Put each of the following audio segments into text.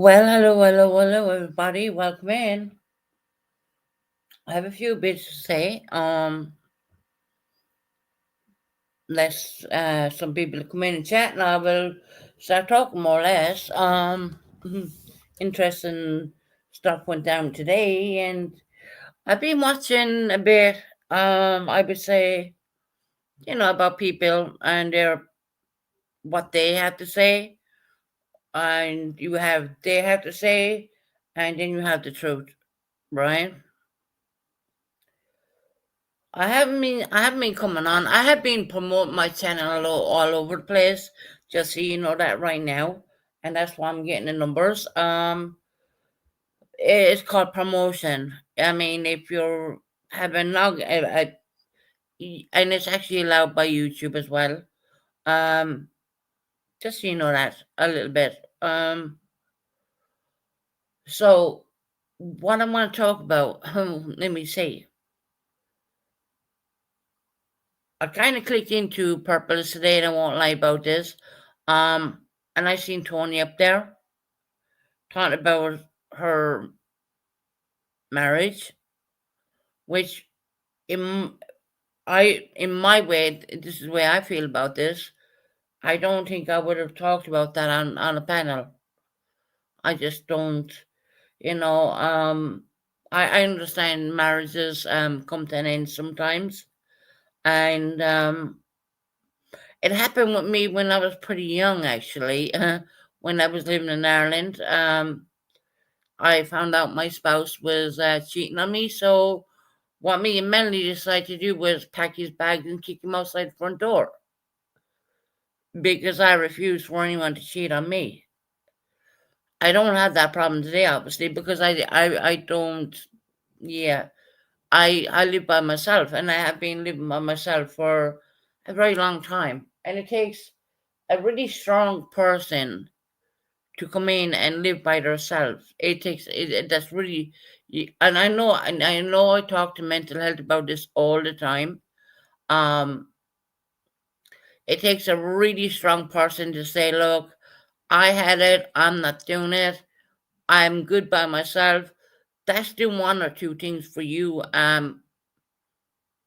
Well, hello, everybody. Welcome in. I have a few bits to say. Let's some people come in and chat, and I will start talking more or less. Interesting stuff went down today, and I've been watching a bit. I would say, about people and their what they have to say, and you have they have to say, and then you have the truth, right? I haven't been coming on. I have been promoting my channel all over the place, just so you know that right now, and that's why I'm getting the numbers. It's called promotion. I mean, if you're having log, and it's actually allowed by YouTube as well. Um, just so you know that a little bit. So what I want to talk about, let me see. I kind of clicked into Purpose today, and I won't lie about this. Um, and I seen Tony up there talking about her marriage, which in in my way, this is the way I feel about this. I don't think I would have talked about that on a panel. I just don't, you know. I understand marriages come to an end sometimes, and it happened with me when I was pretty young, actually. When I was living in Ireland, I found out my spouse was cheating on me. So, what me and Melanie decided to do was pack his bags and kick him outside the front door because I refused for anyone to cheat on me. I don't have that problem today, obviously, because I don't. Yeah, I live by myself, and I have been living by myself for a very long time, and it takes a really strong person to come in and live by themselves. It takes that's really, and I know I talk to mental health about this all the time. Um, it takes a really strong person to say, "Look, I had it. I'm not doing it. I'm good by myself." That's doing one or two things for you.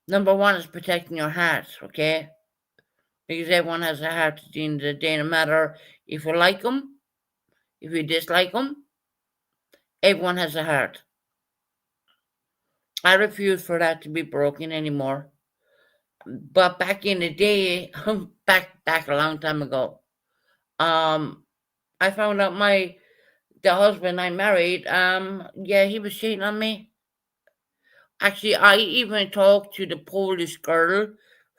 Number one is protecting your heart, okay? Because everyone has a heart at the end of the day, no matter if you like them, if you dislike them, everyone has a heart. I refuse for that to be broken anymore. But back in the day, back a long time ago, um, I found out the husband I married, yeah, he was cheating on me. Actually, I even talked to the Polish girl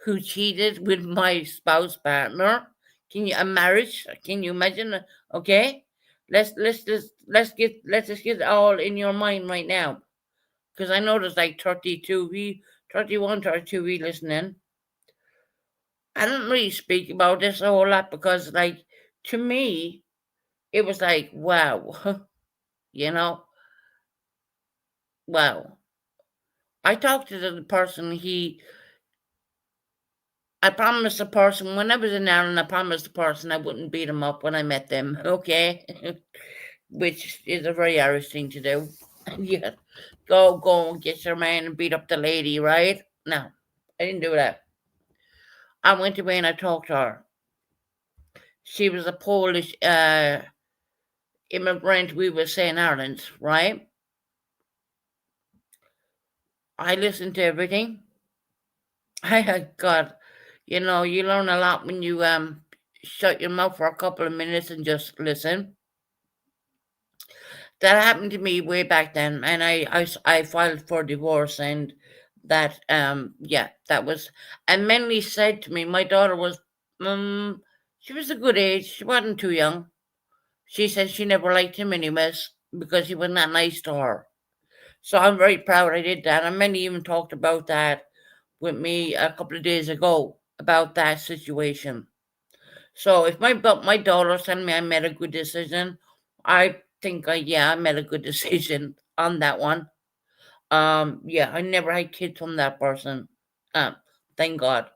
who cheated with my spouse partner. Can you a marriage? Can you imagine? Okay, let's just get it all in your mind right now, because I know there's like 31, 32 listening. I don't really speak about this a whole lot because, like, to me, it was like, wow, you know, wow. I talked to the person. I promised the person when I was in Ireland. I promised the person I wouldn't beat him up when I met them. Okay, which is a very Irish thing to do. Yeah, go and get your man and beat up the lady, right? No, I didn't do that. I went away and I talked to her. She was a Polish immigrant, we were saying Ireland, right? I listened to everything. I had God, you learn a lot when you shut your mouth for a couple of minutes and just listen. That happened to me way back then, and I filed for divorce, and that yeah, that was, and Menly said to me, my daughter was she was a good age, she wasn't too young. She said she never liked him anyways because he was not nice to her. So I'm very proud I did that. And many even talked about that with me a couple of days ago about that situation. So if my daughter's telling me I made a good decision, I think I made a good decision on that one. Yeah, I never had kids from that person. Um, thank God.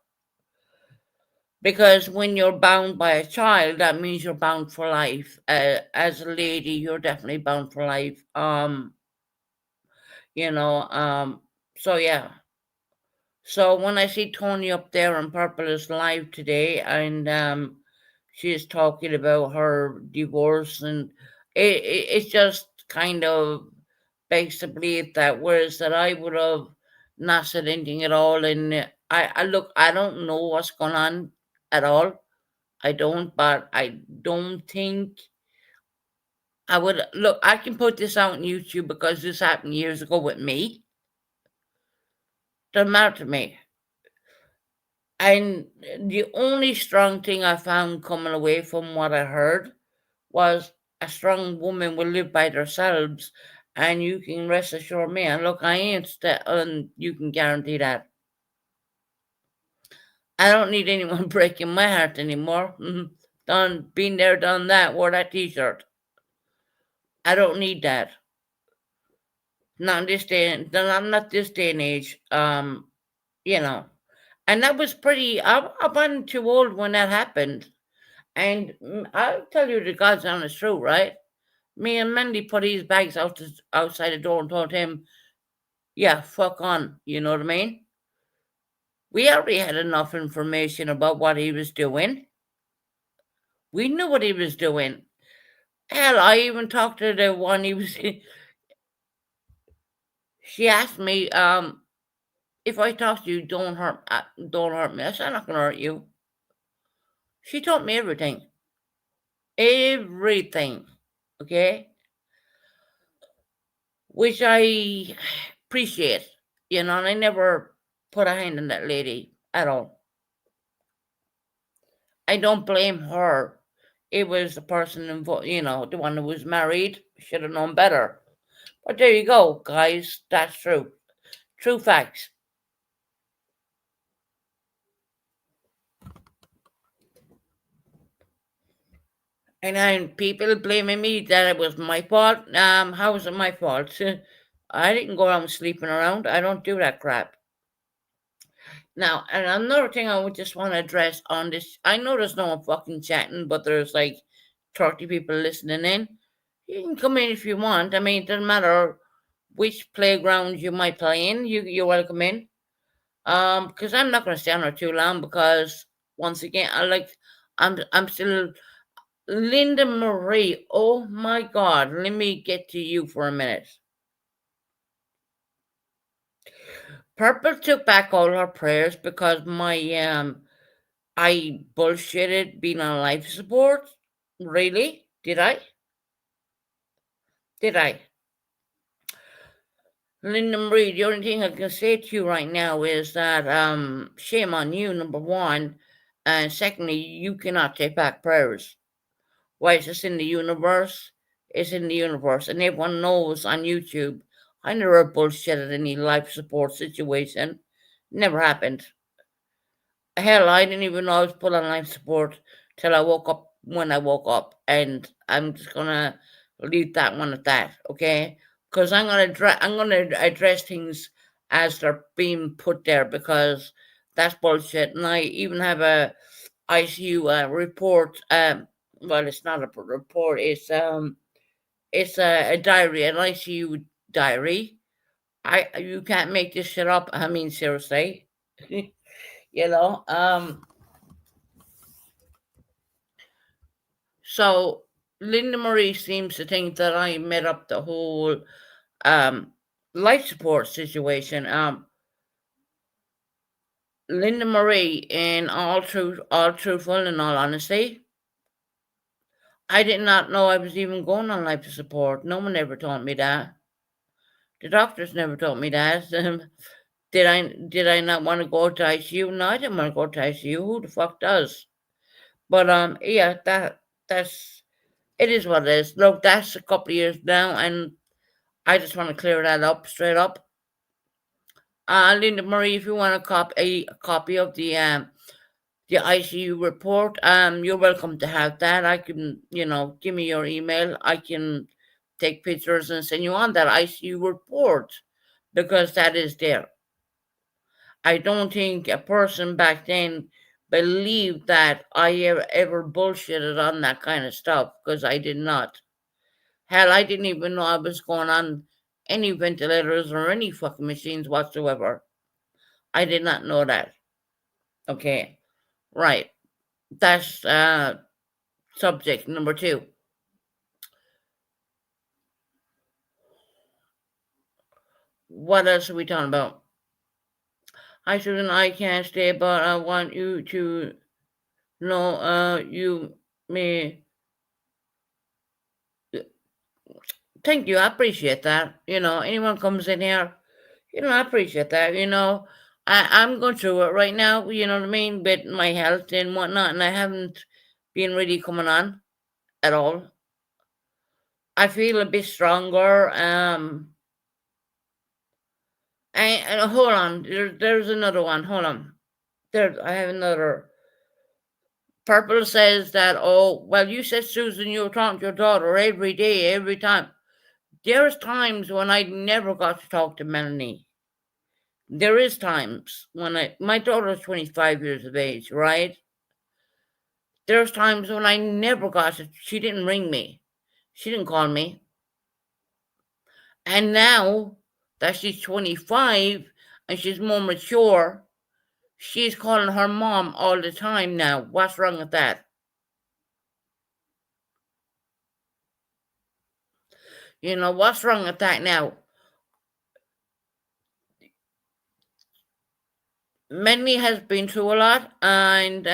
Because when you're bound by a child, that means you're bound for life. As a lady, you're definitely bound for life. You know, so yeah. So when I see Tony up there on Purple is Live today, and she's talking about her divorce, and it's just kind of begs to believe that whereas that I would have not said anything at all, and I look, I don't know what's going on at all. I don't, but I don't think I would look. I can put this out on YouTube because this happened years ago with me. Doesn't matter to me. And the only strong thing I found coming away from what I heard was a strong woman will live by themselves, and you can rest assured me. And look, I ain't and you can guarantee that. I don't need anyone breaking my heart anymore. Done, been there, done that. Wore that T-shirt. I don't need that. Not in this day. I'm not this day and age. You know, and that was pretty. I wasn't too old when that happened. And I'll tell you the God's honest truth, right? Me and Mandy put his bags outside the door and told him, yeah, fuck on. You know what I mean? We already had enough information about what he was doing. We knew what he was doing. Hell, I even talked to the one he was. She asked me, if I talk to you, don't hurt me. I said, I'm not gonna hurt you. She told me everything. Everything. Okay? Which I appreciate. You know, and I never put a hand on that lady at all. I don't blame her. It was the person involved, you know, the one who was married. Should have known better. But there you go, guys. That's true. True facts. And then people blaming me that it was my fault. How was it my fault? I didn't go around sleeping around. I don't do that crap. Now, and another thing I would just want to address on this, I know there's no one fucking chatting, but there's like 30 people listening in. You can come in if you want. I mean, it doesn't matter which playground you might play in. You're welcome in. Because I'm not going to stay on there too long because once again, I'm still Linda Marie. Oh my God, let me get to you for a minute. Purple took back all her prayers because I bullshitted being on life support. Really? Did I? Did I? Linda Marie, the only thing I can say to you right now is that shame on you, number one. And secondly, you cannot take back prayers. Why is this in the universe? It's in the universe. And everyone knows on YouTube, I never bullshitted any life support situation. Never happened. Hell, I didn't even know I was put on life support till I woke up when I woke up. And I'm just gonna leave that one at that, okay? Because I'm gonna address things as they're being put there because that's bullshit. And I even have a ICU report. Well, it's not a report. It's a diary, an ICU diary. You can't make this shit up. I mean, seriously, you know. So Linda Marie seems to think that I made up the whole life support situation. Linda Marie, in all truthful and all honesty, I did not know I was even going on life support. No one ever told me that. The doctors never told me that. Did I not want to go to ICU? No, I didn't want to go to ICU. Who the fuck does? But yeah, that's it is what it is. Look, that's a couple of years now, and I just want to clear that up straight up. Linda Marie, if you want a copy of the ICU report, you're welcome to have that. I can, give me your email. I can take pictures and send you on that ICU report because that is there. I don't think a person back then believe that I ever bullshitted on that kind of stuff, because I did not. Hell, I didn't even know I was going on any ventilators or any fucking machines whatsoever. I did not know that. Okay, right. That's subject number 2. What else are we talking about? Hi, Susan. I can't stay, but I want you to know you may. Thank you. I appreciate that. Anyone comes in here, I appreciate that. I'm going through it right now, you know what I mean, with my health and whatnot, and I haven't been really coming on at all. I feel a bit stronger. And hold on, there's another one. Hold on. I have another. Purple says that, oh, well, you said, Susan, you were talking to your daughter every day, every time. There's times when I never got to talk to Melanie. There is times when my daughter's 25 years of age, right? There's times when I never got to, she didn't ring me. She didn't call me. And now that she's 25 and she's more mature, she's calling her mom all the time now. What's wrong with that? What's wrong with that now? Melanie has been through a lot, and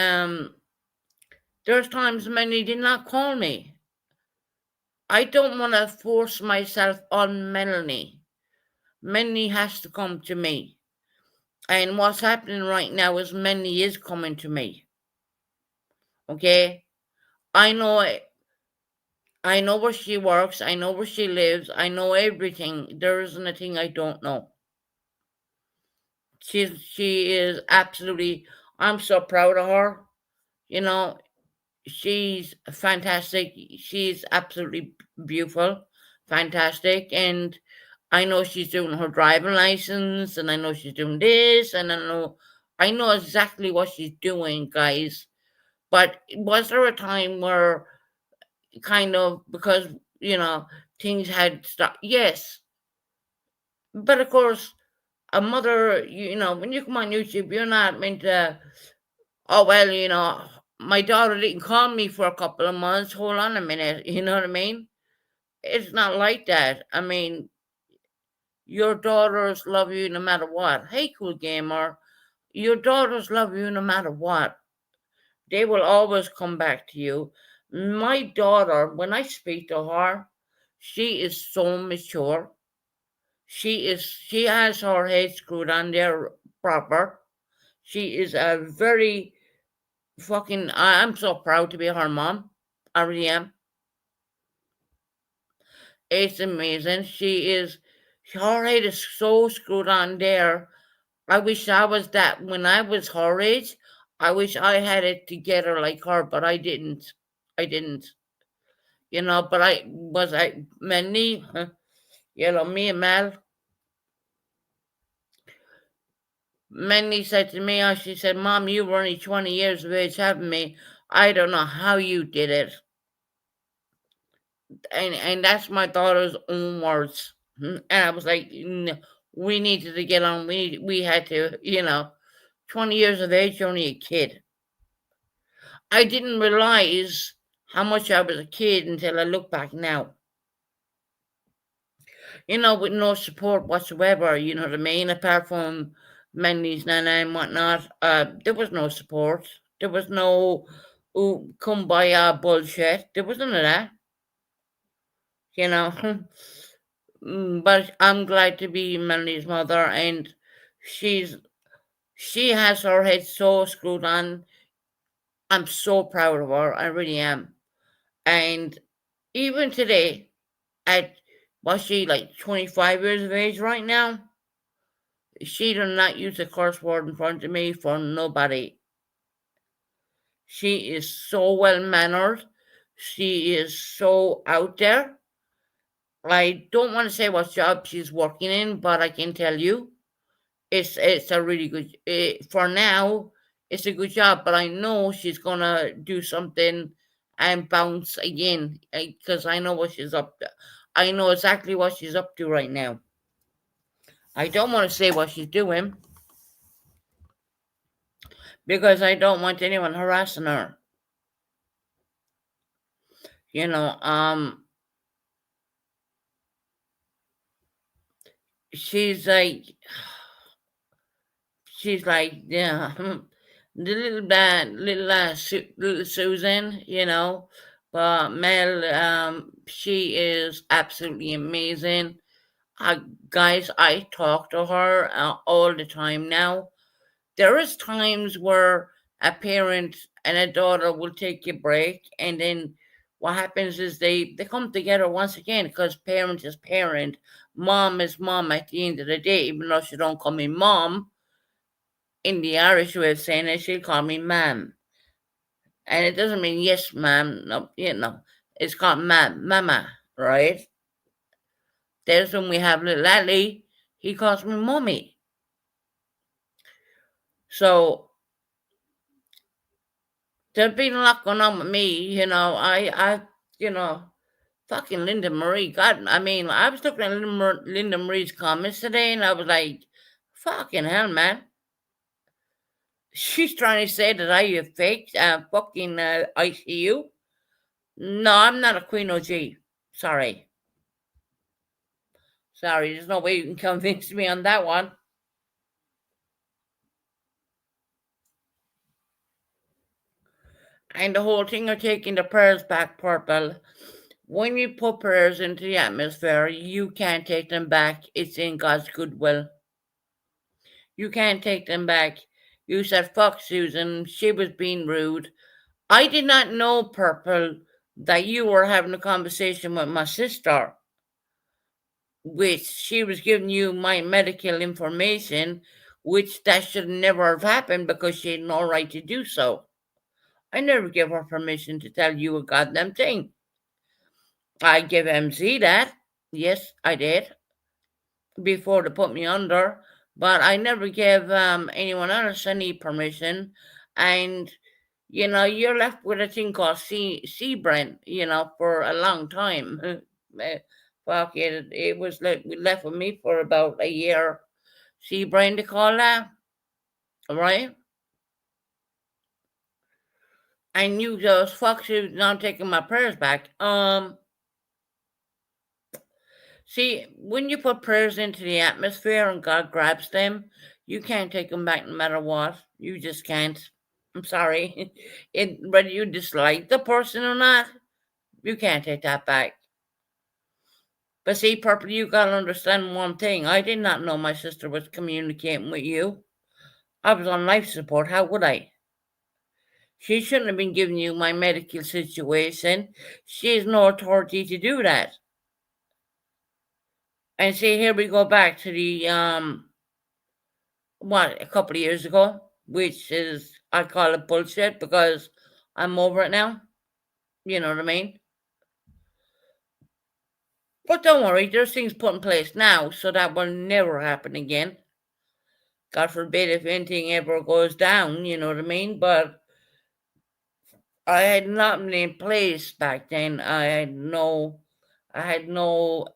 there's times Melanie did not call me. I don't want to force myself on Melanie. Melanie has to come to me. And what's happening right now is Melanie is coming to me. Okay? I know it. I know where she works. I know where she lives. I know everything. There isn't a thing I don't know. She is absolutely. I'm so proud of her. She's fantastic. She's absolutely beautiful, fantastic, and I know she's doing her driving license, and I know she's doing this, and I know exactly what she's doing, guys. But was there a time where, kind of, because things had stopped? Yes, but of course, a mother, when you come on YouTube, you're not meant to. Oh well, my daughter didn't call me for a couple of months. Hold on a minute, you know what I mean? It's not like that. I mean, your daughters love you no matter what. Hey, Cool Gamer, your daughters love you no matter what. They will always come back to you. My daughter, when I speak to her, she is so mature. She has her head screwed on there proper. She is a very fucking. I'm so proud to be her mom. I really am. It's amazing. Her head is so screwed on there. I wish I was that when I was her age. I wish I had it together like her, but I didn't. I didn't. But Melanie, me and Mel. Melanie said to me, she said, Mom, you were only 20 years of age having me. I don't know how you did it. And that's my daughter's own words. And I was like, we needed to get on. We had to, 20 years of age, you're only a kid. I didn't realize how much I was a kid until I look back now. With no support whatsoever, you know what I mean? Apart from Mendy's nana and whatnot, there was no support. There was no kumbaya bullshit. There was none of that. But I'm glad to be Melanie's mother, and she has her head so screwed on. I'm so proud of her. I really am. And even today, at was she like 25 years of age right now? She does not use a curse word in front of me for nobody. She is so well mannered. She is so out there. I don't want to say what job she's working in, but I can tell you, it's a really good. For now, it's a good job, but I know she's gonna do something and bounce again because I know what she's up to. I know exactly what she's up to right now. I don't want to say what she's doing because I don't want anyone harassing her. You know, she's like, yeah, the little Susan, you know, but Mel, she is absolutely amazing. Guys, I talk to her all the time now. There is times where a parent and a daughter will take a break, and then what happens is they come together once again because parent is parent, mom is mom at the end of the day, even though she don't call me mom. In the Irish way of saying it, she'll call me ma'am. And it doesn't mean yes, ma'am. No, it's called mama, right? There's when we have little Ali, he calls me mommy. So there's been a lot going on with me, fucking Linda Marie. God, I mean, I was looking at Linda Marie's comments today, and I was like, fucking hell, man. She's trying to say that I have faked fucking ICU. No, I'm not a Queen OG. Sorry. There's no way you can convince me on that one. And the whole thing of taking the prayers back, Purple. When you put prayers into the atmosphere, you can't take them back. It's in God's goodwill. You can't take them back. You said, fuck Susan, she was being rude. I did not know, Purple, that you were having a conversation with my sister, which she was giving you my medical information, which that should never have happened because she had no right to do so. I never gave her permission to tell you a goddamn thing. I gave MZ that. Yes, I did. Before they put me under. But I never gave anyone else any permission. And, you're left with a thing called C-Brand, for a long time. Fuck it. It was left with me for about a year. C-Brand, they call that. Right? And you just fuck you not taking my prayers back. See, when you put prayers into the atmosphere and God grabs them, you can't take them back no matter what. You just can't. I'm sorry. Whether you dislike the person or not, you can't take that back. But see, Purple, you gotta understand one thing. I did not know my sister was communicating with you. I was on life support. How would I? She shouldn't have been giving you my medical situation. She has no authority to do that. And see, here we go back to the a couple of years ago, which is I call it bullshit because I'm over it now. You know what I mean? But don't worry, there's things put in place now so that will never happen again. God forbid if anything ever goes down, you know what I mean? But I had nothing in place back then. I had no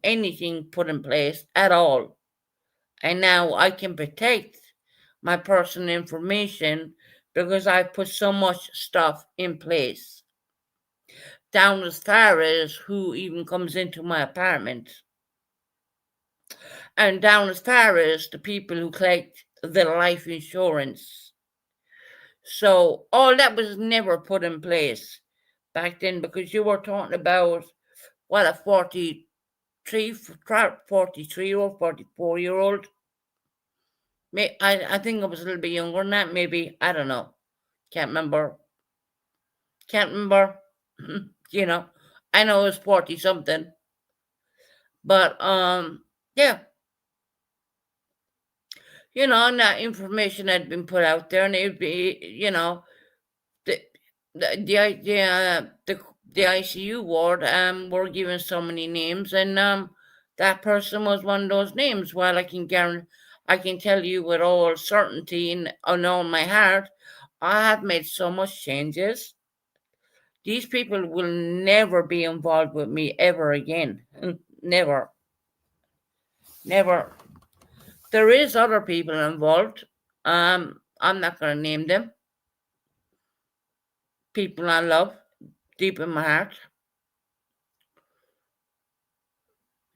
anything put in place at all. And now I can protect my personal information because I put so much stuff in place. Down as far as who even comes into my apartment. And down as far as the people who collect the life insurance. So all that was never put in place back then because you were talking about what a 43-year-old, 44-year-old. I think I was a little bit younger than that, maybe. I don't know. Can't remember. I know it was 40 something. But yeah. And that information had been put out there, and it would be, the ICU ward were given so many names, and that person was one of those names. Well, I can tell you with all certainty and all my heart, I have made so much changes. These people will never be involved with me ever again. Never. Never. There is other people involved. I'm not gonna name them. People I love deep in my heart.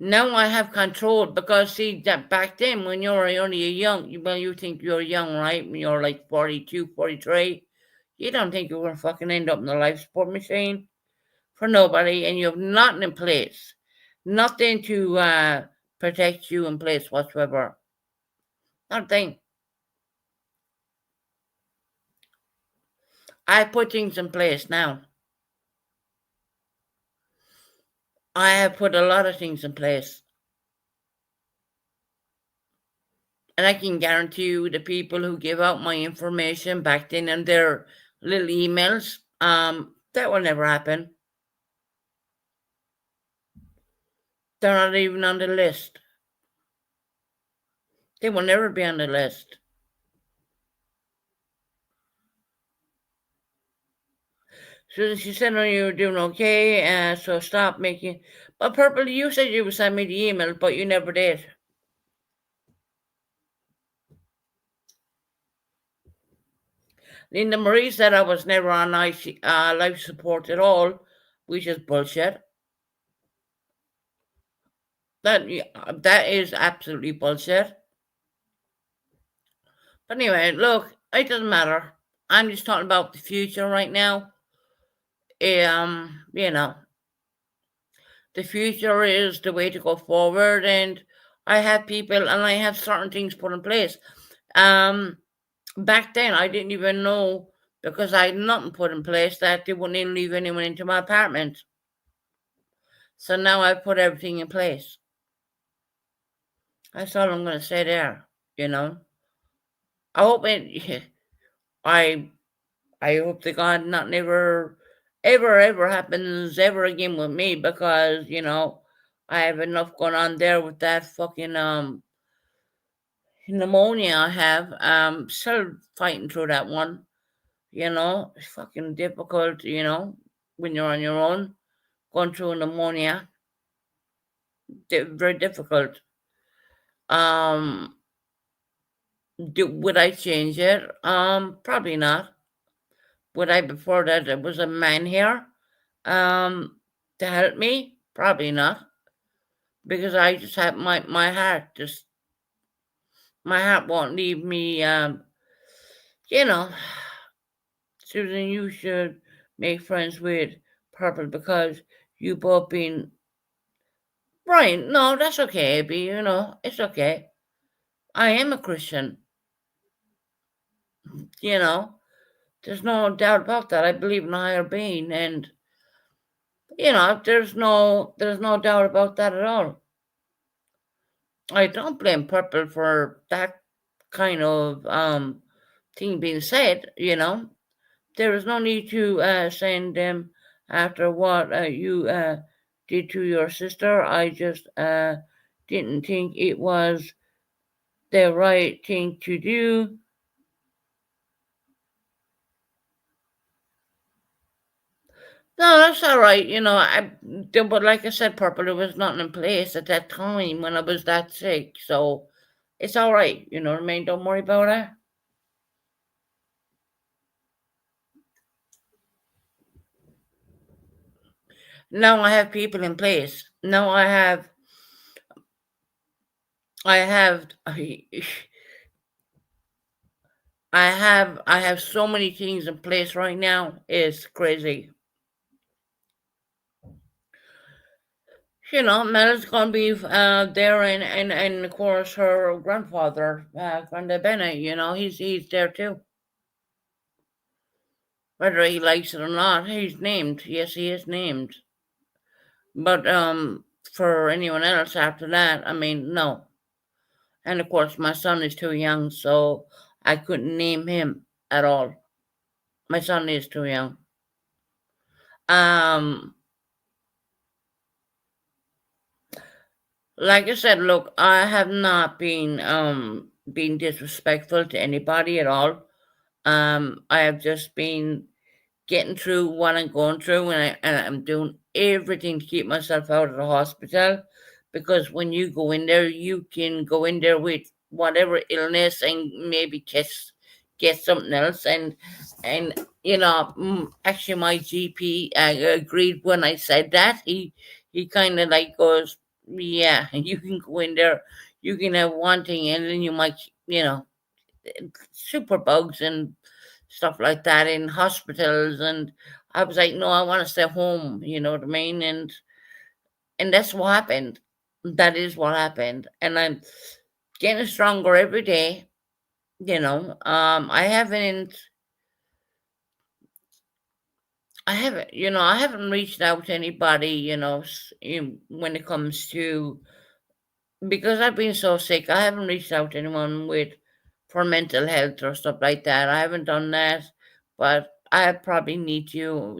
Now I have control because see that back then when you're only a young, well, you think you're young, right? When you're like 42, 43, you don't think you're gonna fucking end up in the life support machine for nobody, and you have nothing in place, nothing to protect you in place whatsoever. Nothing. I put things in place now. I have put a lot of things in place. And I can guarantee you the people who give out my information back then in their little emails, that will never happen. They're not even on the list. They will never be on the list. So she said, "Oh, you're doing okay, so stop making." But Purple, you said you would send me the email, but you never did. Linda Marie said I was never on life support at all, which is bullshit. That is absolutely bullshit. But anyway, look, it doesn't matter. I'm just talking about the future right now. You know, the future is the way to go forward, and I have people and I have certain things put in place. Back then I didn't even know because I had nothing put in place that they wouldn't even leave anyone into my apartment. So now I've put everything in place. That's all I'm gonna say there, you know. I hope it I I hope to God nothing ever happens ever again with me because, you know, I have enough going on there with that fucking pneumonia I have. Still fighting through that one. You know, it's fucking difficult, you know, when you're on your own, going through pneumonia. Very difficult. Um, would I change it? Probably not. Would I before that there was a man here to help me? Probably not. Because I just have my heart just my heart won't leave me you know, Susan, you should make friends with Purple because you both been right. No, that's okay, Abby, you know, it's okay. I am a Christian, you know. There's no doubt about that. I believe in a higher being and you know, there's no doubt about that at all. I don't blame Purple for that kind of thing being said, you know. There is no need to send them after what you did to your sister. I just didn't think it was the right thing to do. No, that's all right. You know, but like I said, Purple, there was nothing in place at that time when I was that sick. So it's all right. You know what I mean? Don't worry about it. Now I have people in place. Now I have, I have so many things in place right now. It's crazy. You know, Mel's gonna be there, and of course her grandfather, Granddad Bennett. You know, he's there too. Whether he likes it or not, he's named. Yes, he is named. But for anyone else after that, I mean, no. And of course, my son is too young, so I couldn't name him at all. My son is too young. Um, like I said, look, I have not been disrespectful to anybody at all. I have just been getting through what I'm going through, and I'm doing everything to keep myself out of the hospital, because when you go in there, you can go in there with whatever illness and maybe get something else. And actually, my GP agreed when I said that. He kind of like goes, "Yeah, you can go in there, you can have one thing, and then you might, you know, super bugs and stuff like that in hospitals." And I was like, no, I want to stay home, you know what I mean? And that's what happened. That is what happened. And I'm getting stronger every day, you know. I haven't reached out to anybody, when it comes to, because I've been so sick. I haven't reached out to anyone with for mental health or stuff like that. I haven't done that, but I probably need to,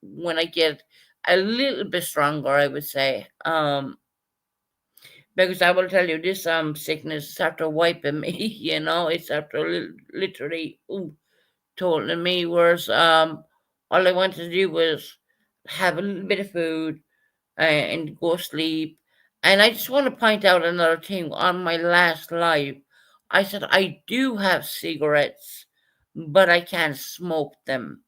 when I get a little bit stronger, I would say. Because I will tell you, this sickness is after wiping me. It's after literally totally me. Whereas all I wanted to do was have a little bit of food and go sleep. And I just want to point out another thing. On my last live, I said I do have cigarettes, but I can't smoke them.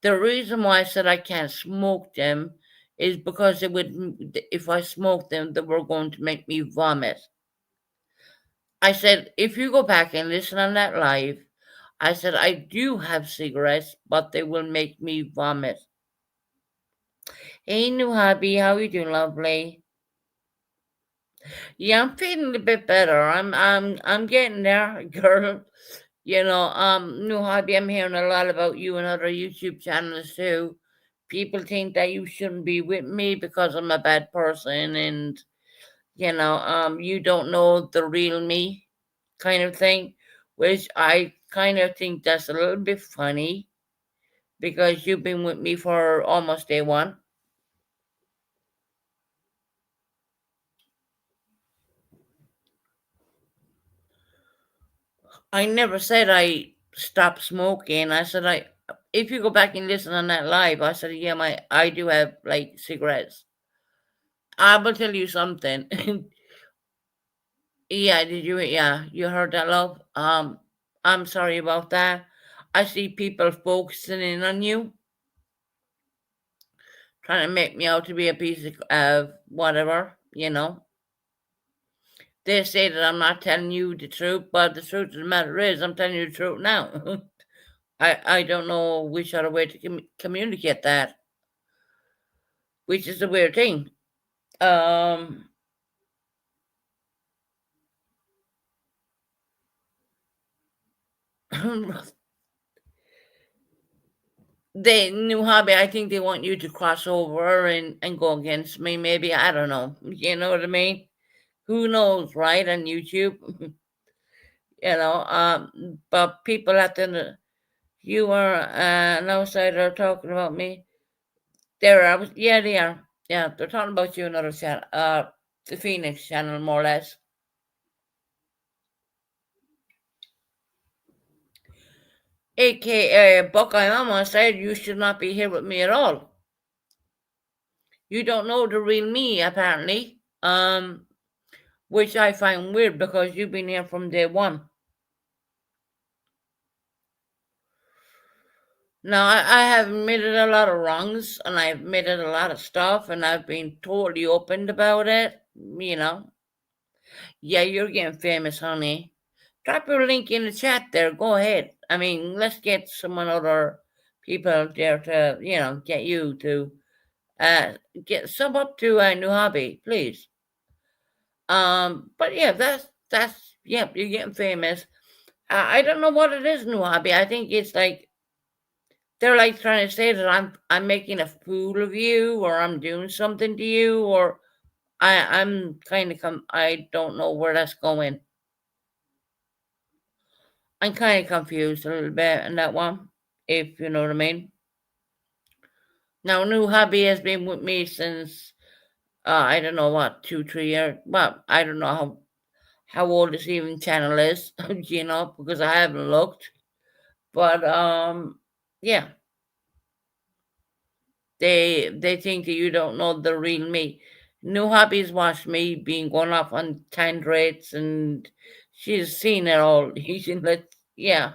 The reason why I said I can't smoke them is because if I smoked them, they were going to make me vomit. I said, if you go back and listen on that live, I said I do have cigarettes, but they will make me vomit. Hey, new hubby, how you doing, lovely? Yeah, I'm feeling a bit better. I'm getting there, girl. New hobby, I'm hearing a lot about you and other YouTube channels too. People think that you shouldn't be with me because I'm a bad person, and you don't know the real me, kind of thing, which I kind of think that's a little bit funny because you've been with me for almost day one. I never said I stopped smoking. I said if you go back and listen on that live, I said, yeah, I do have like cigarettes. I will tell you something. Yeah, did you? Yeah, you heard that, love. I'm sorry about that. I see people focusing in on you, trying to make me out to be a piece of whatever. They say that I'm not telling you the truth, but the truth of the matter is, I'm telling you the truth now. I don't know which other way to communicate that, which is a weird thing. Um, they new hobby. I think they want you to cross over and go against me. Maybe I don't know. You know what I mean? Who knows, right? On YouTube, But people at the you are an outsider talking about me. There, yeah, they are. Yeah, they're talking about you another channel. The Phoenix channel, more or less. AKA Buckeye Mama said you should not be here with me at all. You don't know the real me, apparently. Which I find weird because you've been here from day one. Now, I have admitted a lot of wrongs and I've admitted a lot of stuff and I've been totally open about it. Yeah, you're getting famous, honey. Drop your link in the chat there. Go ahead. I mean, let's get some other people out there to, get you to uh, get sub up to a new hobby, please. But yeah, that's yeah, you're getting famous. I don't know what it is, new hobby. I think it's like they're like trying to say that I'm making a fool of you, or I'm doing something to you, or I'm kind of I don't know where that's going. I'm kind of confused a little bit in that one, if you know what I mean. Now, new hobby has been with me since I don't know what 2 3 years. Well, I don't know how old this even channel is, because I haven't looked. But yeah, they think that you don't know the real me. New hobbies watch me being going off on tantrates, and she's seen it all. Yeah,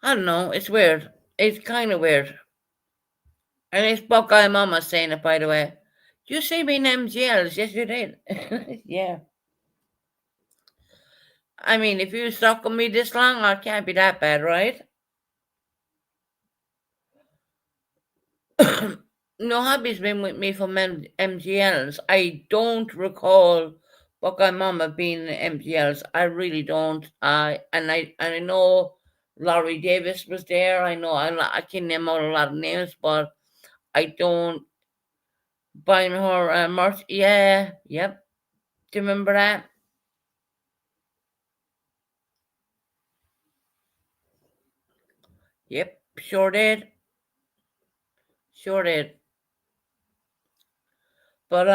I don't know. It's weird. It's kind of weird. And it's Buckeye Mama saying it, by the way. You see me in MGLs? Yes, you did. Yeah. I mean, if you stuck with me this long, I can't be that bad, right? No, hobby's been with me from MGLs. I don't recall Buckeye Mama being in MGLs. I really don't. I know Laurie Davis was there. I know I can name out a lot of names, but I don't. Buying her merch. Yeah, yep. Do you remember that? Yep, sure did. Sure did. But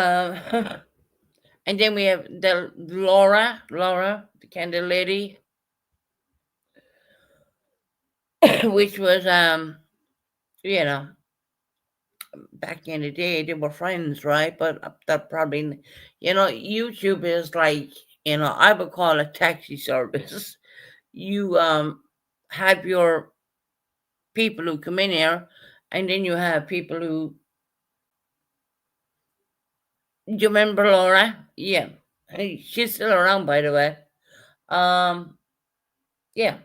and then we have the Laura, the candle lady, which was you know, back in the day they were friends, right? But that probably, YouTube is like, I would call it taxi service. You have your people who come in here, and then you have people who. Do you remember Laura? Yeah, hey, she's still around, by the way. Um, yeah,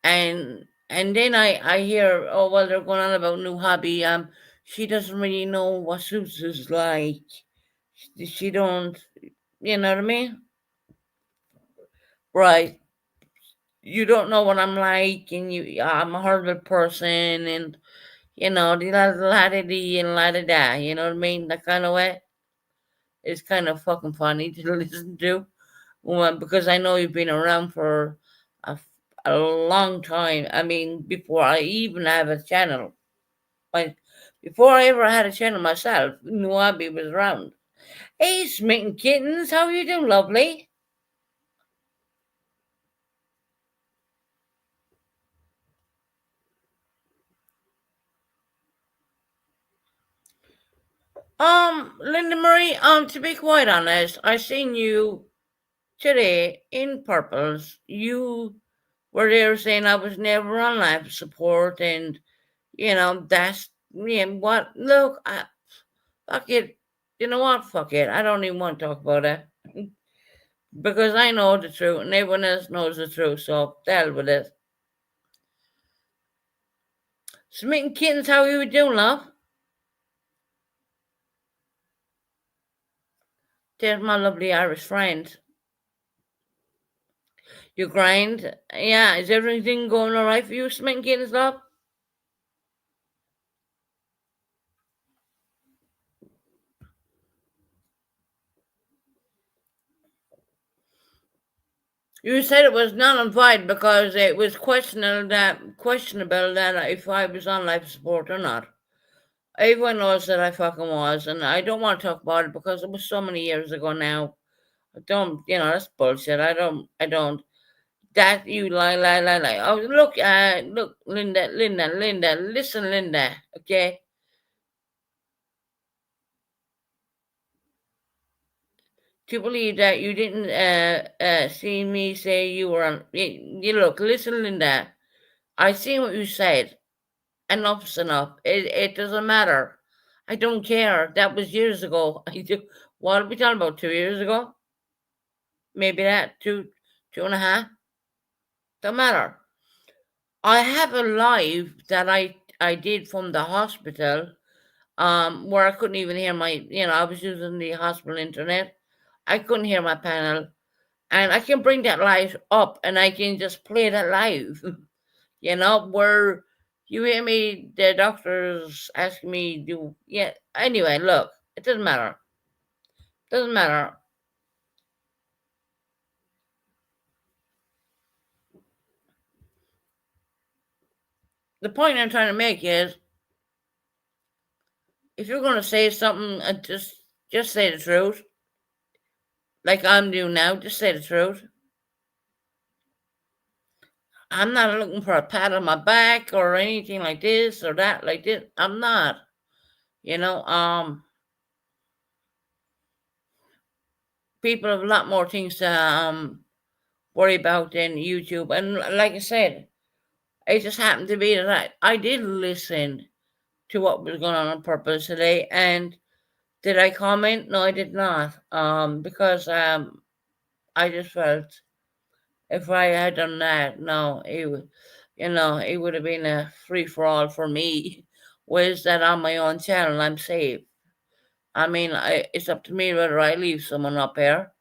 and then I hear, oh well, they're going on about new hobby. She doesn't really know what Suits is like. She don't, you know what I mean? Right. You don't know what I'm like, and I'm a horrible person, and the la da dee and la da da. You know what I mean? That kind of way. It's kind of fucking funny to listen to. Well, because I know you've been around for a, a long time. I mean, before I even have a channel. Like, before I ever had a channel myself, Nuabi was around. Hey, Smitten Kittens, how you doing, lovely? Linda Marie, to be quite honest, I seen you today in purples. You were there saying I was never on life support, and that's what. Look, fuck it. You know what? Fuck it. I don't even want to talk about it because I know the truth, and everyone else knows the truth. So the hell with it. Smitten Kittens, how you doing, love? There's my lovely Irish friend. You grind? Yeah, is everything going alright for you, Smitten Kittens, love? You said it was null and void because it was questionable that if I was on life support or not. Everyone knows that I fucking was, and I don't want to talk about it because it was so many years ago now. I don't, that's bullshit. I don't. That you lie. Oh, look, Linda, listen, Linda, okay? To believe that you didn't see me say you were on. You look, listen, Linda. I seen what you said. Enough's enough. It doesn't matter. I don't care. That was years ago. I do. What are we talking about? 2 years ago? Maybe that two and a half. Don't matter. I have a live that I did from the hospital, where I couldn't even hear I was using the hospital internet. I couldn't hear my panel, and I can bring that live up, and I can just play that live. Where you hear me, the doctors asking me, do yeah. Anyway, look, it doesn't matter. Doesn't matter. The point I'm trying to make is, if you're going to say something, just Just say the truth. Like I'm doing now, just say the truth. I'm not looking for a pat on my back or anything like this or that like this. I'm not. You know, people have a lot more things to worry about than YouTube. And like I said, it just happened to be that I did listen to what was going on purpose today. And did I comment? No, I did not. Because I just felt if I had done that, no, it would, it would have been a free for all for me. Where's that on my own channel? I'm safe. I mean, it's up to me whether I leave someone up here.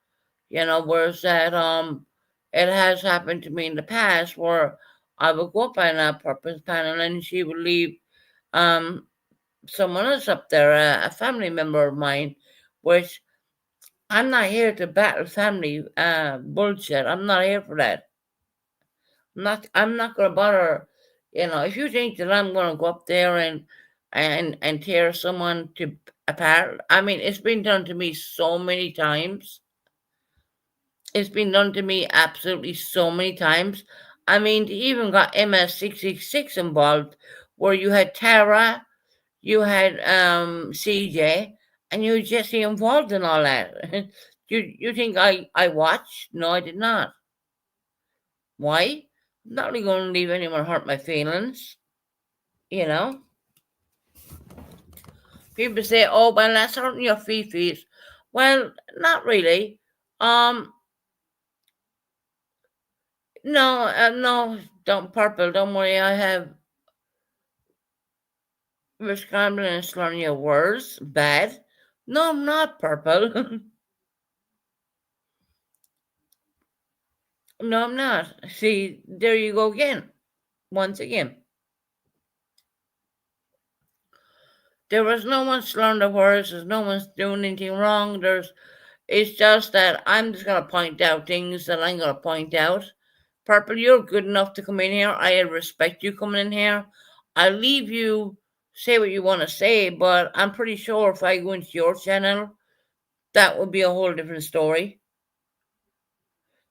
Whereas that it has happened to me in the past where I would go up on a purpose panel and she would leave um someone else up there, a family member of mine, which I'm not here to battle family bullshit. I'm not here for that. I'm not gonna bother. If you think that I'm gonna go up there and tear someone to apart, I mean, it's been done to me so many times. It's been done to me absolutely so many times. I mean, they even got MS666 involved, where you had Tara, you had CJ, and you had Jesse involved in all that. You think I watched? No, I did not. Why? I'm not really going to leave anyone hurt my feelings. You know. People say, "Oh, well, that's hurting your feet." Well, not really. Um, no, no, don't purple. Don't worry. I have Miss Constance learning your words. Bad. No, I'm not purple. No, I'm not. See, there you go again. Once again. There was no one slurring the words. There's no one's doing anything wrong. It's just that I'm just gonna point out things that I'm gonna point out. Purple, you're good enough to come in here. I respect you coming in here. I'll leave you say what you want to say, but I'm pretty sure if I go into your channel, that would be a whole different story.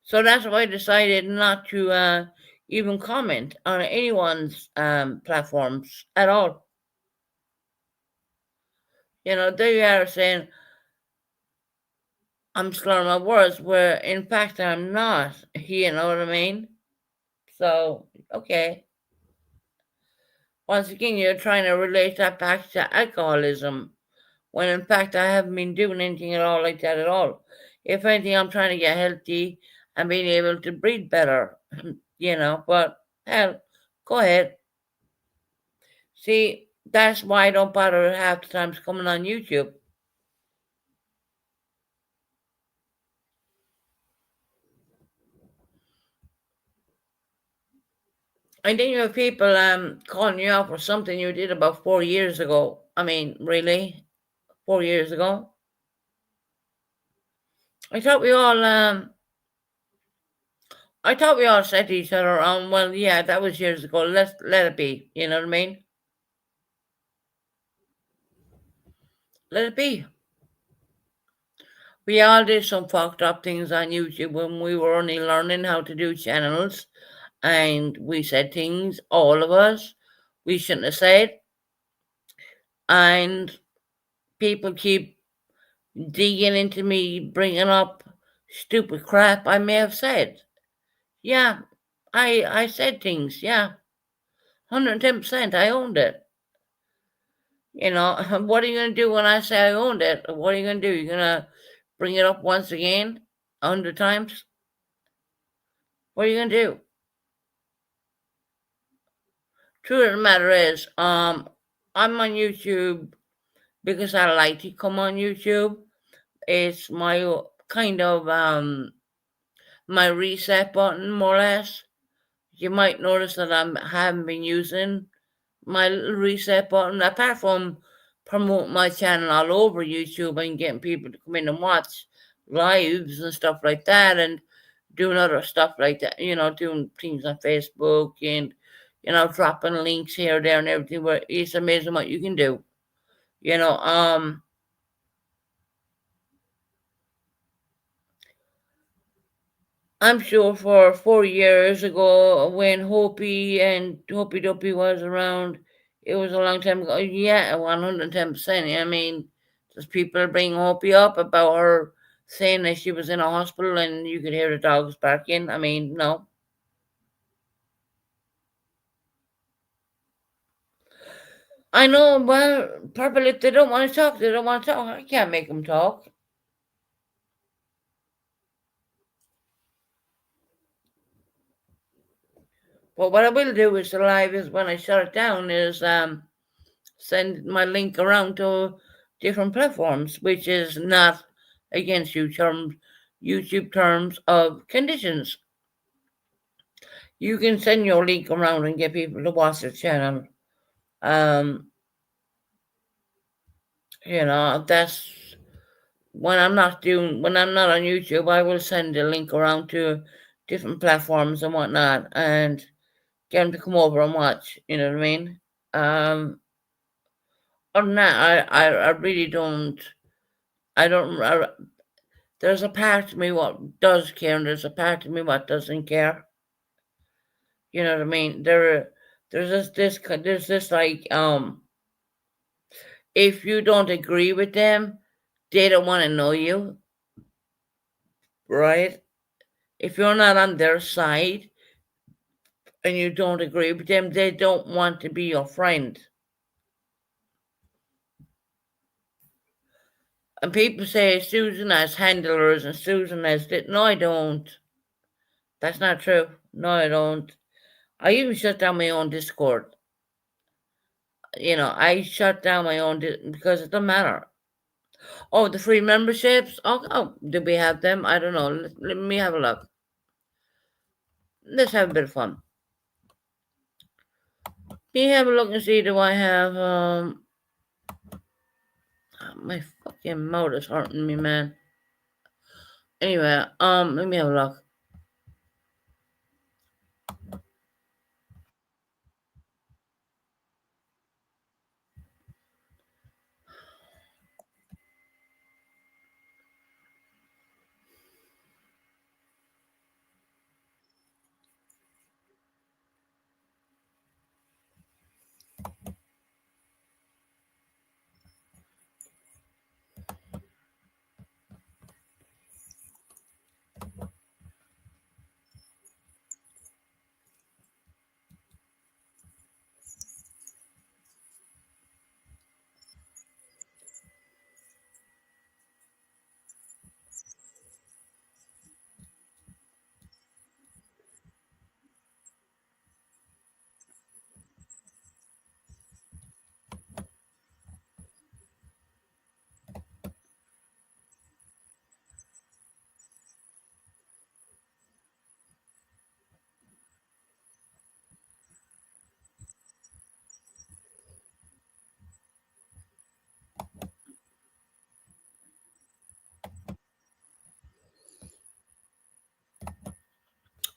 So that's why I decided not to even comment on anyone's platforms at all. There you are saying I'm slurring my words, where in fact I'm not. You know what I mean? So, okay. Once again, you're trying to relate that back to alcoholism, when in fact I haven't been doing anything at all like that at all. If anything, I'm trying to get healthy and being able to breathe better, but hell, go ahead. See, that's why I don't bother half the times coming on YouTube. And then you have people calling you out for something you did about 4 years ago. I mean, really? 4 years ago? I thought we all said to each other, well, yeah, that was years ago. Let it be. You know what I mean? Let it be. We all did some fucked up things on YouTube when we were only learning how to do channels, and we said things, all of us, we shouldn't have said. And people keep digging into me, bringing up stupid crap I may have said. Yeah, I said things. Yeah, 110%. I owned it. What are you going to do when I say I owned it? What are you going to do? You're going to bring it up once again 100 times? What are you going to do? Truth of the matter is, I'm on YouTube because I like to come on YouTube. It's my kind of my reset button, more or less. You might notice that I haven't been using my little reset button, apart from promoting my channel all over YouTube and getting people to come in and watch lives and stuff like that, and doing other stuff like that, doing things on Facebook and, dropping links here, there, and everything. Where it's amazing what you can do. You know, I'm sure for 4 years ago when Hopi and Hopi Dopey was around, it was a long time ago. Yeah, 110%. I mean, just people bring Hopi up about her saying that she was in a hospital and you could hear the dogs barking. I mean, no. I know, well, Purple, if they don't want to talk, they don't want to talk. I can't make them talk. But what I will do is the live is when I shut it down is send my link around to different platforms, which is not against YouTube terms of conditions. You can send your link around and get people to watch the channel. Um, that's when I'm not on YouTube, I will send a link around to different platforms and whatnot and get them to come over and watch. You know what I mean? Um, Other than that, I really don't. I don't. There's a part of me what does care, and there's a part of me what doesn't care. You know what I mean? There's this like if you don't agree with them, they don't want to know you, right? If you're not on their side and you don't agree with them, they don't want to be your friend. And people say Susan has handlers and Susan has this. No, I don't. That's not true. No, I don't. I even shut down my own Discord. I shut down my own because it doesn't matter. Oh, the free memberships. Oh, do we have them? I don't know. Let me have a look. Let's have a bit of fun. Let me have a look and see. Do I have my fucking mouth is hurting me, man. Anyway, let me have a look.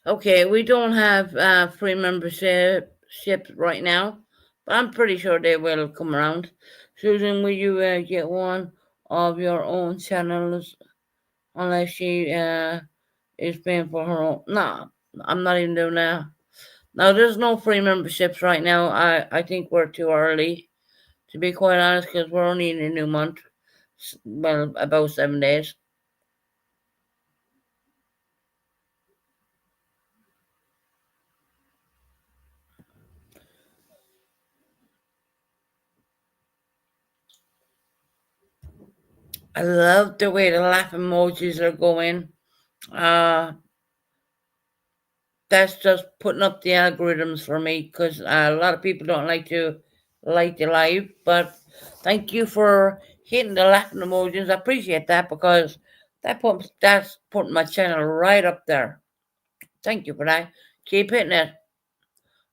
Okay, we don't have free memberships right now, but I'm pretty sure they will come around. Susan, will you get one of your own channels unless she is paying for her own? No, I'm not even doing that. Now, there's no free memberships right now. I think we're too early, to be quite honest, because we're only in a new month. Well, about 7 days. I love the way the laugh emojis are going. Uh, that's just putting up the algorithms for me because a lot of people don't like the live. But thank you for hitting the laughing emojis. I appreciate that because that's putting my channel right up there. Thank you for that. Keep hitting it.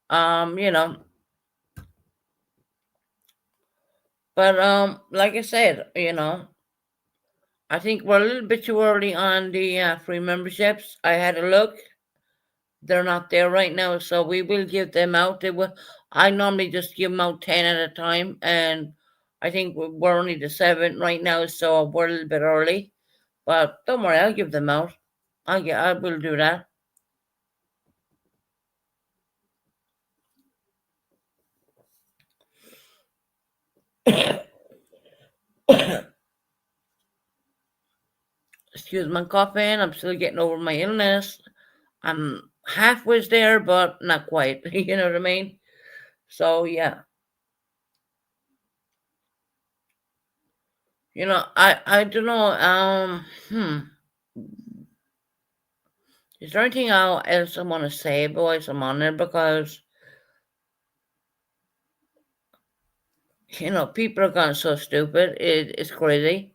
Um, you know, but like I said, I think we're a little bit too early on the free memberships. I had a look. They're not there right now, so we will give them out. I normally just give them out 10 at a time, and I think we're only the 7th right now, so we're a little bit early. But don't worry, I'll give them out. I will do that. Excuse my coughing. I'm still getting over my illness. I'm halfway there, but not quite. You know what I mean? So yeah, I don't know. Is there anything else I want to say, boys? I'm on there because people are gone so stupid. It's crazy.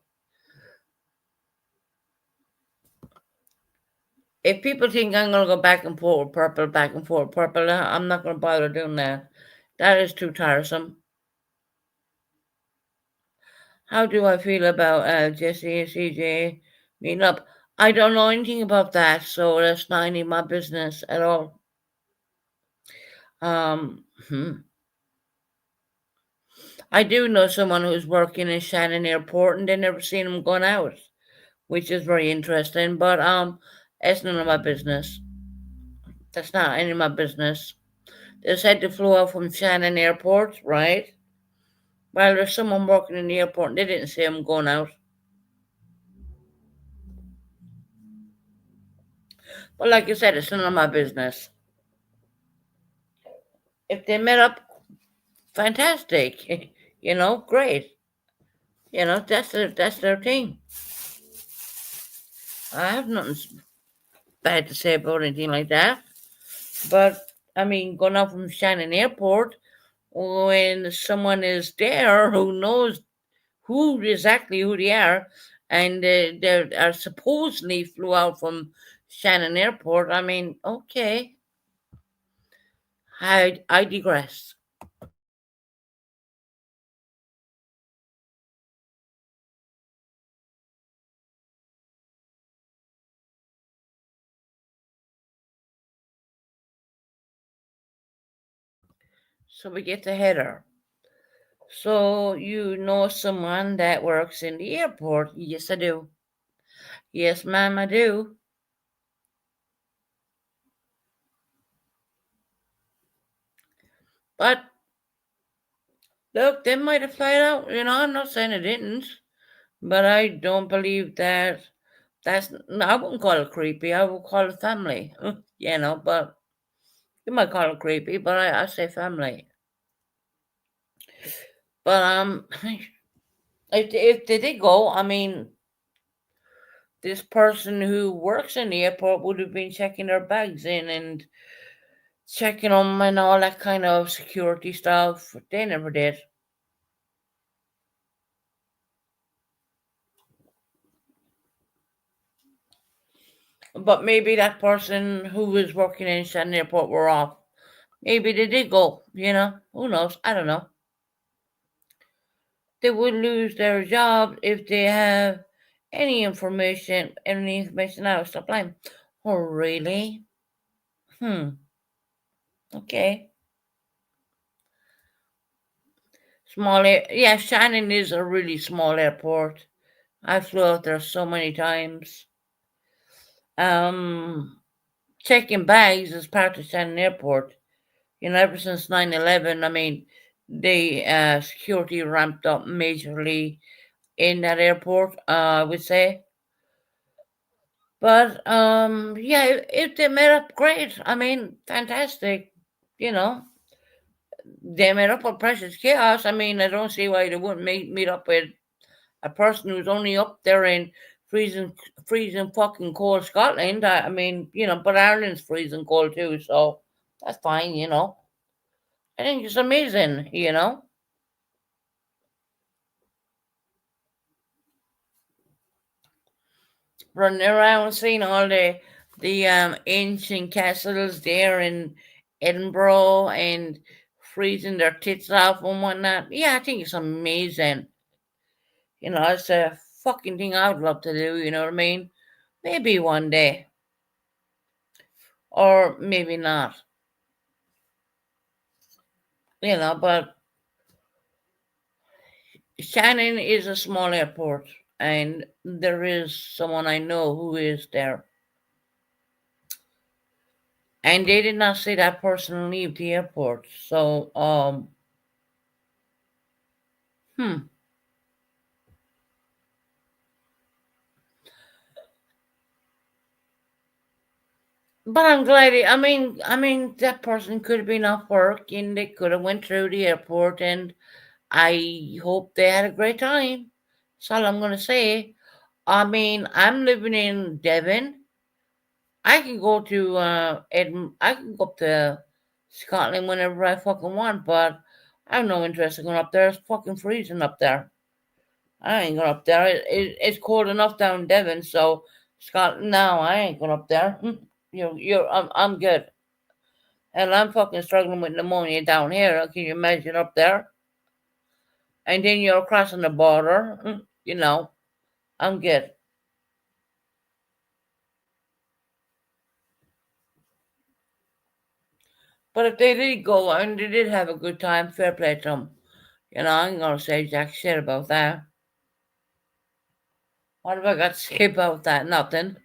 If people think I'm gonna go back and forth with purple, back and forth with purple, I'm not gonna bother doing that. That is too tiresome. How do I feel about Jesse and CJ meeting up? I don't know anything about that, so that's not any of my business at all. Um, hmm. I do know someone who's working in Shannon Airport, and they never seen him going out, which is very interesting. But it's none of my business. That's not any of my business. They said they flew out from Shannon Airport, right? Well, there's someone working in the airport, and they didn't see him going out. But like I said, it's none of my business. If they met up, fantastic. Great. That's their thing. I have nothing bad to say about anything like that. But I mean, going out from Shannon Airport when someone is there who knows who they are, and they are supposedly flew out from Shannon Airport. I mean, okay, I digress. So we get the header. So you know someone that works in the airport? Yes, I do. Yes, ma'am, I do. But look, they might have flied out. I'm not saying it didn't, but I don't believe that. I wouldn't call it creepy. I would call it family. But you might call it creepy, but I say family. But if they did go, I mean, this person who works in the airport would have been checking their bags in and checking them and all that kind of security stuff. They never did. But maybe that person who was working in Shannon Airport were off. Maybe they did go. Who knows? I don't know. They would lose their job if they have any information out. Stop lying. Oh, really? Hmm. Okay. Yeah, Shannon is a really small airport. I flew out there so many times. Um, Checking bags is part of Shannon Airport. Ever since 9/11, I mean, the security ramped up majorly in that airport, I would say. But yeah, if they made up, great. I mean, fantastic. You know, they made up with Precious Chaos. I mean, I don't see why they wouldn't meet up with a person who's only up there in freezing, freezing fucking cold Scotland. I mean, but Ireland's freezing cold too, so that's fine. I think it's amazing. Running around seeing all the ancient castles there in Edinburgh and freezing their tits off and whatnot. Yeah, I think it's amazing. It's a fucking thing I'd love to do, you know what I mean? Maybe one day. Or maybe not. But Shannon is a small airport and there is someone I know who is there. and they did not see that person leave the airport. So, hmm. But I'm glad. I mean, that person could have been off work, and they could have went through the airport, and I hope they had a great time. That's all I'm gonna say. I mean, I'm living in Devon. I can go to I can go up to Scotland whenever I fucking want, but I have no interest in going up there. It's fucking freezing up there. I ain't going up there. It's cold enough down in Devon, so Scotland. No, I ain't going up there. I'm good. And I'm fucking struggling with pneumonia down here. Can you imagine up there? And then you're crossing the border. I'm good. But if they did go and they did have a good time, fair play to them. I ain't gonna say jack shit about that. What have I got to say about that? Nothing.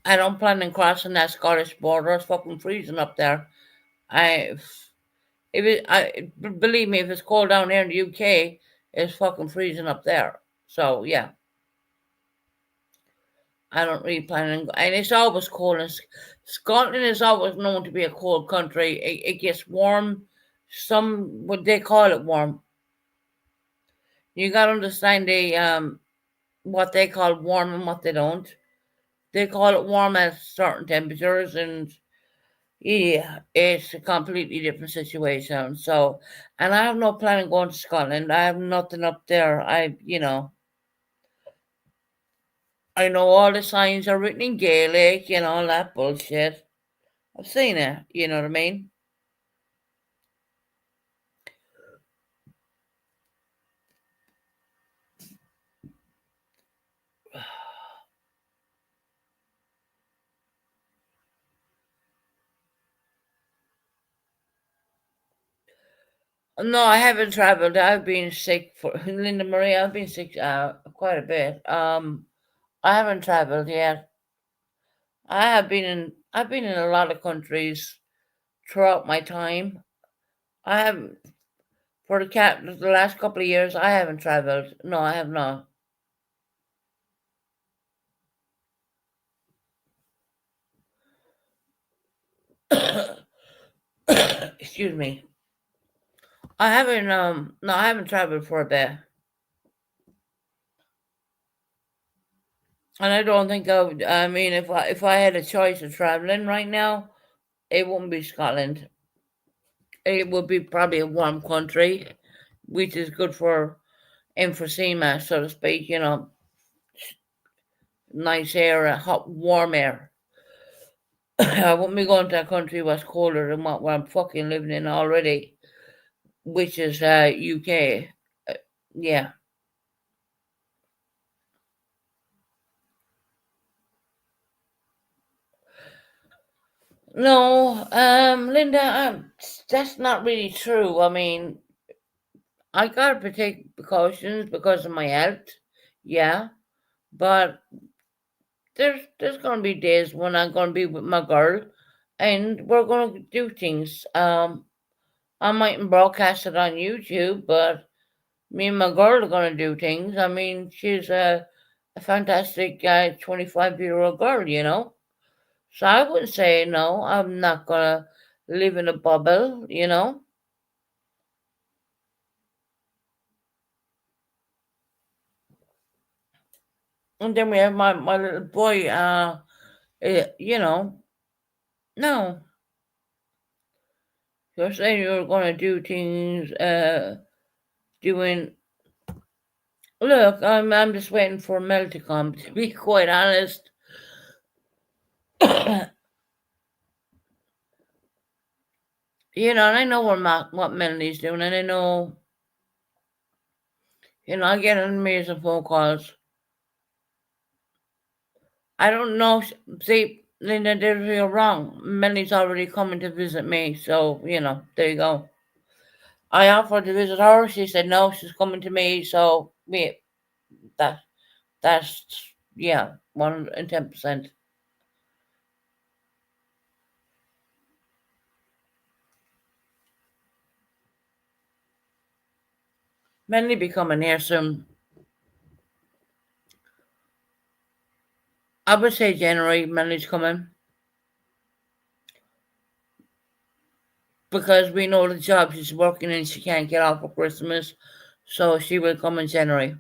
I don't plan on crossing that Scottish border. It's fucking freezing up there. I, if it, I believe me, if it's cold down here in the UK, it's fucking freezing up there. So yeah, I don't really plan on. And it's always cold. And Scotland is always known to be a cold country. It gets warm. What they call it warm. You gotta understand what they call warm and what they don't. They call it warm at certain temperatures, and yeah, it's a completely different situation. So, and I have no plan on going to Scotland. I have nothing up there. I know all the signs are written in Gaelic and all that bullshit. I've seen it. You know what I mean? No, I haven't traveled. I've been sick for Linda Marie. I've been sick quite a bit. I haven't traveled yet. I've been in a lot of countries throughout my time. I have for the last couple of years. I haven't traveled. No, I have not. Excuse me. I haven't. No, I haven't traveled for a bit, and I don't think I would. I mean, if I had a choice of traveling right now, it wouldn't be Scotland. It would be probably a warm country, which is good for emphysema, so to speak. Nice air, hot, warm air. I wouldn't be going to a country what's colder than what I'm fucking living in already, which is UK. Yeah. No, Linda, that's not really true. I mean, I gotta take precautions because of my health. Yeah, but there's gonna be days when I'm gonna be with my girl, and we're gonna do things. I mightn't broadcast it on YouTube, but me and my girl are gonna do things. I mean, she's a fantastic 25-year-old girl, So I would say no. I'm not gonna live in a bubble. And then we have my little boy. You know, no, you're saying you're gonna do things. Doing. Look, I'm just waiting for Mel to come. To be quite honest, and I know what Melanie's doing, and I know, I get an amazing phone calls. I don't know. See, Linda, you're wrong. Melanie's already coming to visit me, so there you go. I offered to visit her. She said no. She's coming to me. So that that's yeah, 110%. Mainly becoming here soon. I would say January, Mainly's coming because we know the job she's working in, she can't get off for Christmas, so she will come in January.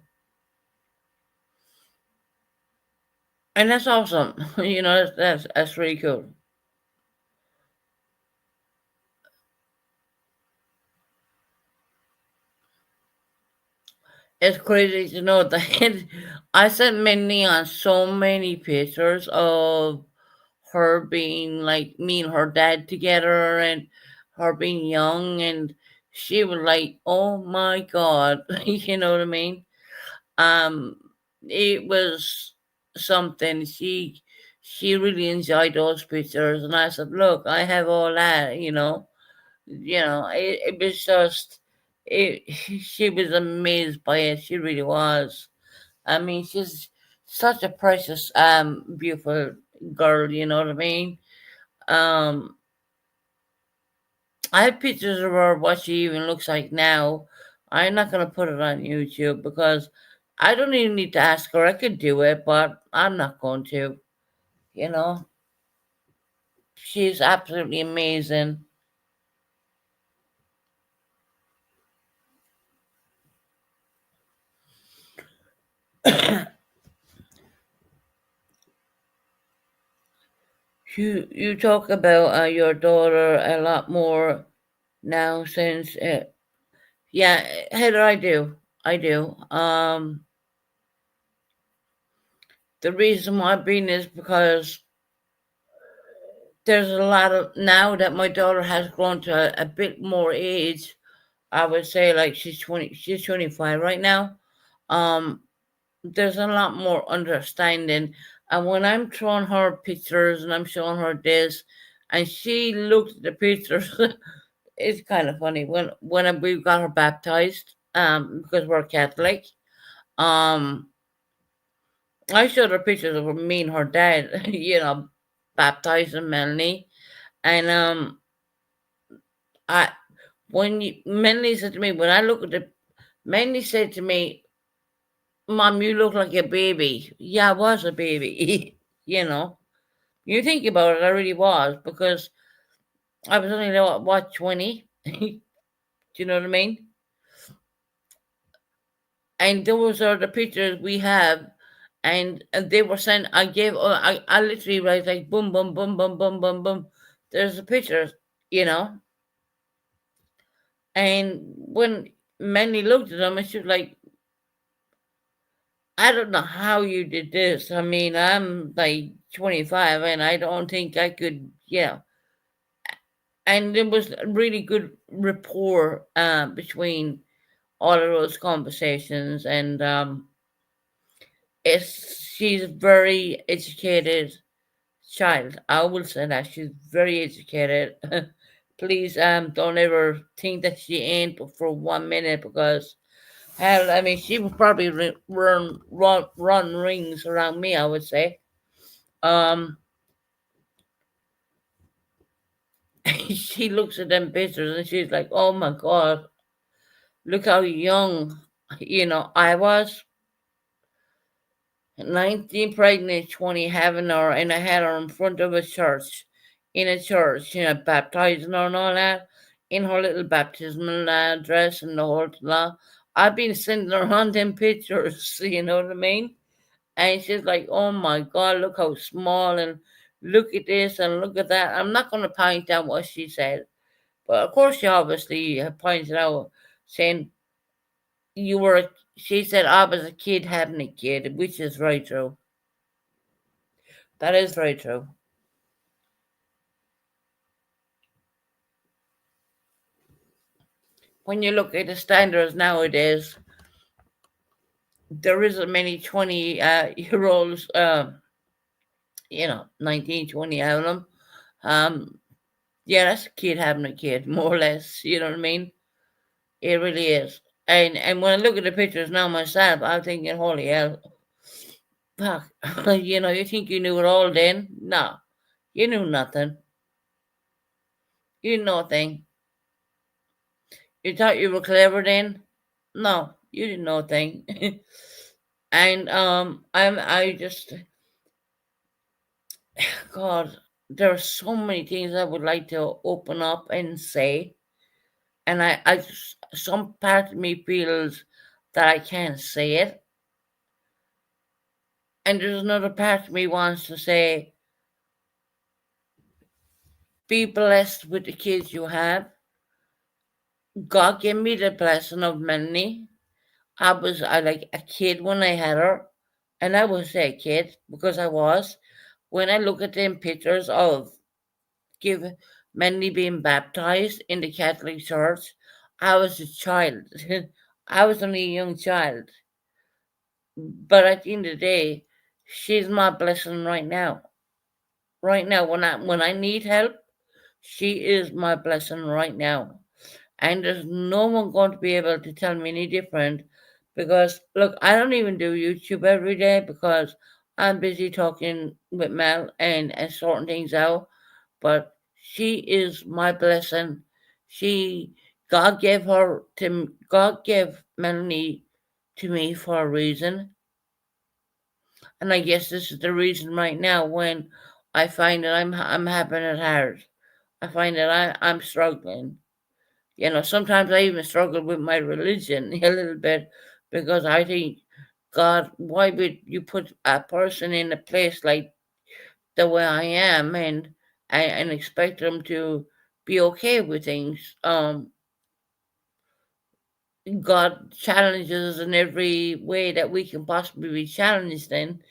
And that's awesome. That's really cool. It's crazy to know that I sent Minnie on so many pictures of her being like me and her dad together and her being young, and she was like, "Oh my god," you know what I mean? Um, it was something. She really enjoyed those pictures, and I said, "Look, I have all that," it was just it she was amazed by it. She really was. I mean, she's such a precious beautiful girl, you know what I mean? um I have pictures of her, what she even looks like now. I'm not gonna put it on YouTube because I don't even need to ask her. I could do it, but I'm not going to. you know she's absolutely amazing. You talk about your daughter a lot more now since yeah, Heather, I do. The reason why being is because there's a lot of, now that my daughter has grown to a bit more age, I would say like she's 25 right now. um there's a lot more understanding, and when I'm showing her pictures and I'm showing her this, and she looks at the pictures, it's kind of funny when we got her baptized, because we're Catholic. um I showed her pictures of me and her dad, baptizing Melanie. And I when Melanie said to me, when I look at the Melanie said to me, "Mom, you look like a baby." Yeah, I was a baby. you know. You think about it, I really was, because I was only what 20. Do you know what I mean? And those are the pictures we have, and they were sent. I literally was like boom, boom, boom, boom, boom, boom, boom. There's the pictures, you know. And when Manny looked at them, and she was like, "I don't know how you did this. I mean, I'm like 25, and I don't think I could, yeah." And there was a really good rapport between all of those conversations, and she's a very educated child. I will say that she's very educated. Please, don't ever think that she ain't for 1 minute, because hell, I mean, she would probably run rings around me, I would say. Um, she looks at them pictures and she's like, "Oh my god, look how young, I was." 19 pregnant, 20 having her, and I had her in front of a church, in a church, baptizing her and all that, in her little baptismal dress and the whole lot. I've been sending her on them pictures, you know what I mean? And she's like, "Oh my God, look how small, and look at this and look at that." I'm not going to point out what she said, but of course she obviously pointed out, saying, she said, "I was a kid having a kid," which is very true. That is very true. When you look at the standards nowadays, there isn't many 20 year olds, 19, 20 out of them. Um, yeah, that's a kid having a kid, more or less. You know what I mean? It really is. And when I look at the pictures now myself, I'm thinking, holy hell, fuck. You think you knew it all then? No, you knew nothing. You knew nothing. You thought you were clever then? No. You didn't know a thing. And I just, God, there are so many things I would like to open up and say, and some part of me feels that I can't say it, and there's another part of me wants to say, be blessed with the kids you have. God gave me the blessing of Melanie. I like a kid when I had her, and I was a kid because I was. When I look at them pictures of give Melanie being baptized in the Catholic Church, I was a child. I was only a young child. But at the end of the day, she's my blessing right now. Right now, when I need help, she is my blessing right now. And there's no one going to be able to tell me any different, because look, I don't even do YouTube every day because I'm busy talking with Mel and sorting things out. But she is my blessing. She God gave Melanie to me for a reason, and I guess this is the reason right now when I find that I'm having it hard. I find that I'm struggling. Sometimes I even struggle with my religion a little bit, because I think, God, why would you put a person in a place like the way I am, and expect them to be okay with things? God challenges us in every way that we can possibly be challenged in,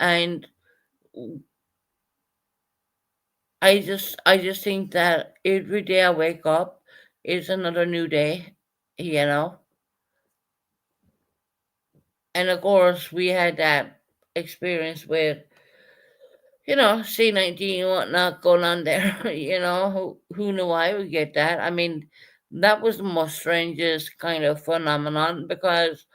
and I just think that every day I wake up is another new day, you know. And of course, we had that experience with, C-19 and whatnot going on there. Who knew I would get that? I mean, that was the most strangest kind of phenomenon, because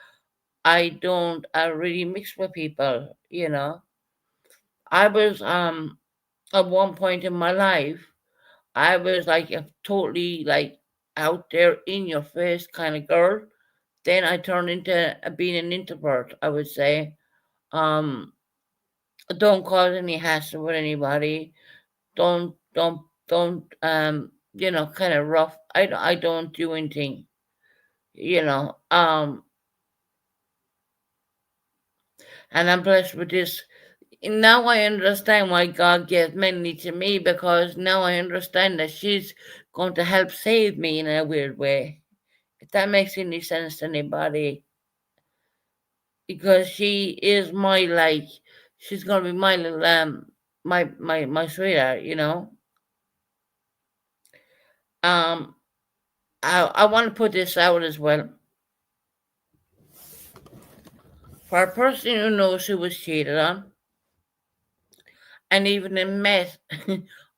I don't really mix with people. I was, at one point in my life, I was like a totally like out there in your face kind of girl. Then I turned into being an introvert, I would say. Um, don't cause any hassle with anybody. Don't kind of rough. I don't do anything. You know. And I'm blessed with this. Now I understand why God gave Melanie to me, because now I understand that she's going to help save me in a weird way. If that makes any sense to anybody, because she is my like, she's gonna be my little my sweetheart. Um, I want to put this out as well. For a person who knows who was cheated on, and even met,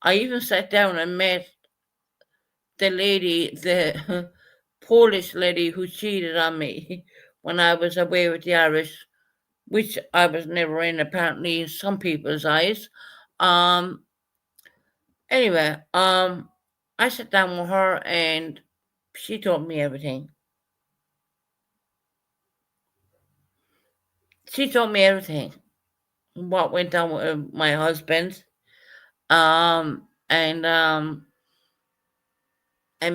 I even sat down and met the Polish lady who cheated on me when I was away with the Irish, which I was never in, apparently, in some people's eyes. Um, anyway, I sat down with her and she told me everything. She told me everything. What went on with my husband. And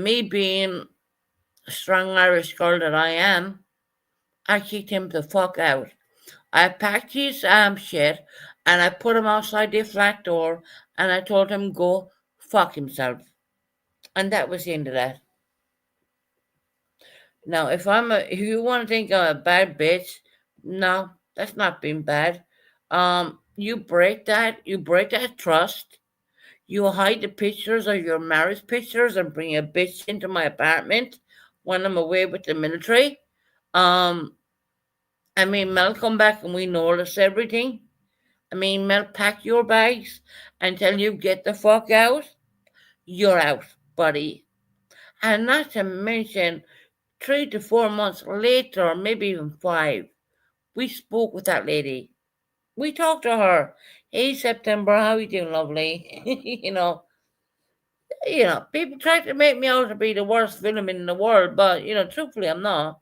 me being a strong Irish girl that I am, I kicked him the fuck out. I packed his shit and I put him outside the flat door and I told him go fuck himself. And that was the end of that. Now, if you want to think I'm a bad bitch, no, that's not being bad. You break that trust. You hide the pictures of your marriage pictures and bring a bitch into my apartment when I'm away with the military. Um, I mean, Mel come back and we notice everything. I mean, Mel pack your bags until you get the fuck out. You're out, buddy. And not to mention, 3 to 4 months later, maybe even 5, we spoke with that lady. We talked to her. Hey, September, how you doing, lovely? People try to make me out to be the worst villain in the world, but truthfully, I'm not.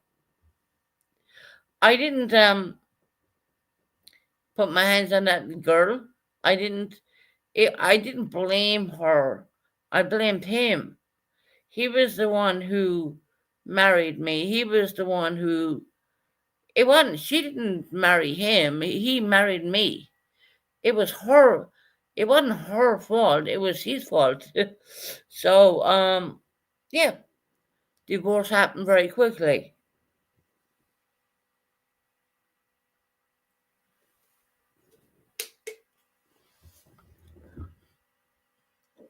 I didn't put my hands on that girl. I didn't. I didn't blame her. I blamed him. He was the one who married me. He was the one who. It wasn't. She didn't marry him. He married me. It was her. It wasn't her fault. It was his fault. So yeah, divorce happened very quickly.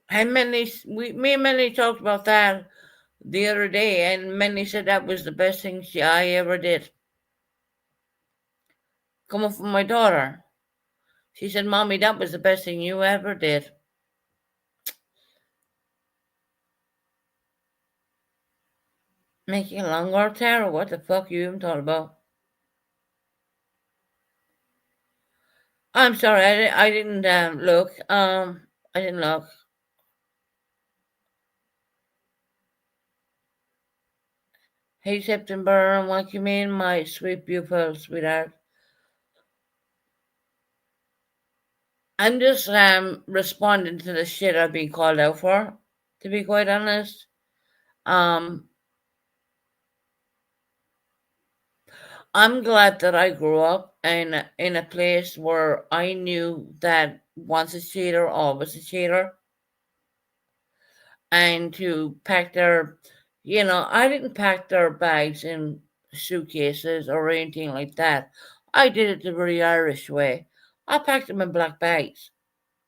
And me and Melanie talked about that the other day, and Melanie said that was the best thing I ever did. Coming from my daughter, she said, "Mommy, that was the best thing you ever did." Making a longer Tara, what the fuck you even talking about? I'm sorry, I didn't look. I didn't look. Hey September, what you mean, my sweet, beautiful sweetheart? I'm just responding to the shit I've been called out for, to be quite honest. Um, I'm glad that I grew up in a place where I knew that once a cheater, always a cheater, and to pack their, I didn't pack their bags in suitcases or anything like that. I did it the very Irish way. I packed them in black bags,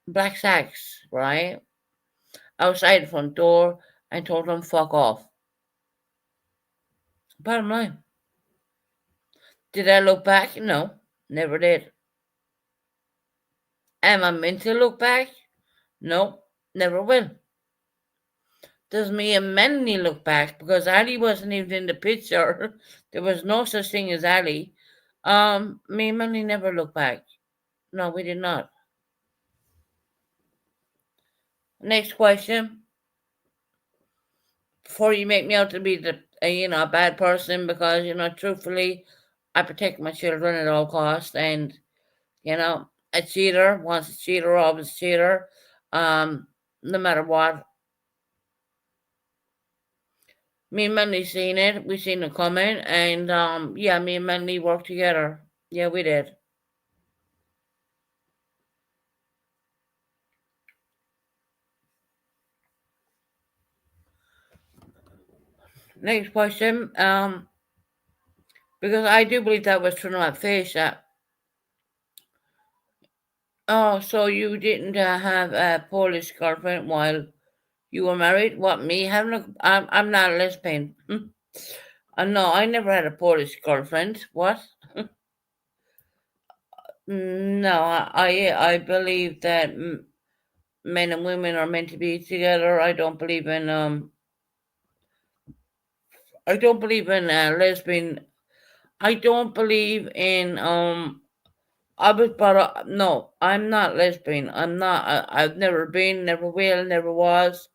black sacks, right? Outside the front door and told them fuck off. Bottom line. Did I look back? No, never did. Am I meant to look back? No, never will. Does me and Melanie look back? Because Ali wasn't even in the picture. There was no such thing as Ali. Me and Melanie never looked back. No, we did not. Next question. Before you make me out to be a bad person, because truthfully, I protect my children at all costs, and a cheater, once a cheater, always a cheater. No matter what. Me and Melanie seen it. We seen it coming, and yeah, me and Melanie worked together. Yeah, we did. Next question. Because I do believe that was true on my face. Oh, so you didn't have a Polish girlfriend while you were married? What, me having a? I'm not a lesbian. No, I never had a Polish girlfriend. What? No, I believe that men and women are meant to be together. I don't believe in lesbian. I don't believe in I was brought up. No, I'm not lesbian. I'm not. I've never been, never will, never was.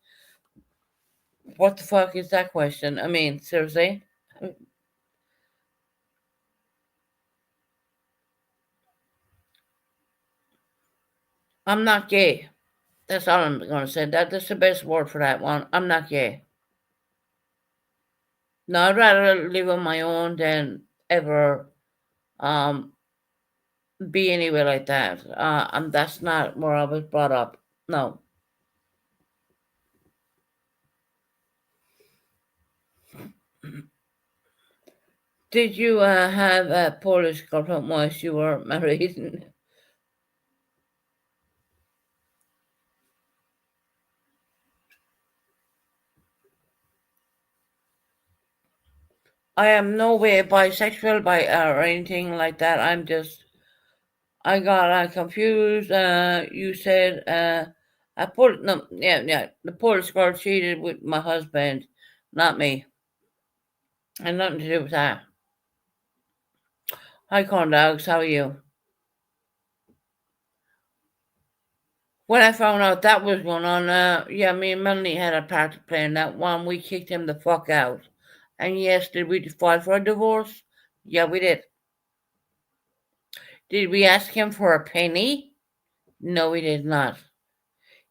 What the fuck is that question? I mean, seriously, I'm not gay. That's all I'm gonna say. That's the best word for that one. I'm not gay. No, I'd rather live on my own than ever um be anywhere like that. And that's not where I was brought up. No. Did you have a Polish girlfriend once you were married? I am no way bisexual or anything like that. I got confused. You said no, yeah, yeah. The Polish girl cheated with my husband, not me. Had nothing to do with that. Hi, corn dogs. How are you? When I found out that was going on, yeah, me and Melanie had a part to play in that one. We kicked him the fuck out. And yes, did we file for a divorce? Yeah, we did. Did we ask him for a penny? No, we did not.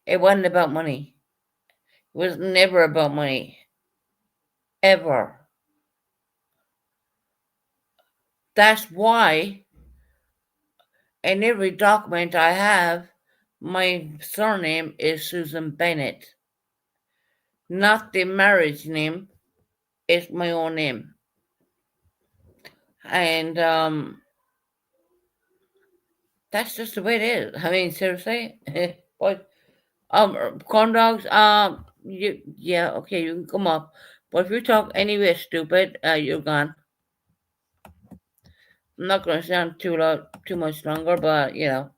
It wasn't about money. It was never about money. Ever. That's why in every document I have, my surname is Susan Bennett. Not the marriage name. It's my own name. And that's just the way it is. I mean, seriously. But corn dogs, yeah, okay, you can come up. But if you talk anyway stupid, you're gone. I'm not gonna sound too much longer, but you know.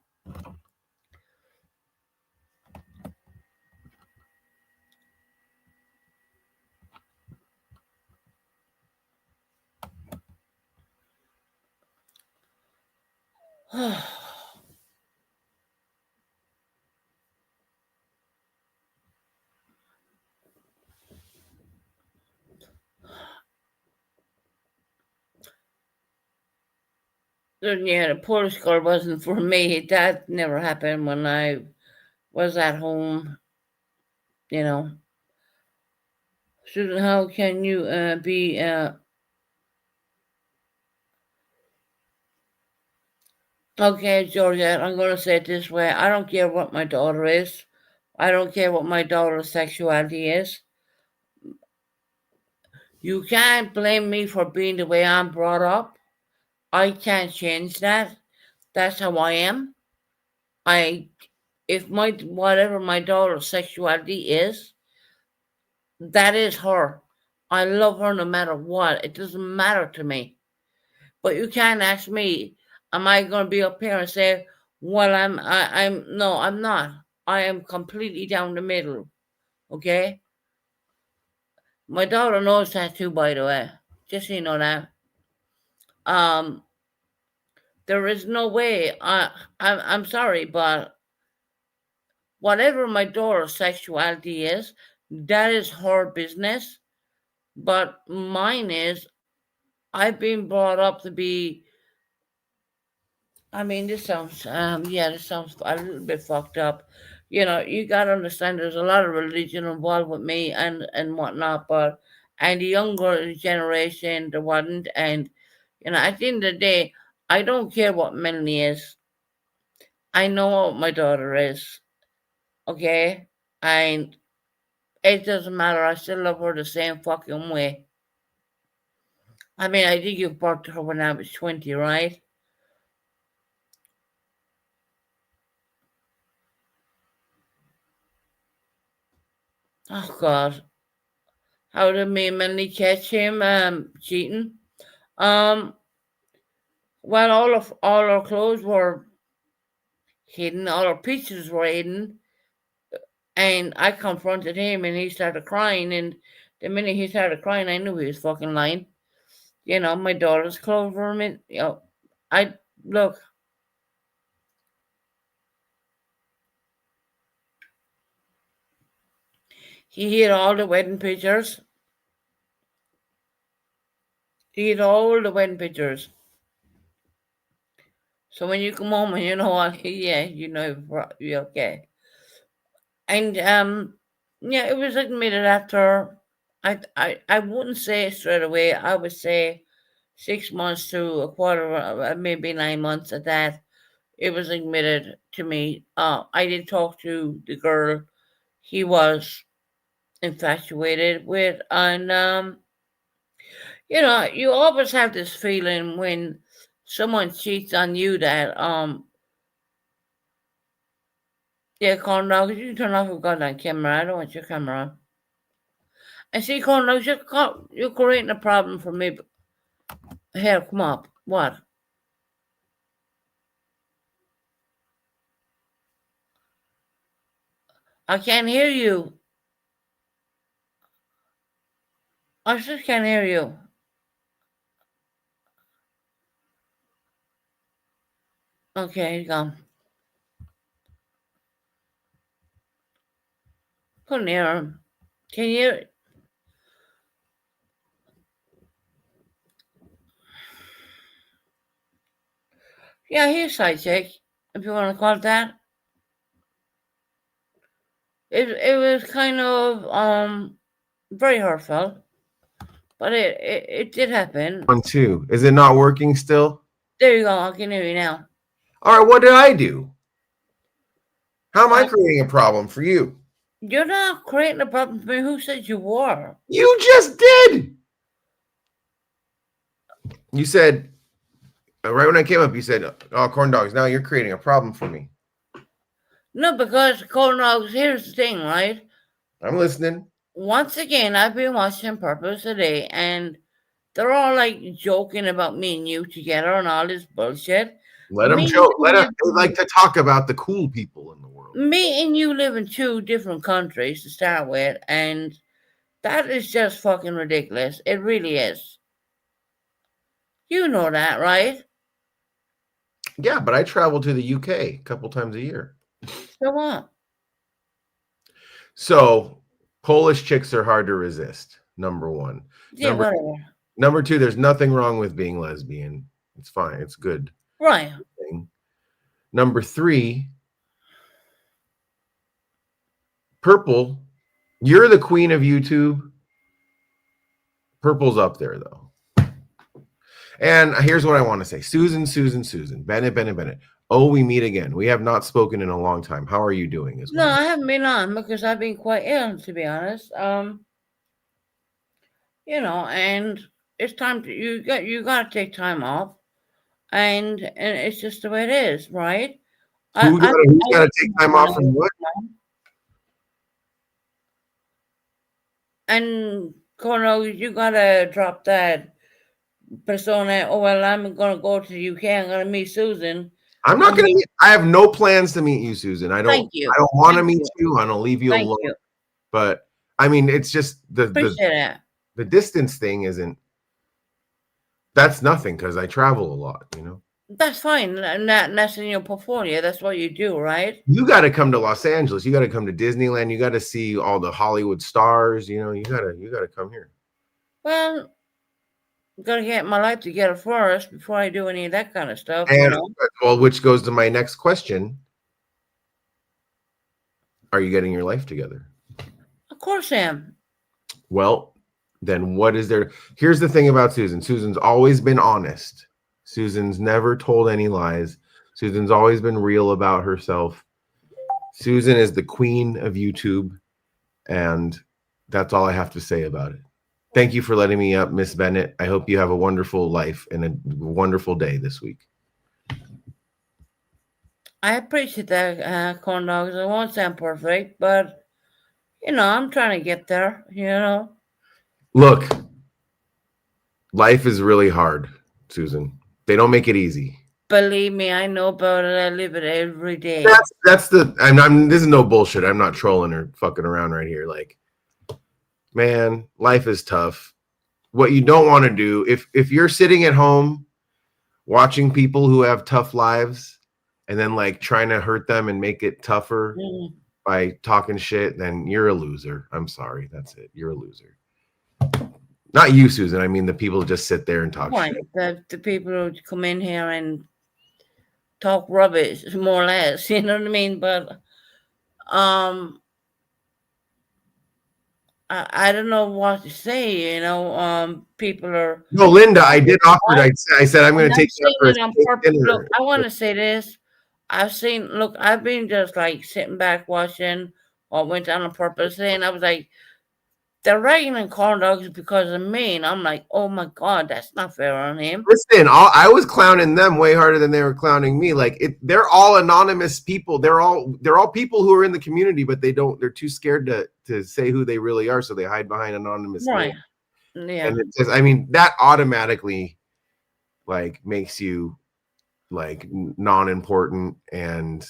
Yeah, the Polish girl wasn't for me. That never happened when I was at home, you know. Susan, how can you be okay, Georgia, I'm gonna say it this way. I don't care what my daughter is. I don't care what my daughter's sexuality is. You can't blame me for being the way I'm brought up. I can't change that. That's how I am. I if my whatever my daughter's sexuality is, that is her. I love her no matter what. It doesn't matter to me. But you can't ask me, am I gonna be up here and say, well I'm no, I'm not. I am completely down the middle. Okay? My daughter knows that too, by the way. Just so you know that. Um there is no way I'm sorry, but whatever my daughter's sexuality is, that is her business. But mine is, I've been brought up to be. I mean, this sounds a little bit fucked up. You know, you gotta understand. There's a lot of religion involved with me and whatnot, but and the younger generation there wasn't. And you know, at the end of the day, I don't care what Melanie is. I know what my daughter is. Okay, and it doesn't matter. I still love her the same fucking way. I mean, I did give birth to her when I was 20, right? Oh God, how did me and Melanie catch him cheating? Um, well, all our clothes were hidden, all our pictures were hidden, and I confronted him, and he started crying. And the minute he started crying, I knew he was fucking lying. You know, my daughter's clothes were in. You know, I look. He hid all the wedding pictures. He hid all the wedding pictures. So when you come home and you know what, yeah, you know you're okay. And yeah, it was admitted after. I wouldn't say straight away. I would say 6 months to a quarter, maybe 9 months at that. It was admitted to me. I did talk to the girl he was infatuated with, and you know, you always have this feeling when someone cheats on you that yeah, Cornell, could you turn off your goddamn camera? I don't want your camera on. And see, Cornell, you're creating a problem for me. Here, come up. What? I can't hear you. I just can't hear you. Okay, you go. Couldn't hear him. Can you? Yeah, he's a side chick, if you want to call it that. It was kind of very heartfelt, but it did happen. 1, 2. Is it not working still? There you go. I can hear you now. All right, what did I do? How am I Uh, creating a problem for you? You're not creating a problem for me. Who said you were? You just did. You said, right when I came up, you said, oh, corn dogs, now you're creating a problem for me. No, because corn dogs, here's the thing, right? I'm listening. Once again, I've been watching Purpose today, and they're all like joking about me and you together and all this bullshit. Let them Me joke. and They you like to talk about the cool people in the world. Me and you live in two different countries to start with, and that is just fucking ridiculous. It really is. You know that, right? Yeah, but I travel to the UK a couple times a year. So what? So Polish chicks are hard to resist, number one. Yeah, whatever. Number two, there's nothing wrong with being lesbian. It's fine. It's good. Right. Number three, Purple, you're the queen of YouTube. Purple's up there, though. And here's what I want to say. Susan, Bennett. Oh, we meet again. We have not spoken in a long time. How are you doing? No, I haven't been on because I've been quite ill, to be honest. And it's time to you got to take time off, and it's just the way it is, right? Who's got to take time off from what? And Cornell, you gotta drop that persona. Oh well, I'm gonna go to the UK. I'm gonna meet Susan. I'm not gonna. I have no plans to meet you, Susan. I don't. Thank you. I don't want to meet you. I don't leave you alone. You. But I mean, it's just the distance thing isn't. That's nothing because I travel a lot. You know. That's fine. That's in your portfolio. That's what you do, right? You got to come to Los Angeles. You got to come to Disneyland. You got to see all the Hollywood stars. You know, you gotta come here. Well, I'm gonna get my life together first before I do any of that kind of stuff. And well, which goes to my next question: are you getting your life together? Of course I am. Well, then what is there? Here's the thing about Susan. Susan's always been honest. Susan's never told any lies. Susan's always been real about herself. Susan is the queen of YouTube, and that's all I have to say about it. Thank you for letting me up, Miss Bennett. I hope you have a wonderful life and a wonderful day this week. I appreciate that, corn dogs. I won't sound perfect, but I'm trying to get there. Look, life is really hard, Susan. They don't make it easy. Believe me, I know about it. I live it every day. That's the. This is no bullshit. I'm not trolling or fucking around right here. Like, man, life is tough. What you don't want to do, if you're sitting at home watching people who have tough lives and then like trying to hurt them and make it tougher by talking shit, then you're a loser. I'm sorry. That's it. You're a loser. Not you, Susan. I mean, the people who just sit there and talk shit. The people who come in here and talk rubbish, more or less. You know what I mean? But I don't know what to say. People are. No, Linda, I did offer. I said I'm going to take you for a dinner. Look, I want to say this. I've been just like sitting back watching what went down on Purpose, and I was like, they're writing in corn dogs because of me, and I'm like, oh my god, that's not fair on him. Listen, I was clowning them way harder than they were clowning me. Like they're all anonymous people. They're all people who are in the community, but they're too scared to say who they really are, so they hide behind anonymous. Right. Names. Yeah. And it says, that automatically like makes you like non-important and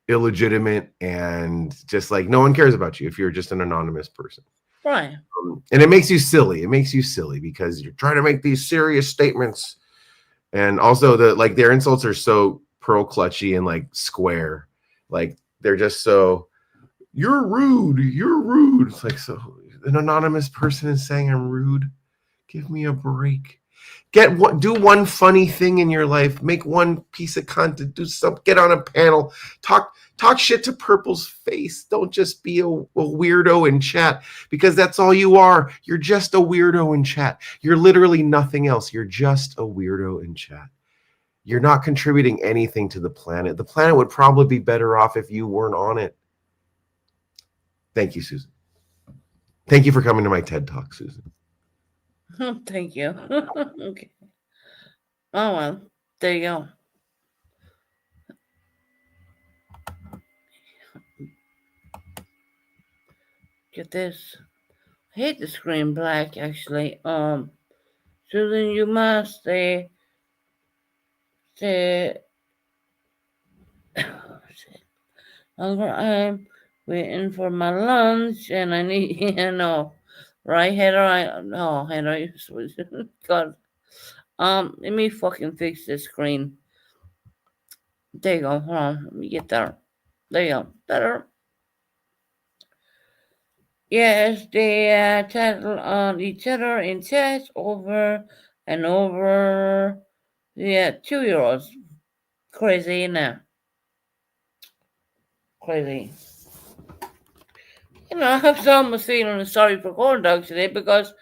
illegitimate, and just like no one cares about you if you're just an anonymous person. Right. And it makes you silly. It makes you silly because you're trying to make these serious statements. And also their insults are so pearl clutchy and like square. Like they're just so, you're rude. It's like, so an anonymous person is saying I'm rude. Give me a break. Do one funny thing in your life, make one piece of content, do something, get on a panel, talk shit to Purple's face. Don't just be a weirdo in chat, because that's all you are. You're just a weirdo in chat. You're literally nothing else. You're just a weirdo in chat. You're not contributing anything to the planet. The planet would probably be better off if you weren't on it. Thank you, Susan. Thank you for coming to my TED Talk, Susan. Thank you. Okay. Oh, well, there you go. Get this. I hate the screen black, actually. Susan, you must stay. I'm waiting for my lunch, and I need, right, Heather? No, Heather, God. Let me fucking fix this screen. There you go. Hold on. Let me get there. There you go. Better. Yes, they tattle on each other in chat over and over. Yeah, 2 year-olds. Crazy now. Crazy. I have almost feeling sorry for corn dogs today, because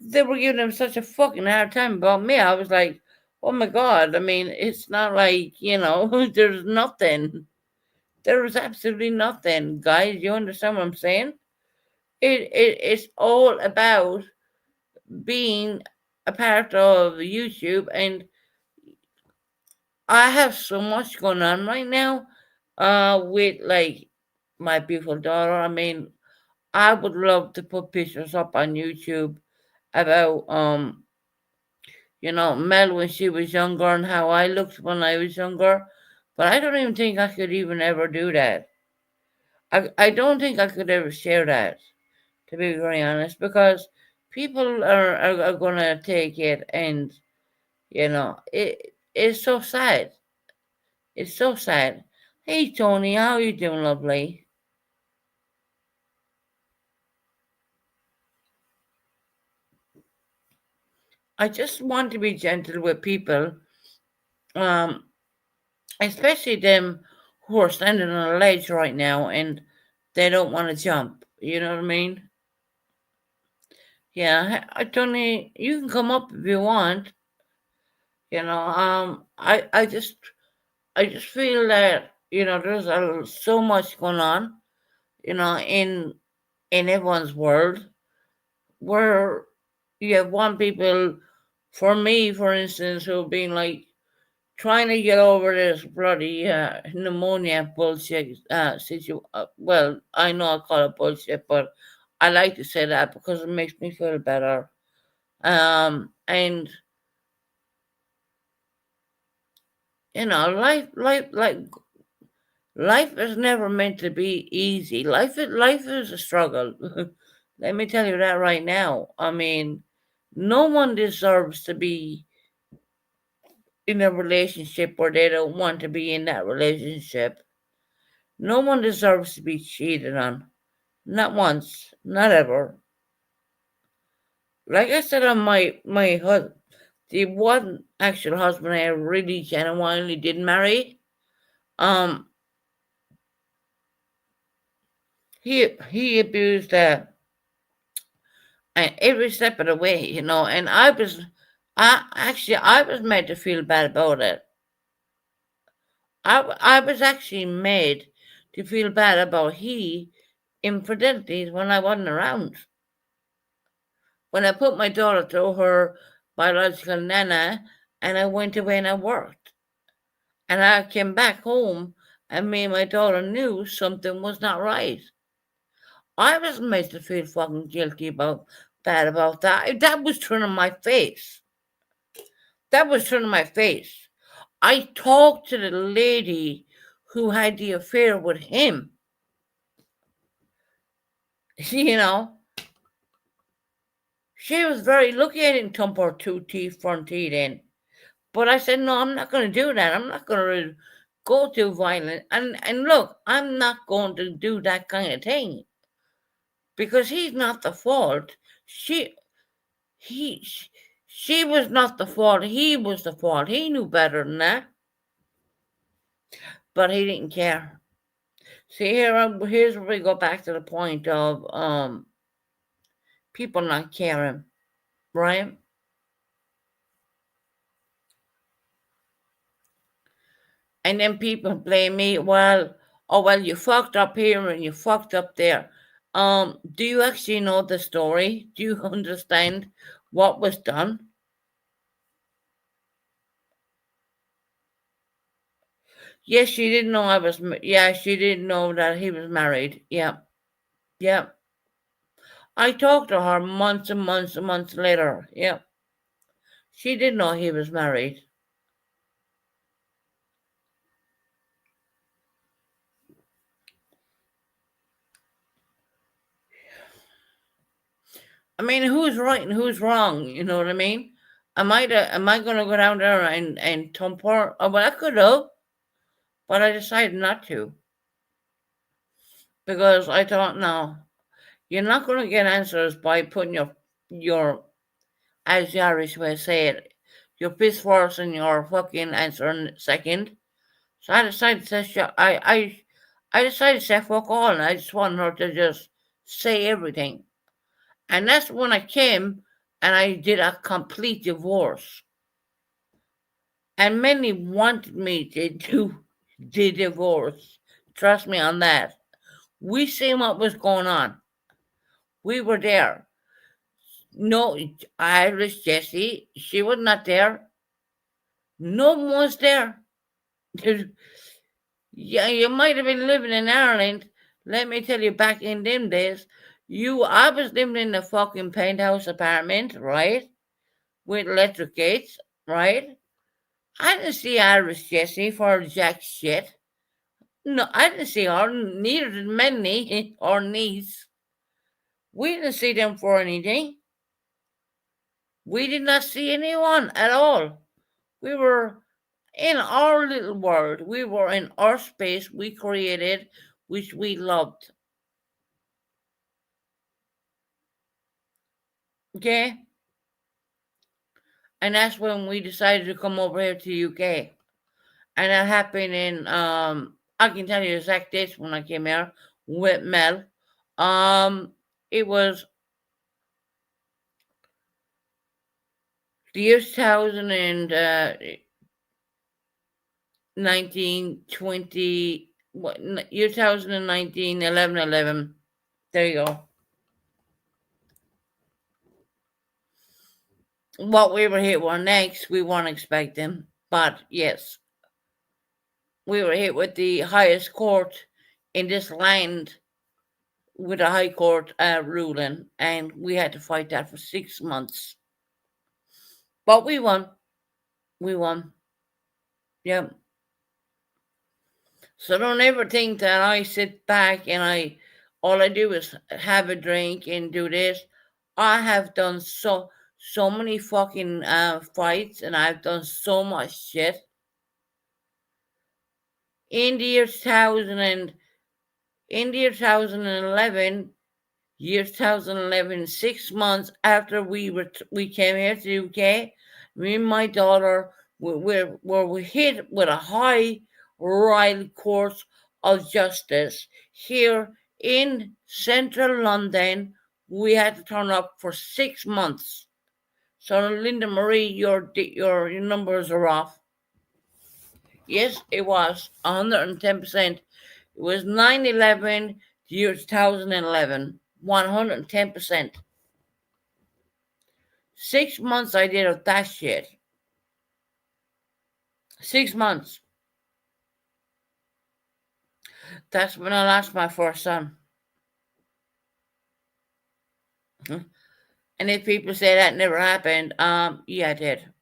they were giving them such a fucking hard time about me. I was like, oh my God. I mean, it's not like, there's nothing. There is absolutely nothing, guys. You understand what I'm saying? It's all about being a part of YouTube, and I have so much going on right now with like my beautiful daughter. I mean, I would love to put pictures up on YouTube about Mel when she was younger and how I looked when I was younger, but I don't even think I could even ever do that. I don't think I could ever share that, to be very honest, because people are gonna take it, and it's so sad. It's so sad. Hey Tony, how you doing, lovely? I just want to be gentle with people, especially them who are standing on a ledge right now and they don't want to jump. You know what I mean? Yeah, Tony, you can come up if you want. I just feel that there's so much going on, in everyone's world, where you have one people, for me, for instance, who have been like trying to get over this bloody pneumonia bullshit well, I know I call it bullshit, but I like to say that because it makes me feel better. And life is never meant to be easy. Life is a struggle. Let me tell you that right now. I mean, no one deserves to be in a relationship where they don't want to be in that relationship. No one deserves to be cheated on. Not once. Not ever. Like I said on my husband, the one actual husband I really genuinely did marry, he abused that, and every step of the way, and I was made to feel bad about it. I was actually made to feel bad about infidelities when I wasn't around. When I put my daughter through her biological nana, and I went away and I worked, and I came back home, and me and my daughter knew something was not right. I was made to feel fucking bad about that. That was turning my face. That was turning my face. I talked to the lady who had the affair with him. She was very, look at it, thump her 2 teeth, front teeth in. But I said, no, I'm not going to do that. I'm not going to go too violent. And look, I'm not going to do that kind of thing, because he's not the fault. She She was not the fault. He was the fault. He knew better than that. But he didn't care. See, here's where we go back to the point of people not caring, right? And then people blame me. Well, you fucked up here and you fucked up there. Do you actually know the story? Do you understand what was done? Yes, she didn't know I was. Yeah, she didn't know that he was married. Yeah, yeah. I talked to her months and months and months later. Yeah, she didn't know he was married. I mean, who's right and who's wrong? You know what I mean? Am I going to go down there and thump her? Oh, well, I could have, but I decided not to because I thought, no, you're not going to get answers by putting your as the Irish way say it, your piss first and your fucking answer second. So I decided to say, I decided to say fuck all, and I just wanted her to just say everything. And that's when I came and I did a complete divorce. And many wanted me to do the divorce. Trust me on that. We seen what was going on. We were there. No, Irish Jessie, she was not there. No one was there. Yeah, you might have been living in Ireland. Let me tell you, back in them days, I was living in a fucking penthouse apartment, right? With electric gates, right? I didn't see Irish Jessie for jack shit. No, I didn't see her, neither did Minnie or niece. We didn't see them for anything. We did not see anyone at all. We were in our little world. We were in our space we created, which we loved. Okay? And that's when we decided to come over here to UK. And that happened in I can tell you the exact dates when I came here with Mel. It was the year 2019, 20, what, year 2019, 11, 11. There you go. What we were hit with next, we weren't expecting. But yes, we were hit with the highest court in this land with a high court ruling, and we had to fight that for 6 months. But we won. We won. Yeah. So don't ever think that I sit back and all I do is have a drink and do this. I have done so many fucking fights, and I've done so much shit. In the year 2011, 6 months after we came here to the UK, me and my daughter were hit with a high royal court of justice here in central London. We had to turn up for 6 months. So Linda Marie, your numbers are off. Yes, it was 110%. It was 9/11 year 2011. 110%. 6 months I did of that shit. 6 months. That's when I lost my first son. And if people say that never happened, yeah, it did.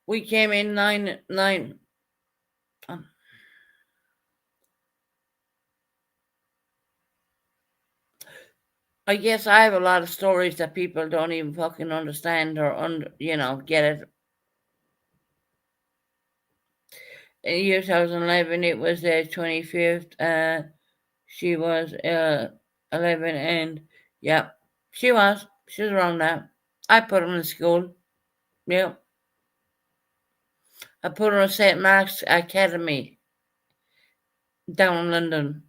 We came in 9. I guess I have a lot of stories that people don't even fucking understand or get it. in year 2011, it was the 25th. She was 11, and yeah, she was around that. I put her in school. Yeah, I put her in St. Mark's Academy down in London.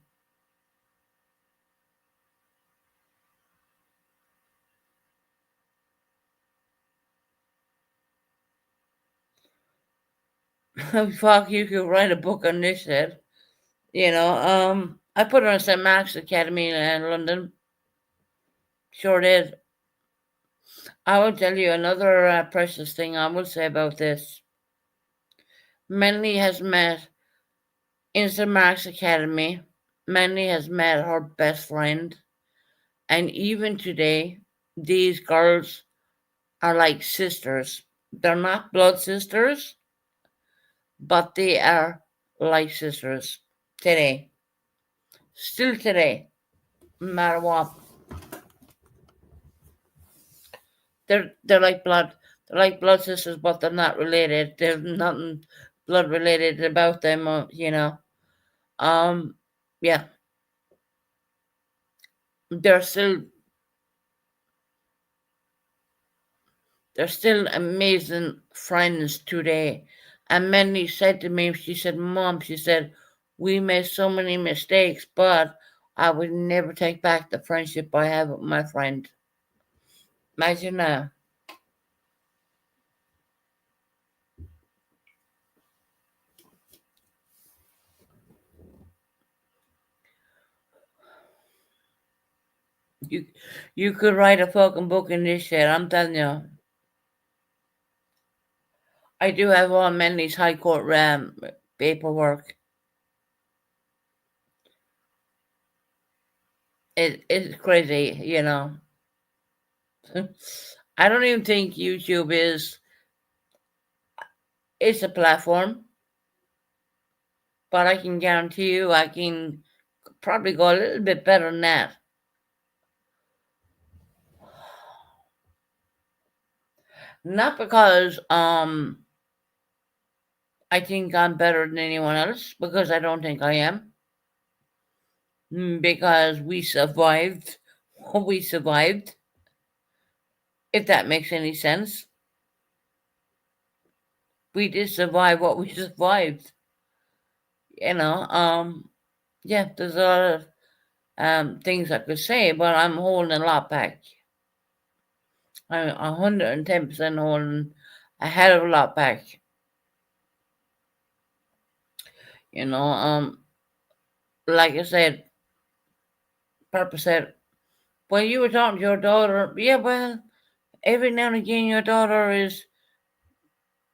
Fuck, you could write a book on this shit. I put her in St. Mark's Academy in London. Sure did. I will tell you another precious thing I will say about this. Manly has met in St. Mark's Academy. Manly has met her best friend. And even today, these girls are like sisters. They're not blood sisters, but they are like sisters today. Still today, no matter what. They're like blood. They're like blood sisters, but they're not related. There's nothing blood related about them, Yeah, they're still amazing friends today. And Mandy said to me, she said, Mom, she said, we made so many mistakes, but I would never take back the friendship I have with my friend. Imagine that. You could write a fucking book in this shit, I'm telling you. I do have all Mandy's high court paperwork. It's crazy, I don't even think YouTube is. It's a platform, but I can guarantee you I can probably go a little bit better than that. Not because I think I'm better than anyone else, because I don't think I am. Because we survived what we survived, if that makes any sense. We did survive what we survived. Yeah, there's a lot of things I could say, but I'm holding a lot back. I'm 110% holding a hell of a lot back. Like I said, Purple said, well, you were talking to your daughter. Yeah, well, every now and again, your daughter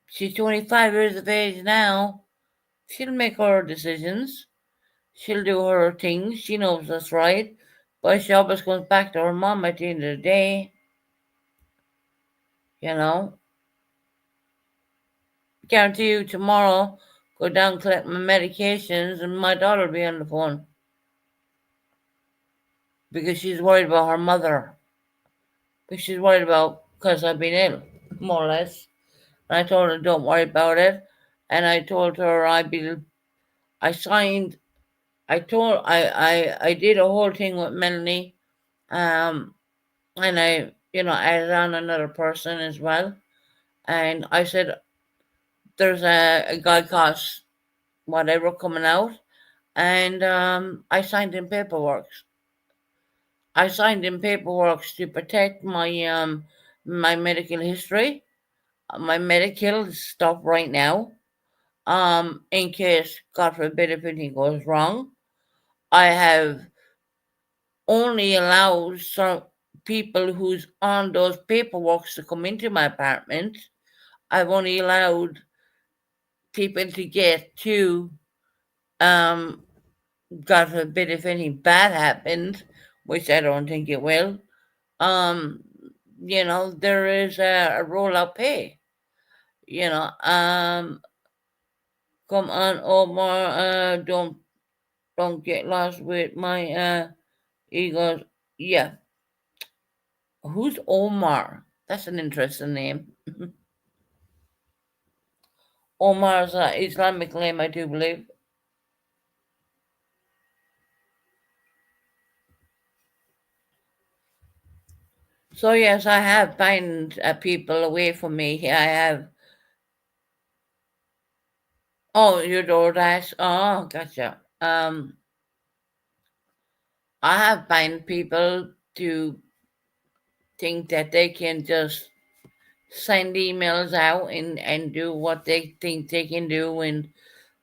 she's 25 years of age now. She'll make her decisions. She'll do her things. She knows that's right. But she always comes back to her mom at the end of the day. Guarantee you tomorrow, go down, collect my medications, and my daughter will be on the phone. Because she's worried about her mother. Because she's worried because I've been ill, more or less. And I told her, don't worry about it. And I told her I did a whole thing with Melanie. And I, added on another person as well. And I said, there's a guy cost whatever coming out. And I signed in paperwork. I signed in paperwork to protect my my medical history, my medical stuff right now. In case, God forbid, if anything goes wrong. I have only allowed some people who's on those paperwork to come into my apartment. I've only allowed people to get to, God forbid, if anything bad happened, which I don't think it will. There is a roll-up pay. Come on, Omar, don't get lost with my egos. Yeah. Who's Omar? That's an interesting name. Omar's Islamic name, I do believe. So yes, I have banned people away from me. I have. Oh, your DoorDash. Oh, gotcha. I have banned people to think that they can just send emails out and do what they think they can do. And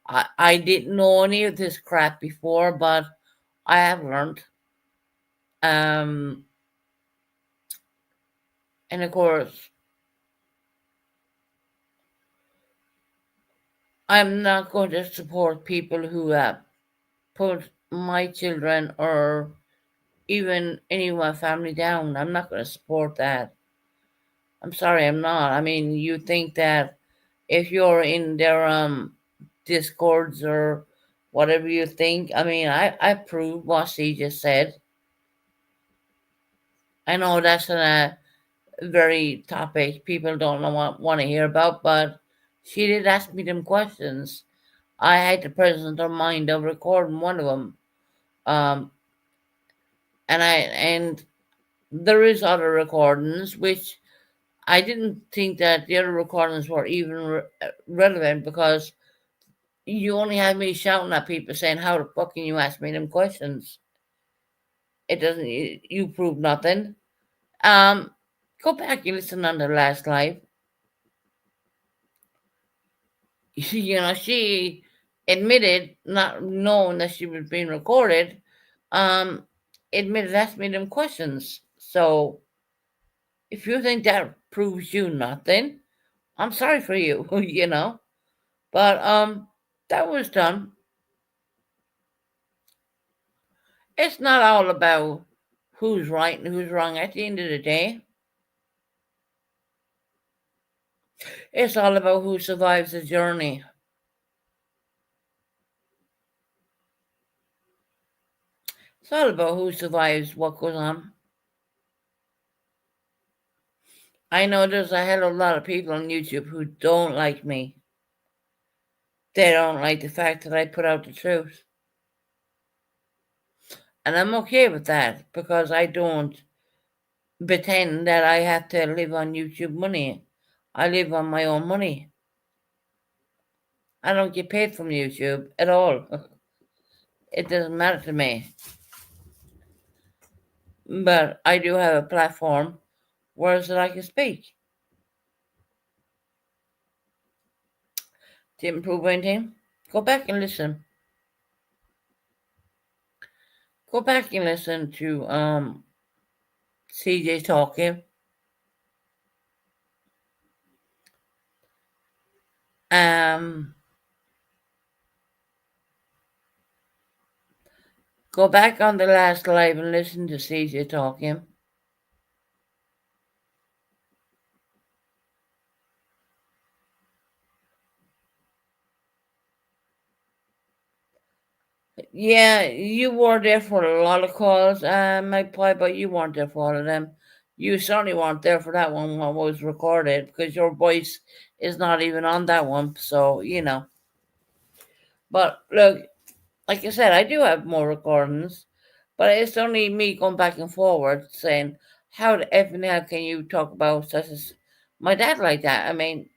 I didn't know any of this crap before, but I have learned. Um, and of course, I'm not going to support people who put my children or even any of my family down. I'm not going to support that. I'm sorry, I'm not. I mean, you think that if you're in their discords or whatever you think, I mean, I prove what she just said. I know that's a very topic people don't know want to hear about, but she did ask me them questions. I had the presence of mind of recording one of them. Um, and there is other recordings which I didn't think that the other recordings were even relevant because you only have me shouting at people saying, "How the fuck can you ask me them questions?" It doesn't. You prove nothing. Um, Go back and listen on the last live. She admitted, not knowing that she was being recorded, um, admitted asked me them questions. So if you think that proves you nothing, I'm sorry for you, But that was done. It's not all about who's right and who's wrong at the end of the day. It's all about who survives the journey. It's all about who survives what goes on. I know there's a hell of a lot of people on YouTube who don't like me. They don't like the fact that I put out the truth. And I'm okay with that because I don't pretend that I have to live on YouTube money. I live on my own money. I don't get paid from YouTube at all. It doesn't matter to me. But I do have a platform where so I can speak. To improve anything, go back and listen. Go back and listen to CJ talking. Um Go back on the last live and listen to CJ talking. Yeah, you were there for a lot of calls, Magpie, but you weren't there for all of them. You certainly weren't there for that one when it was recorded because your voice is not even on that one. So, But look, like I said, I do have more recordings, but it's only me going back and forward saying, how the effing hell can you talk about such as my dad like that? I mean,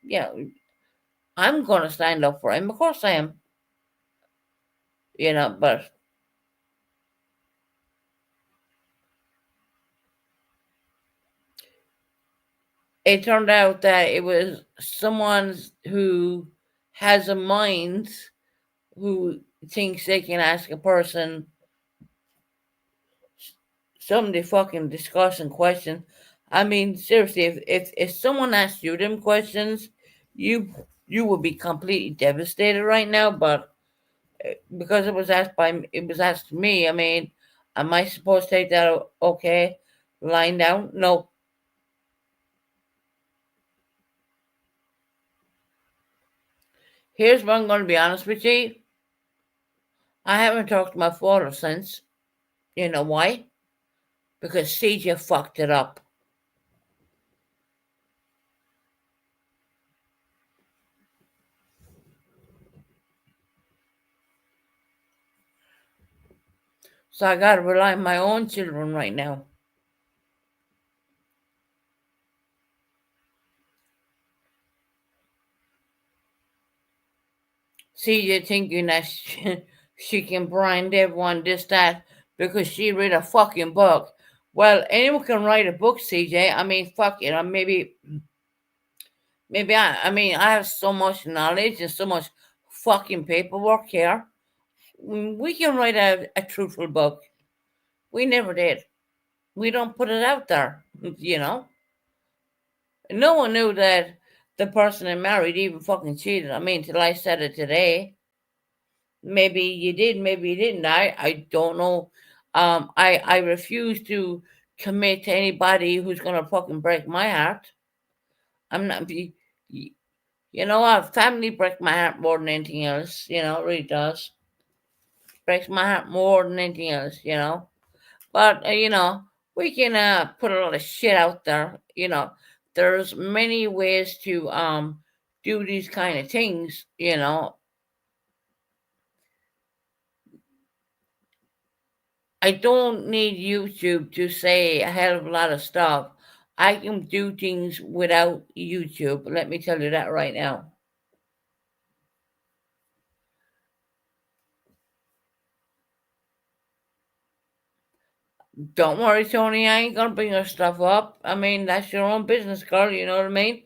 I'm going to stand up for him. Of course I am. But it turned out that it was someone who has a mind who thinks they can ask a person some fucking disgusting question. I mean, seriously, if someone asked you them questions, you would be completely devastated right now. But because it was asked to me. I mean, am I supposed to take that okay, lying down? No. Here's what I'm going to be honest with you. I haven't talked to my father since. You know why? Because CJ fucked it up. So I gotta rely on my own children right now. CJ thinking that she can blind everyone this, that, because she read a fucking book. Well, anyone can write a book, CJ. I mean, fuck it. Maybe I mean, I have so much knowledge and so much fucking paperwork here. We can write a truthful book. We never did. We don't put it out there, you know? No one knew that the person I married even fucking cheated. I mean, till I said it today. Maybe you did, maybe you didn't. I don't know. I refuse to commit to anybody who's gonna fucking break my heart. I'm not be you know what, family breaks my heart more than anything else, you know, it really does. Breaks my heart more than anything else, you know. But you know, we can put a lot of shit out there, you know. There's many ways to do these kind of things, you know. I don't need YouTube to say a hell of a lot of stuff. I can do things without YouTube. Let me tell you that right now. Don't worry, Tony. I ain't gonna bring your stuff up. I mean, that's your own business, girl. You know what I mean?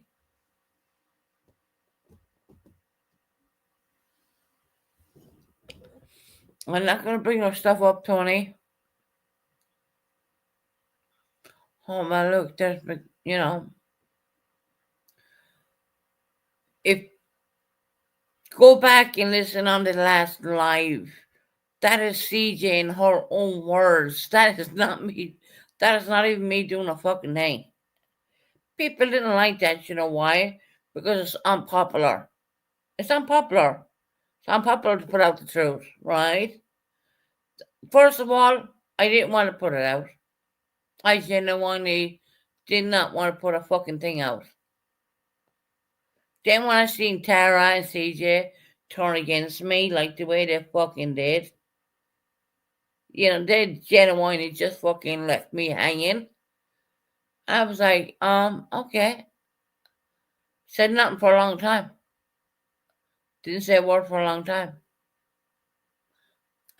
I'm not gonna bring your stuff up, Tony. Oh man, look, there's, you know, if go back and listen on the last live. That is CJ in her own words. That is not me. That is not even me doing a fucking thing. People didn't like that, you know why? Because it's unpopular. It's unpopular. It's unpopular to put out the truth, right? First of all, I didn't want to put it out. I genuinely did not want to put a fucking thing out. Then when I seen Tara and CJ turn against me like the way they fucking did, you know, they genuinely just fucking left me hanging. I was like, okay. Said nothing for a long time. Didn't say a word for a long time.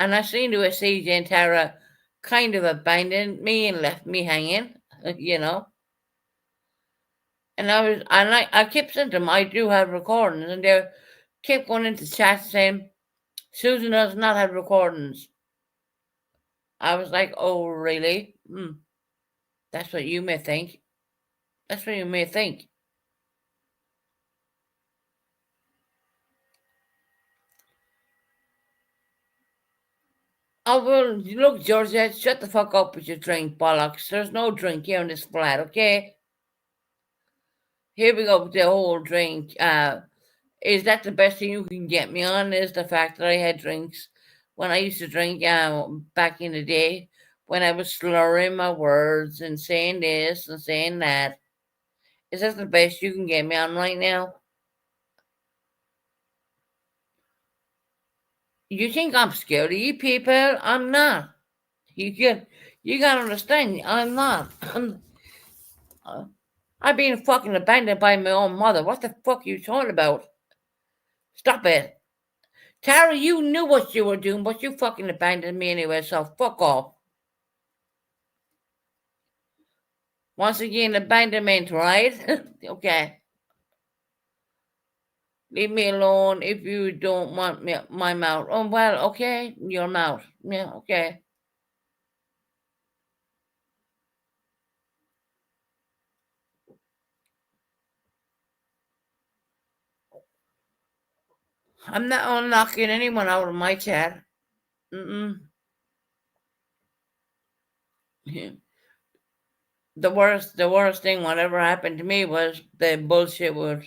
And I seen to a CJ and Tara kind of abandoned me and left me hanging, you know. And I kept saying to them, I do have recordings, and they kept going into chat saying, Susan does not have recordings. I was like, oh, really? That's what you may think. That's what you may think. Oh, well, look, Georgette, shut the fuck up with your drink, bollocks. There's no drink here in this flat, okay? Here we go with the whole drink. Is that the best thing you can get me on? Is the fact that I had drinks when I used to drink back in the day when I was slurring my words and saying this and saying that. Is that the best you can get me on right now? You think I'm scared of you people? I'm not. You gotta understand, I'm not. I've been fucking abandoned by my own mother. What the fuck are you talking about? Stop it. Tara, you knew what you were doing, but you fucking abandoned me anyway, so fuck off. Once again, abandonment, right? Okay. Leave me alone if you don't want me, my mouth. Oh, well, okay, your mouth. Yeah, okay. I'm not unlocking anyone out of my chat. Mm-mm. The worst thing whatever happened to me was the bullshit with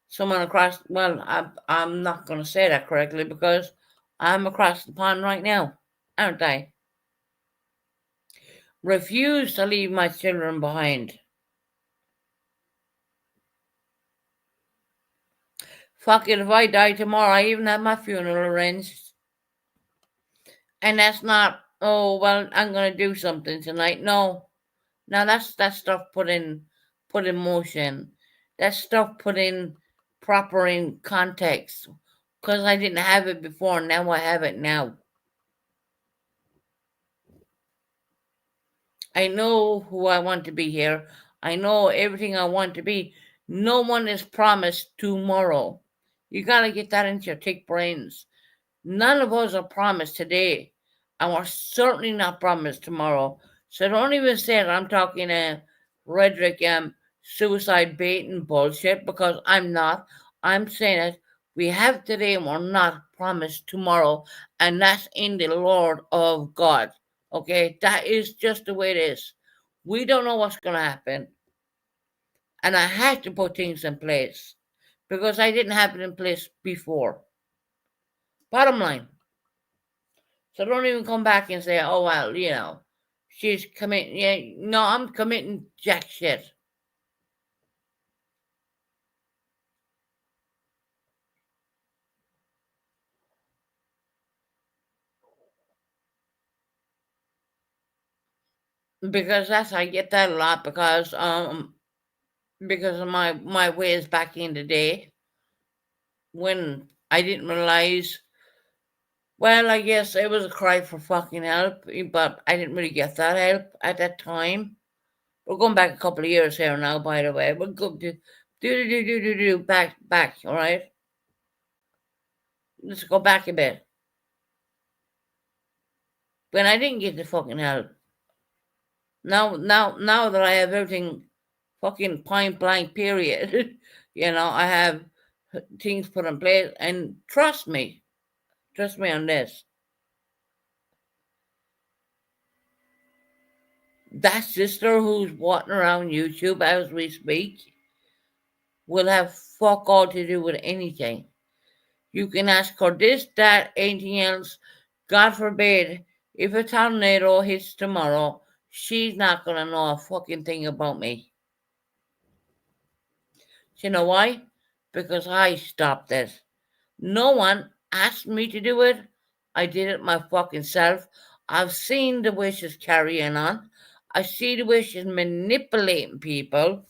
someone across. Well, I'm not going to say that correctly because I'm across the pond right now, aren't I? Refuse to leave my children behind. Fuck it, if I die tomorrow, I even have my funeral arranged. And that's not oh well, I'm gonna do something tonight. No, now that's stuff put in motion. That stuff put in proper in context. Because I didn't have it before, now I have it now. I know who I want to be here. I know everything I want to be. No one is promised tomorrow. You gotta get that into your thick brains. None of us are promised today, and we're certainly not promised tomorrow. So don't even say that I'm talking rhetoric, suicide baiting bullshit, because I'm not. I'm saying that we have today and we're not promised tomorrow, and that's in the Lord of God. Okay, that is just the way it is. We don't know what's going to happen, and I had to put things in place because I didn't have it in place before. Bottom line. So don't even come back and say, oh, well, she's committing. Yeah, no, I'm committing jack shit. Because I get that a lot because of my ways back in the day when I didn't realize. Well, I guess it was a cry for fucking help, but I didn't really get that help at that time. We're going back a couple of years here now, by the way. We're going to do back, all right? Let's go back a bit. When I didn't get the fucking help. Now that I have everything fucking point blank period, I have things put in place, and trust me on this. That sister who's walking around YouTube as we speak will have fuck all to do with anything. You can ask her this, that, anything else. God forbid, if a tornado hits tomorrow, she's not gonna know a fucking thing about me. You know why? Because I stopped it. No one asked me to do it. I did it my fucking self. I've seen the way she's carrying on. I see the way she's manipulating people,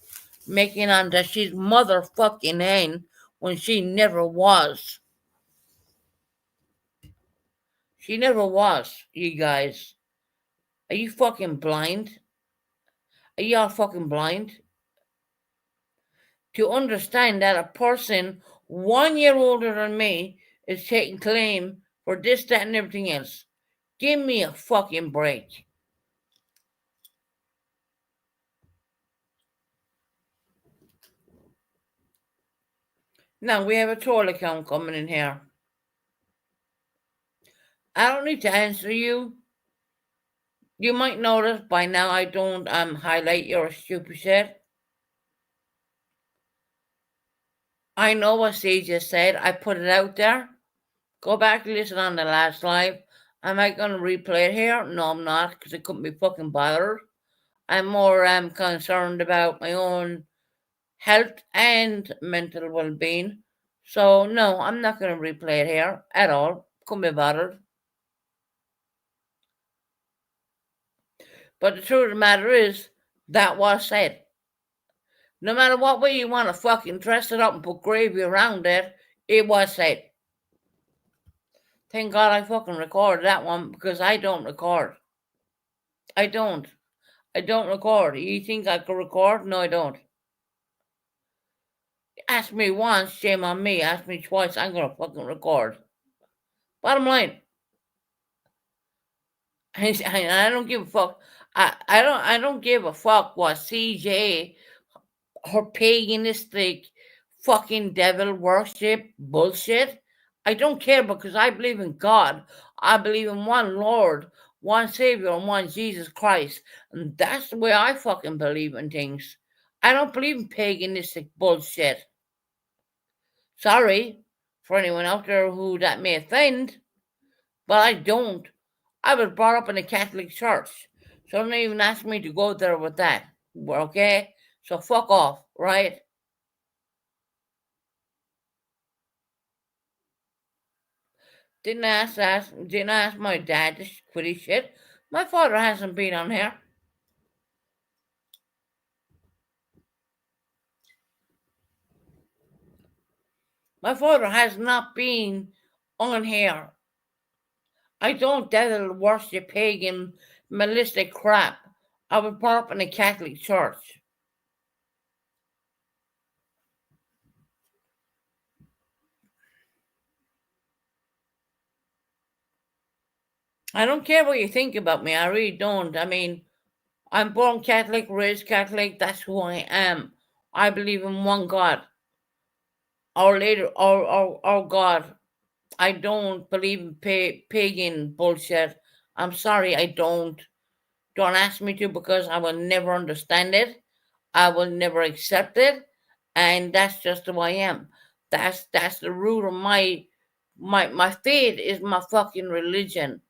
making on that she's motherfucking hen when she never was. She never was, you guys. Are you fucking blind? Are y'all fucking blind? To understand that a person 1 year older than me is taking claim for this, that, and everything else. Give me a fucking break. Now we have a troll account coming in here. I don't need to answer you. You might notice by now I don't highlight your stupid shit. I know what Sage just said. I put it out there. Go back and listen on the last live. Am I going to replay it here? No, I'm not, because I couldn't be fucking bothered. I'm more concerned about my own health and mental well-being. So, no, I'm not going to replay it here at all. Couldn't be bothered. But the truth of the matter is, that was said. No matter what way you want to fucking dress it up and put gravy around it, it was said. Thank God I fucking recorded that one, because I don't record. I don't record. You think I could record? No, I don't. Ask me once, shame on me. Ask me twice, I'm gonna fucking record. Bottom line. I don't give a fuck. I don't give a fuck what CJ, her paganistic fucking devil worship bullshit. I don't care, because I believe in God. I believe in one Lord, one Savior, and one Jesus Christ. And that's the way I fucking believe in things. I don't believe in paganistic bullshit. Sorry for anyone out there who that may offend, but I don't. I was brought up in a Catholic church, so don't even ask me to go there with that. Okay? So fuck off, right? Didn't ask my dad to quit his shit. My father hasn't been on here. My father has not been on here. I don't devil worship pagan, malicious crap. I was brought up in a Catholic church. I don't care what you think about me. I really don't. I mean, I'm born Catholic, raised Catholic. That's who I am. I believe in one God. Our God. I don't believe in pagan bullshit. I'm sorry, I don't. Don't ask me to because I will never understand it. I will never accept it, and that's just who I am. That's the root of my faith is my fucking religion.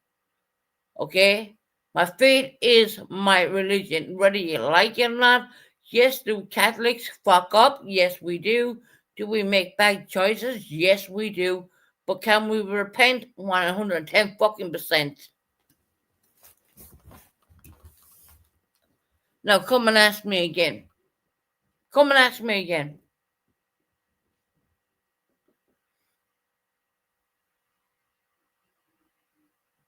Okay, my faith is my religion, whether you like it or not. Yes, do Catholics fuck up? Yes, we do. Do we make bad choices? Yes, we do. But can we repent 110 fucking percent? Now come and ask me again. Come and ask me again.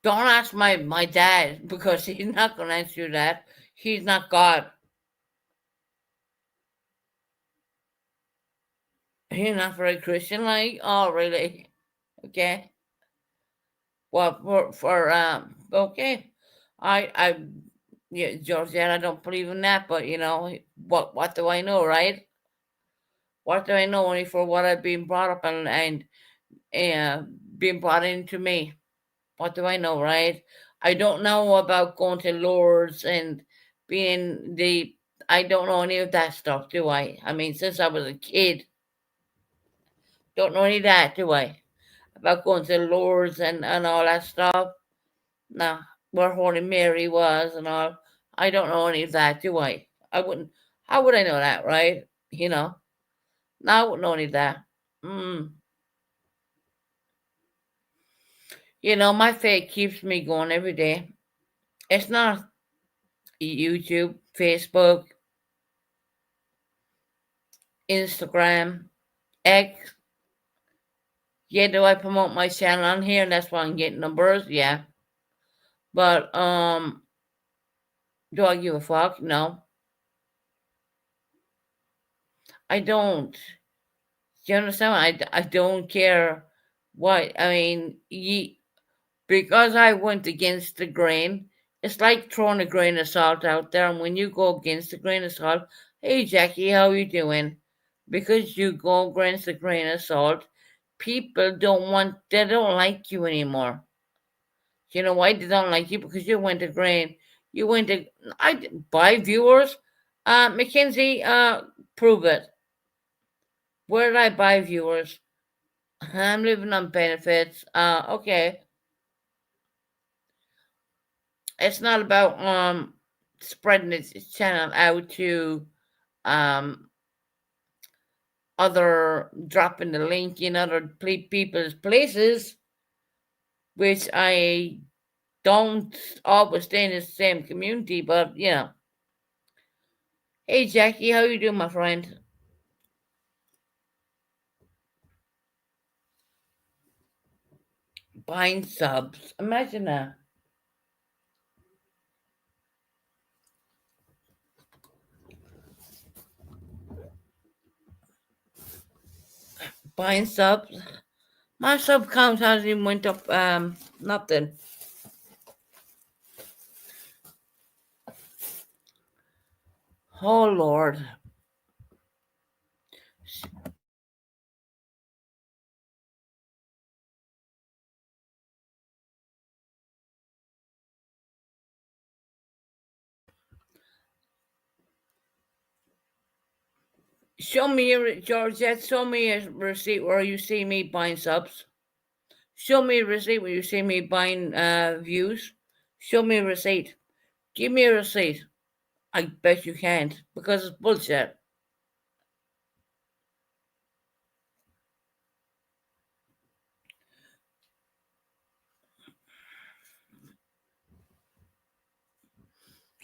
Don't ask my dad because he's not gonna answer that. He's not God. He's not very Christian like. Oh really? Okay. Well okay. I yeah, Georgette, I don't believe in that, but you know, what do I know, right? What do I know only for what I've been brought up and being brought into me? What do I know, right? I don't know about going to Lourdes and being the. I don't know any of that stuff, do I? I mean, since I was a kid, don't know any of that, do I? About going to Lourdes and all that stuff. No, where Holy Mary was and all. I don't know any of that, do I? I wouldn't. How would I know that, right? You know, no, I wouldn't know any of that. Mm. You know, my faith keeps me going every day. It's not YouTube, Facebook, Instagram, X. Yeah, do I promote my channel on here? That's why I'm getting numbers. Yeah, but do I give a fuck? No, I don't. You understand? I don't care what. I mean, because I went against the grain. It's like throwing a grain of salt out there, and when you go against the grain of salt, hey Jackie, how you doing? Because you go against the grain of salt, people they don't like you anymore. You know why they don't like you? Because you went to grain. You went to I buy viewers. Mackenzie, prove it. Where did I buy viewers? I'm living on benefits. Okay. It's not about spreading this channel out to um other dropping the link in other people's places, which I don't always stay in the same community, but you know. Hey Jackie, how you doing, my friend? Buying subs. Imagine that. Buying subs. My sub count hasn't even went up nothing. Oh Lord. Show me your Georgette, show me a receipt where you see me buying subs. Show me a receipt where you see me buying views. Show me a receipt. Give me a receipt. I bet you can't because it's bullshit.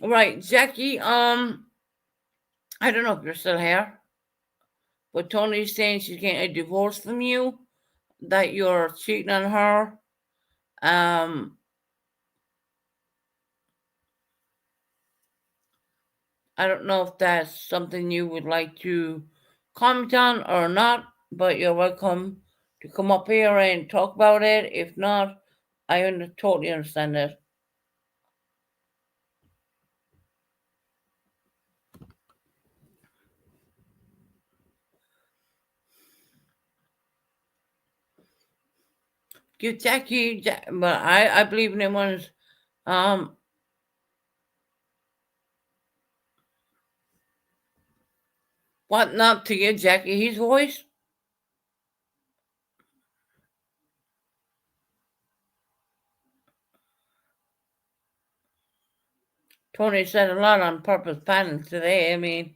Right, Jackie. I don't know if you're still here, but Tony's saying she's getting a divorce from you, that you're cheating on her. Um, I don't know if that's something you would like to comment on or not, but you're welcome to come up here and talk about it. If not, totally understand it. Give Jackie, but I believe in him was um what not to give Jackie his voice. Tony said a lot on purpose panel today. I mean,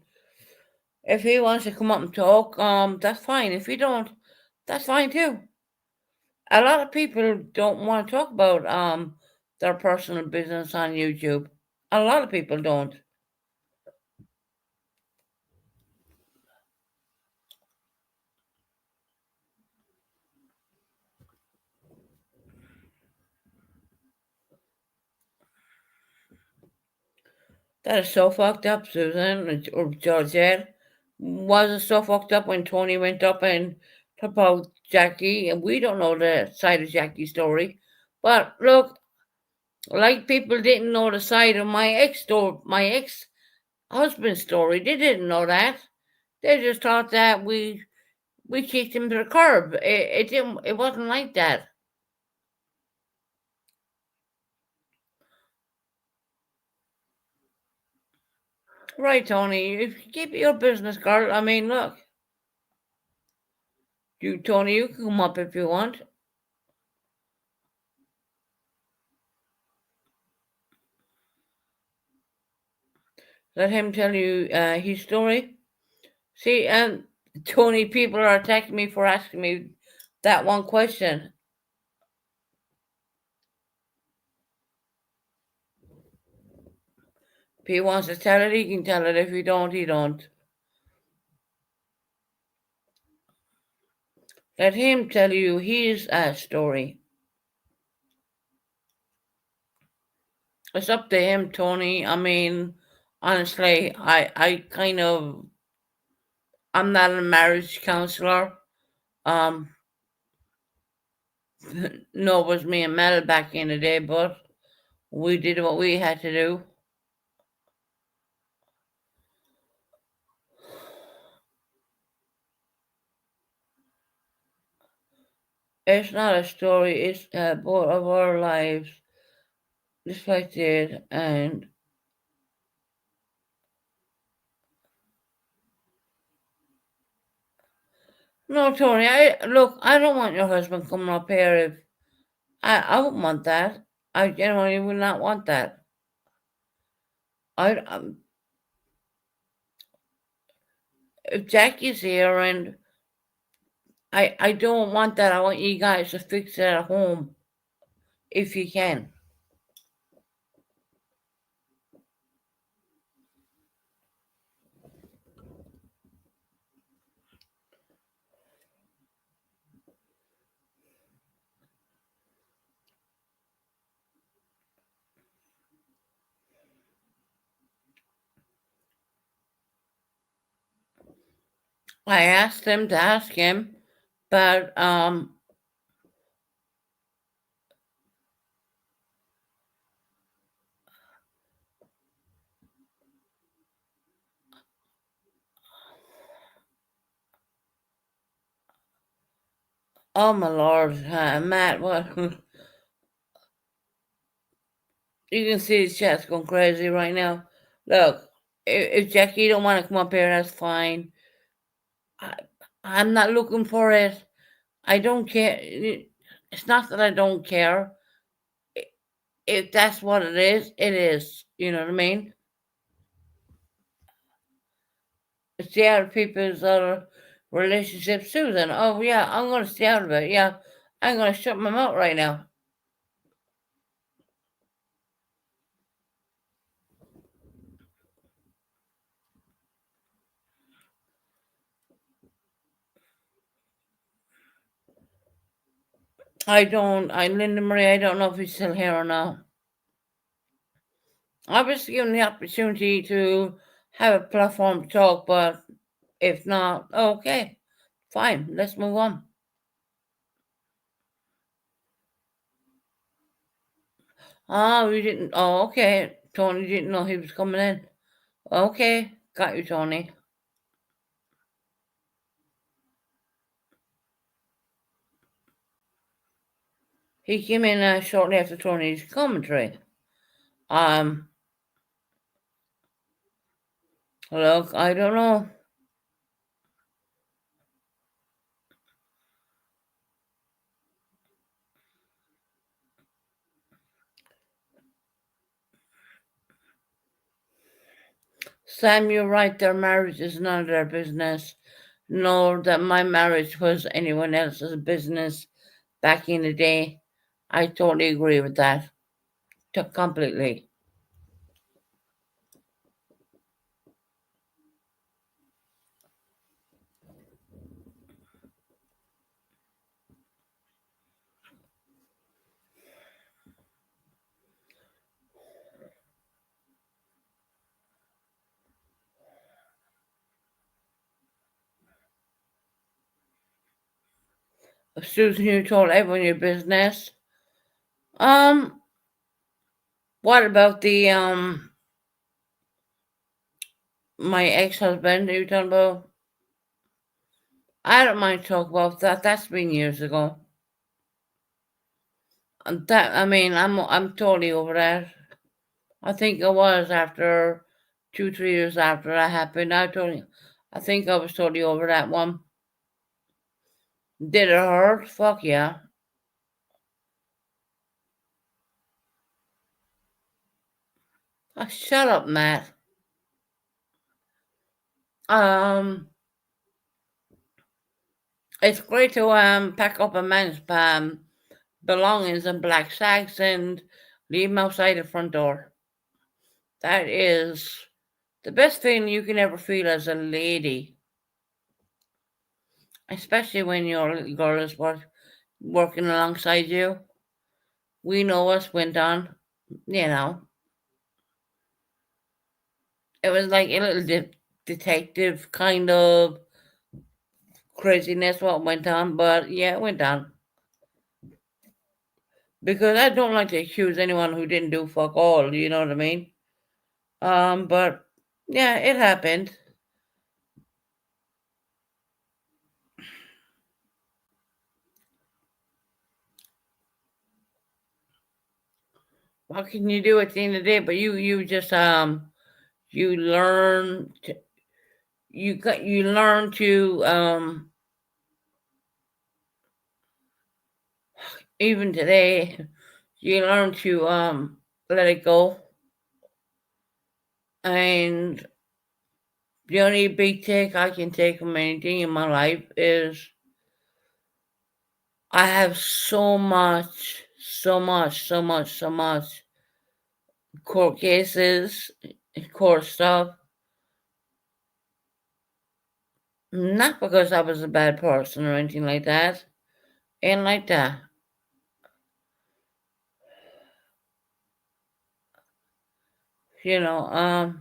if he wants to come up and talk, that's fine. If he don't, that's fine too. A lot of people don't want to talk about their personal business on YouTube. A lot of people don't. That is so fucked up, Susan or Georgette. Was it so fucked up when Tony went up and talked about Jackie? And we don't know the side of Jackie's story. But look, like people didn't know the side of my ex husband's story. They didn't know that. They just thought that we kicked him to the curb. It didn't. It wasn't like that. Right, Tony. If you keep your business, girl. I mean, look, Tony, you can come up if you want. Let him tell you his story. See, Tony, people are attacking me for asking me that one question. If he wants to tell it, he can tell it. If he don't, he don't. Let him tell you his story. It's up to him, Tony. I mean, honestly, I kind of, I'm not a marriage counselor. Um, no, it was me and Mel back in the day, but we did what we had to do. It's not a story. It's both of our lives reflected, and no, Tony. I look. I don't want your husband coming up here. If I wouldn't want that. I genuinely would not want that. I if Jackie's here, and I don't want that. I want you guys to fix it at home if you can. I asked him to ask him, but oh my lord, Matt, what? You can see his chat's going crazy right now. Look, if Jackie don't want to come up here, that's fine. I, I'm not looking for it. I don't care. It's not that I don't care. If that's what it is, it is. You know what I mean? It's the other people's other relationships, Susan. Oh yeah, I'm gonna stay out of it. Yeah, I'm gonna shut my mouth right now. Linda Marie, I don't know if he's still here or not. I was given the opportunity to have a platform to talk, but if not, okay, fine, let's move on. Oh, you didn't, oh, okay, Tony didn't know he was coming in. Okay, got you, Tony. He came in shortly after Tony's commentary. Look, I don't know. Sam, you're right, their marriage is none of their business, nor that my marriage was anyone else's business back in the day. I totally agree with that. Completely. Susan, you told everyone your business. What about the my ex-husband you talking about? I don't mind talking about that. That's been years ago. That I mean, I'm totally over that. I think it was after 2-3 years after that happened. I think I was totally over that one. Did it hurt? Fuck yeah. Oh, shut up, Matt. It's great to pack up a man's belongings in black sacks and leave them outside the front door. That is the best thing you can ever feel as a lady, especially when your little girl is working alongside you. We know what went on, you know. It was like a little detective kind of craziness what went on, but yeah, it went on. Because I don't like to accuse anyone who didn't do fuck all, you know what I mean? But yeah, it happened. What can you do at the end of the day? But you just you learn to, you learn to even today you learn to let it go. And the only big take I can take from anything in my life is I have so much court cases, court stuff. Not because I was a bad person or anything like that. Ain't like that. You know,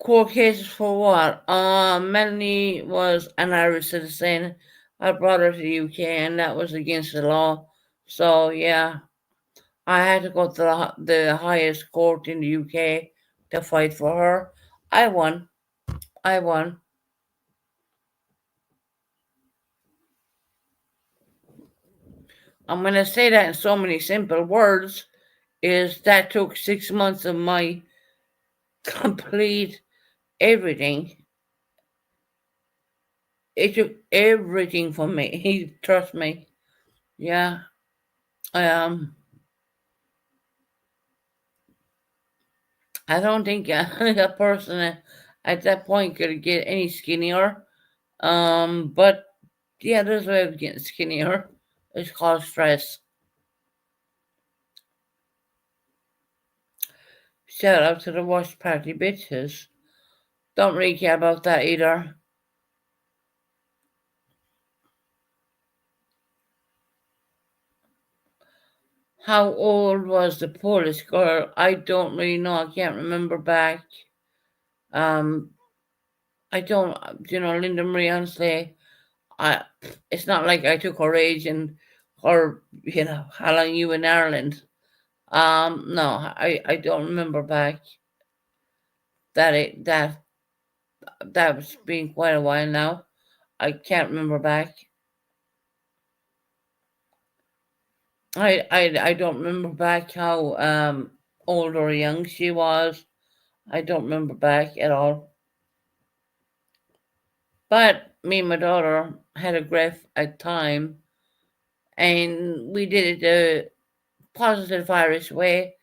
court cases for what? Melanie was an Irish citizen. I brought her to the UK, and that was against the law. So yeah, I had to go to the highest court in the UK to fight for her. I won. I won. I'm gonna say that in so many simple words. Is that took 6 months of my complete everything. It took everything from me. Trust me. Yeah. Um. I don't think a person at that point could get any skinnier. But yeah, there's a way of getting skinnier. It's called stress. Shout out to the watch party bitches. Don't really care about that either. How old was the Polish girl? I don't really know. I can't remember back. I don't, Linda Marie, honestly, it's not like I took her age and or how long you in Ireland. No, I don't remember back. That's been quite a while now. I can't remember back. I don't remember back how old or young she was. I don't remember back at all. But me and my daughter had a graph at time, and we did it the positive Irish way,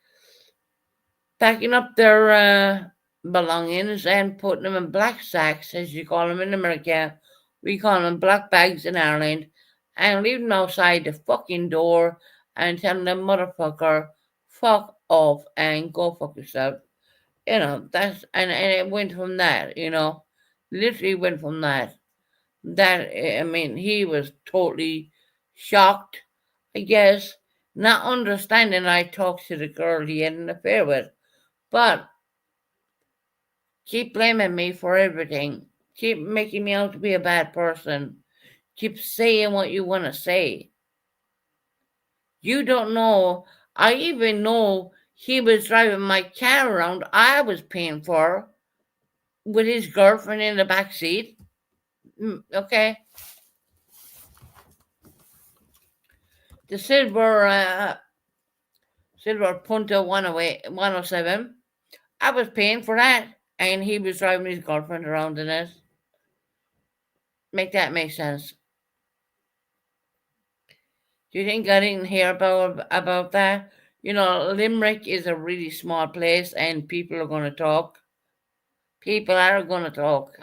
packing up their belongings and putting them in black sacks, as you call them in America. We call them black bags in Ireland, and leave them outside the fucking door and telling them, motherfucker, fuck off and go fuck yourself. That's and it went from that, literally went from that. I mean, he was totally shocked, I guess, not understanding I talked to the girl he had an affair with. But keep blaming me for everything. Keep making me out to be a bad person. Keep saying what you want to say. You don't know. I even know he was driving my car around I was paying for with his girlfriend in the back seat. Okay. The silver Punto 107. I was paying for that, and he was driving his girlfriend around in it. Make that make sense? Do you think I didn't hear about that? Limerick is a really small place, and people are going to talk. People are going to talk.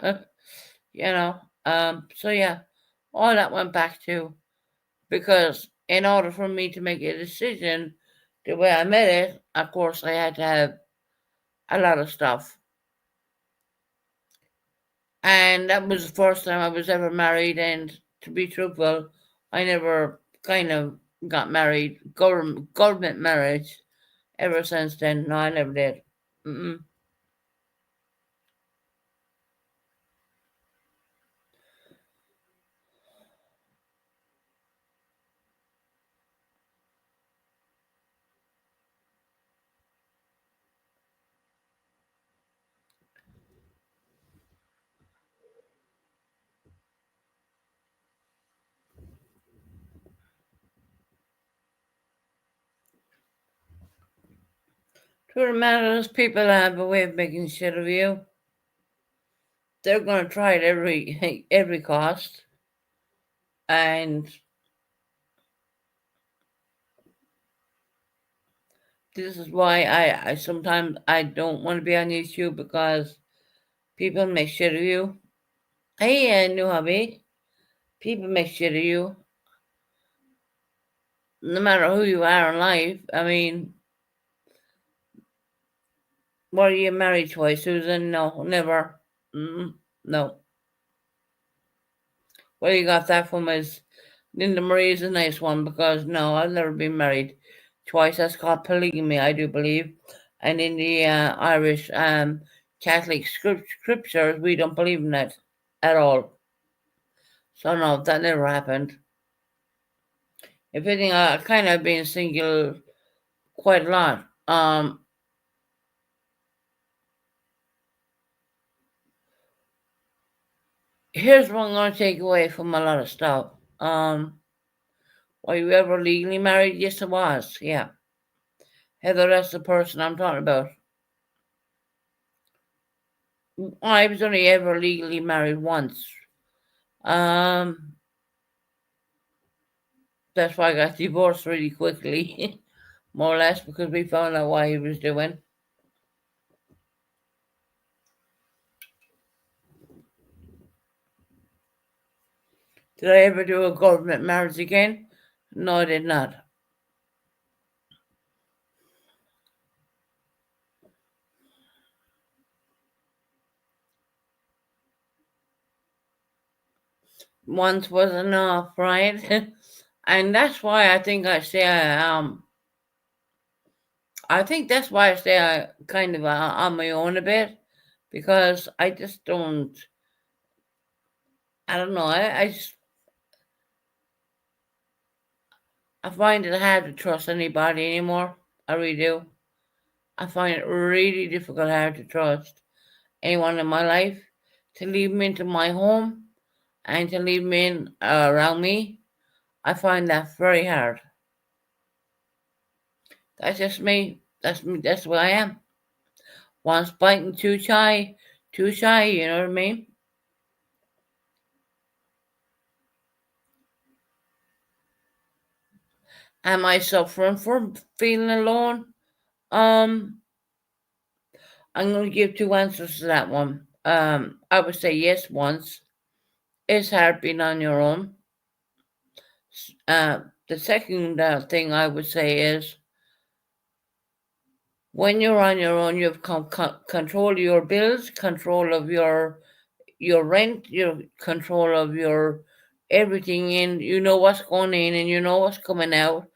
So yeah, all that went back to because in order for me to make a decision the way I made it, of course, I had to have a lot of stuff. And that was the first time I was ever married. And to be truthful, I never kind of got married, government marriage, ever since then. No, I never did. Mm-mm. Truth of the matter is, people have a way of making shit of you. They're going to try it every cost, and this is why I sometimes I don't want to be on YouTube because people make shit of you. Hey, new hobby. People make shit of you, no matter who you are in life. I mean, what are you married twice, Susan? No, never. No. Where you got that from is Linda Marie is a nice one because no, I've never been married twice. That's called polygamy, I do believe. And in the Irish Catholic scriptures, we don't believe in that at all. So no, that never happened. If anything, I kind of been single quite a lot. Here's what I'm going to take away from a lot of stuff. Were you ever legally married? Yes, I was. Yeah. Heather, that's the person I'm talking about. I was only ever legally married once. That's why I got divorced really quickly, more or less, because we found out what he was doing. Did I ever do a government marriage again? No, I did not. once was enough, right? And that's why I think I think that's why I say I kind of on my own a bit, because I just don't. I don't know. I find it hard to trust anybody anymore. I really do. I find it really difficult, hard to trust anyone in my life to leave me into my home and to leave me in around me. I find that very hard. That's just me. That's me. That's what I am. Once biting, too shy. Too shy. You know what I mean? Am I suffering from feeling alone? Um, I'm going to give two answers to that one. I would say yes once. It's hard being on your own. The second thing I would say is when you're on your own, you have control of your bills, control of your rent, your control of your everything in. You know what's going in and you know what's coming out,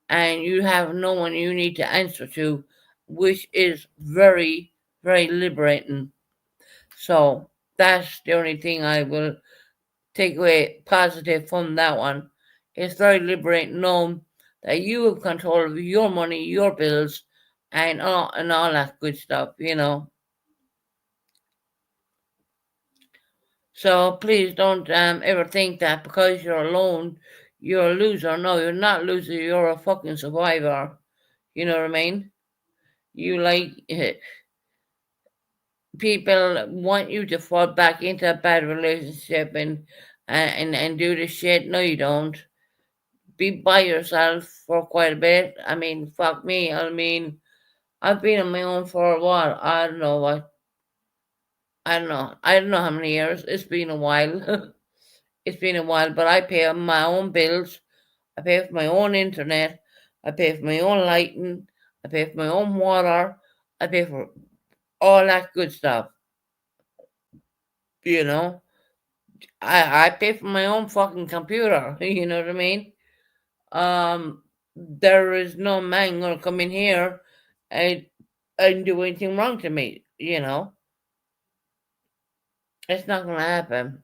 and you have no one you need to answer to, which is very, very liberating. So that's the only thing I will take away positive from that one. It's very liberating knowing that you have control of your money, your bills, and all that good stuff, you know. So please don't ever think that because you're alone, you're a loser. No, you're not a loser. You're a fucking survivor. You know what I mean? You like people want you to fall back into a bad relationship and do the shit. No, you don't. Be by yourself for quite a bit. I mean, fuck me. I mean, I've been on my own for a while. I don't know what. I don't know. I don't know how many years. It's been a while. It's been a while, but I pay my own bills. I pay for my own internet. I pay for my own lighting. I pay for my own water. I pay for all that good stuff. You know, I pay for my own fucking computer. You know what I mean? There is no man gonna come in here and do anything wrong to me. You know, it's not gonna happen.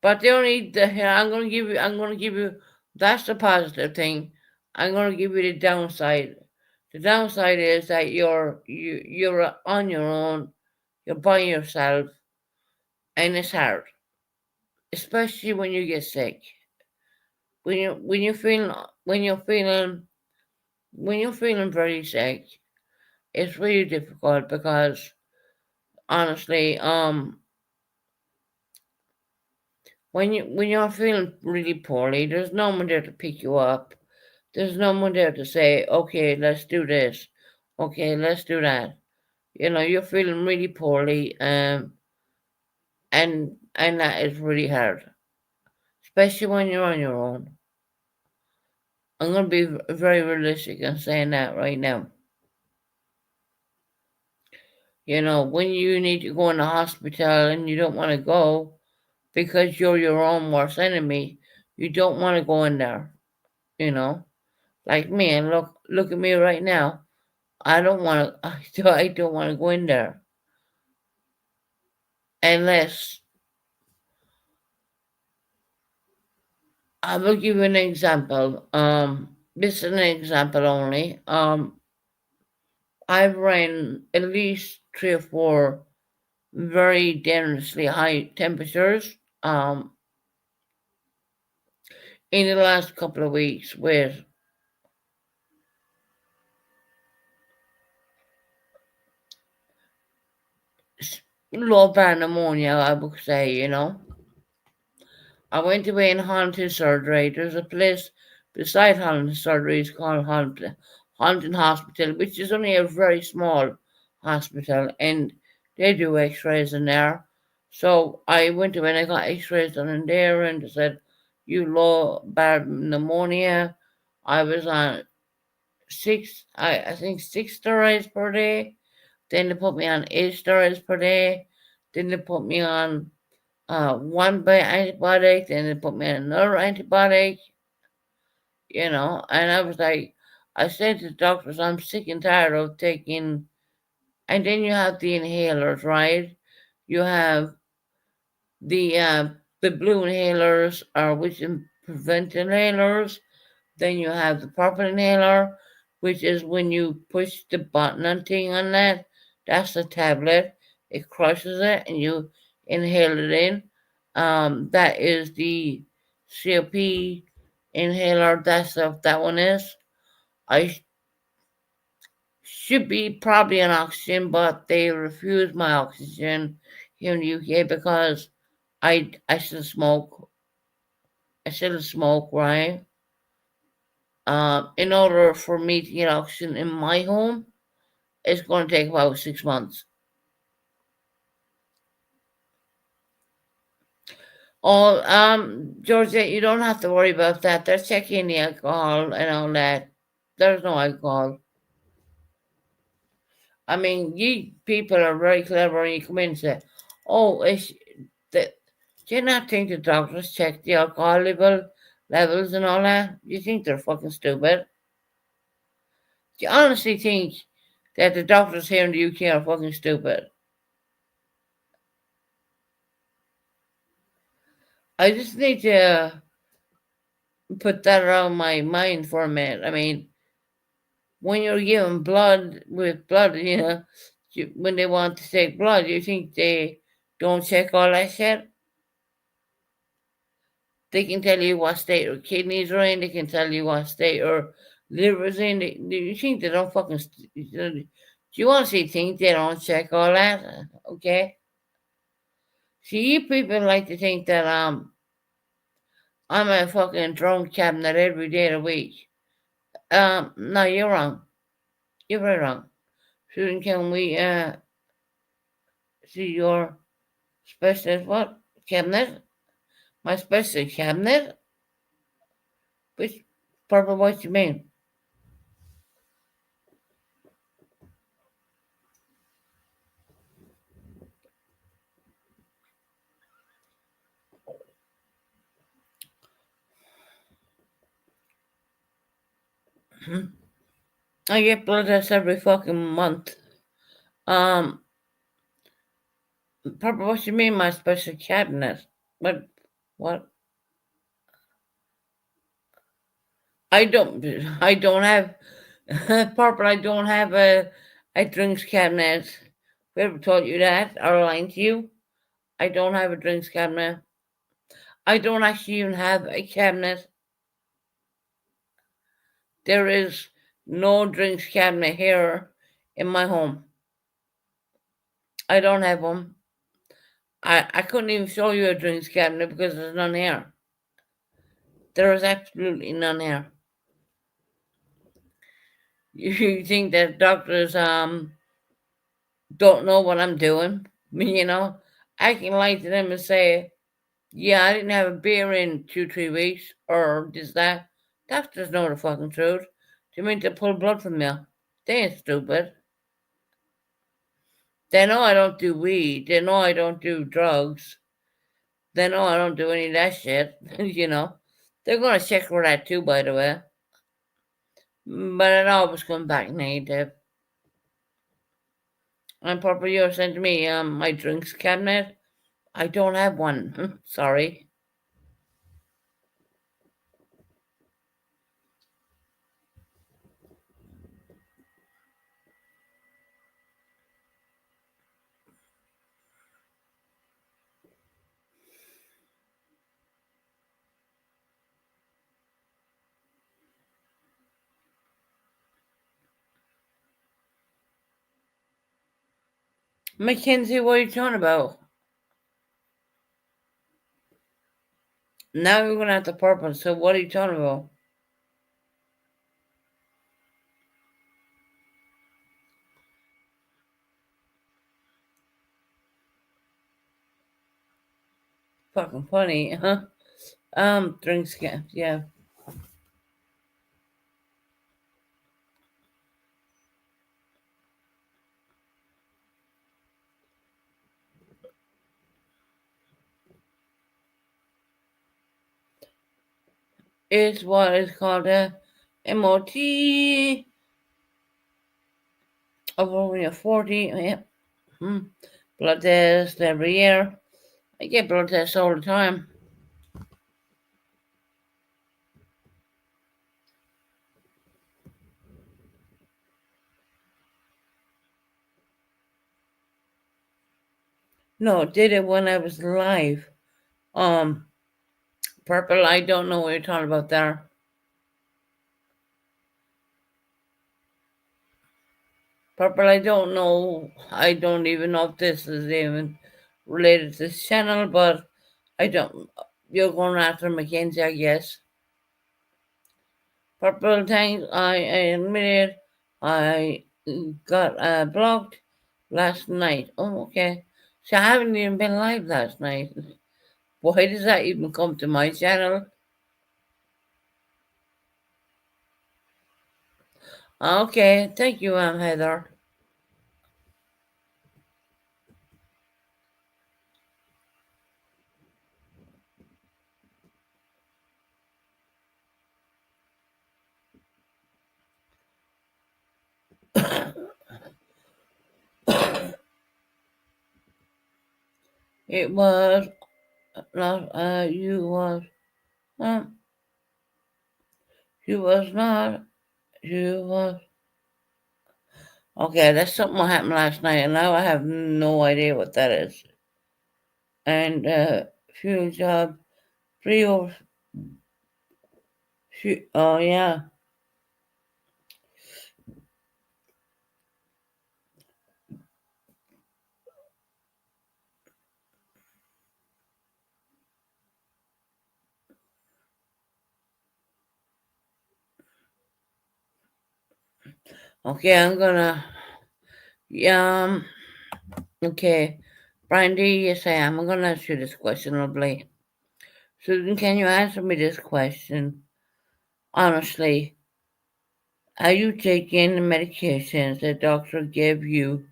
But the only the here I'm gonna give you that's the positive thing. I'm gonna give you the downside. The downside is that you're on your own, you're by yourself, and it's hard, especially when you get sick. When you feel when you're feeling very sick, it's really difficult because honestly, when you're feeling really poorly, there's no one there to pick you up. There's no one there to say, okay, let's do this. Okay, let's do that. You know, you're feeling really poorly, and that is really hard, especially when you're on your own. I'm gonna be very realistic in saying that right now. You know, when you need to go in the hospital and you don't want to go because you're your own worst enemy, you don't want to go in there. You know, like me, and look at me right now. I don't want to. I don't want to go in there unless I will give you an example. This is an example only. I've ran at least 3 or 4 very dangerously high temperatures in the last couple of weeks with low bad pneumonia, I would say, you know. I went away in Haunted Surgery. There's a place beside Haunted Surgery, it's called Haunted Hospital, which is only a very small hospital, and they do x-rays in there. So I went away and I got x-rays done in there, and they said, you low bad pneumonia. I was on I think 6 steroids per day. Then they put me on 8 steroids per day. Then they put me on one antibiotic, then they put me on another antibiotic, and I was like, I said to the doctors, I'm sick and tired of taking, and then you have the inhalers, right? You have the blue inhalers, which prevent inhalers. Then you have the purple inhaler, which is when you push the button and thing on that. That's the tablet. It crushes it and you inhale it in. That is the COP inhaler. That one is. I should be probably on oxygen, but they refused my oxygen here in the UK because I still smoke. I still smoke, right? In order for me to get oxygen in my home, it's going to take about 6 months. Oh, Georgia, you don't have to worry about that. They're checking the alcohol and all that. There's no alcohol. I mean, you people are very clever, and you come in and say, "Oh, it's the." Do you not think the doctors check the alcohol levels and all that? You think they're fucking stupid? Do you honestly think that the doctors here in the UK are fucking stupid? I just need to put that around my mind for a minute. I mean, when you're given blood with blood, when they want to take blood, you think they don't check all that shit? They can tell you what state your kidneys are in. They can tell you what state your liver's in. You think they don't fucking? Do you honestly think they don't check all that? Okay. See, you people like to think that I'm a fucking drone cabinet every day of the week. No, you're wrong. You're very wrong. Susan, can we see your specialist what? Cabinet? My specialist cabinet? Which part of what you mean? I get blood tests every fucking month. Um, Papa, what you mean my special cabinet? What? What? I don't have, Papa, I don't have a drinks cabinet. Whoever told you that are lying to you. I don't have a drinks cabinet. I don't actually even have a cabinet. There is no drinks cabinet here in my home. I don't have one. I couldn't even show you a drinks cabinet because there's none here. There is absolutely none here. You think that doctors don't know what I'm doing? I can lie to them and say, yeah, I didn't have a beer in 2-3 weeks or this that. Doctors know the fucking truth. Do you mean to pull blood from me? They ain't stupid. They know I don't do weed. They know I don't do drugs. They know I don't do any of that shit. They're gonna check for that too, by the way. But it always comes back negative. And Papa, you sent me my drinks cabinet. I don't have one. Sorry. Mackenzie, what are you talking about? Now we're gonna have to purple. So what are you talking about? Fucking funny, huh? Drinks can yeah. is what is called a MOT of only a 40. Yeah. Blood test every year. I get blood tests all the time. No, did it when I was alive. Purple, I don't know what you're talking about there. Purple, I don't know. I don't even know if this is even related to this channel, but I don't. You're going after Mackenzie, I guess. Purple, thanks. I admit it. I got blocked last night. Oh, okay. So I haven't even been live last night. Why does that even come to my channel? Okay, thank you, Heather. It was not you was you was not you was okay. That's something that happened last night, and now I have no idea what that is. And few job free over. Oh yeah. Okay, I'm gonna okay. Brandy, yes I am. I'm gonna ask you this question, lovely. Susan, can you answer me this question? Honestly, are you taking the medications the doctor gave you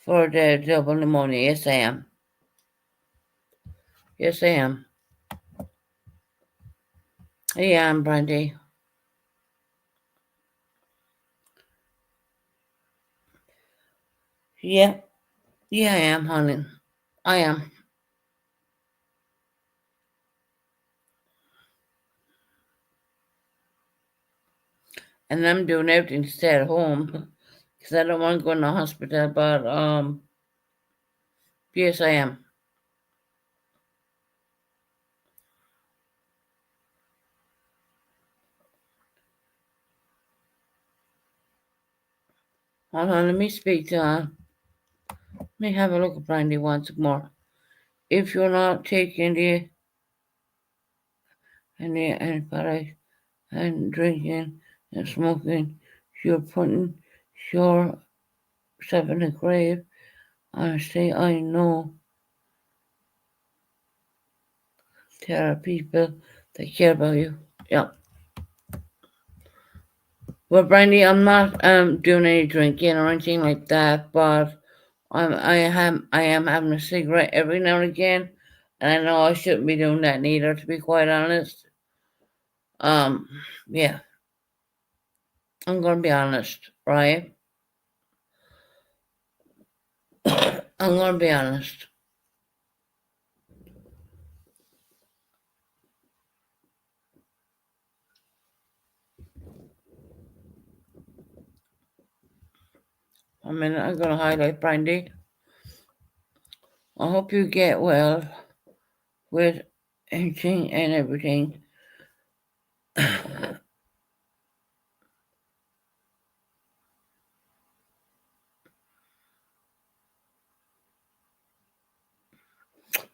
for the double pneumonia? Yes, I am. Yes, I am. Yeah, I'm Brandy. Yeah, yeah, I am, honey. I am. And I'm doing everything to stay at home because I don't want to go in the hospital. But yes, I am. Hold on, let me speak to let me have a look at Brandy once more. If you're not taking any antibiotics and drinking and smoking, you're putting yourself in the grave. Honestly, I know there are people that care about you. Yeah. Well, Brandy, I'm not doing any drinking or anything like that, but I am having a cigarette every now and again, and I know I shouldn't be doing that neither, to be quite honest. Um, yeah, I'm gonna be honest, right? I'm gonna be honest. I mean, I'm gonna highlight Brandy. I hope you get well with anything and everything.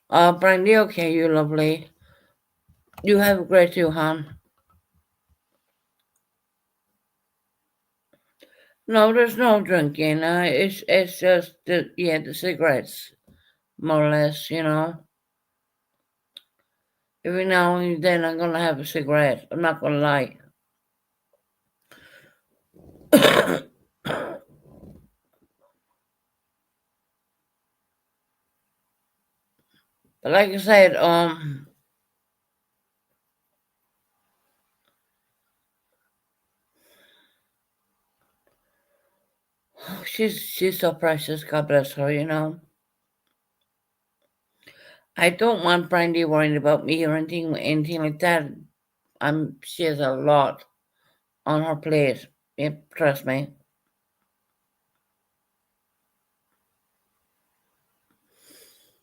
Brandy, okay, you lovely. You have a great day, hon. No, there's no drinking. It's just the cigarettes, more or less. Every now and then I'm gonna have a cigarette. I'm not gonna lie. But like I said, She's so precious. God bless her. You know. I don't want Brandy worrying about me or anything like that. She has a lot on her plate. Yep, trust me.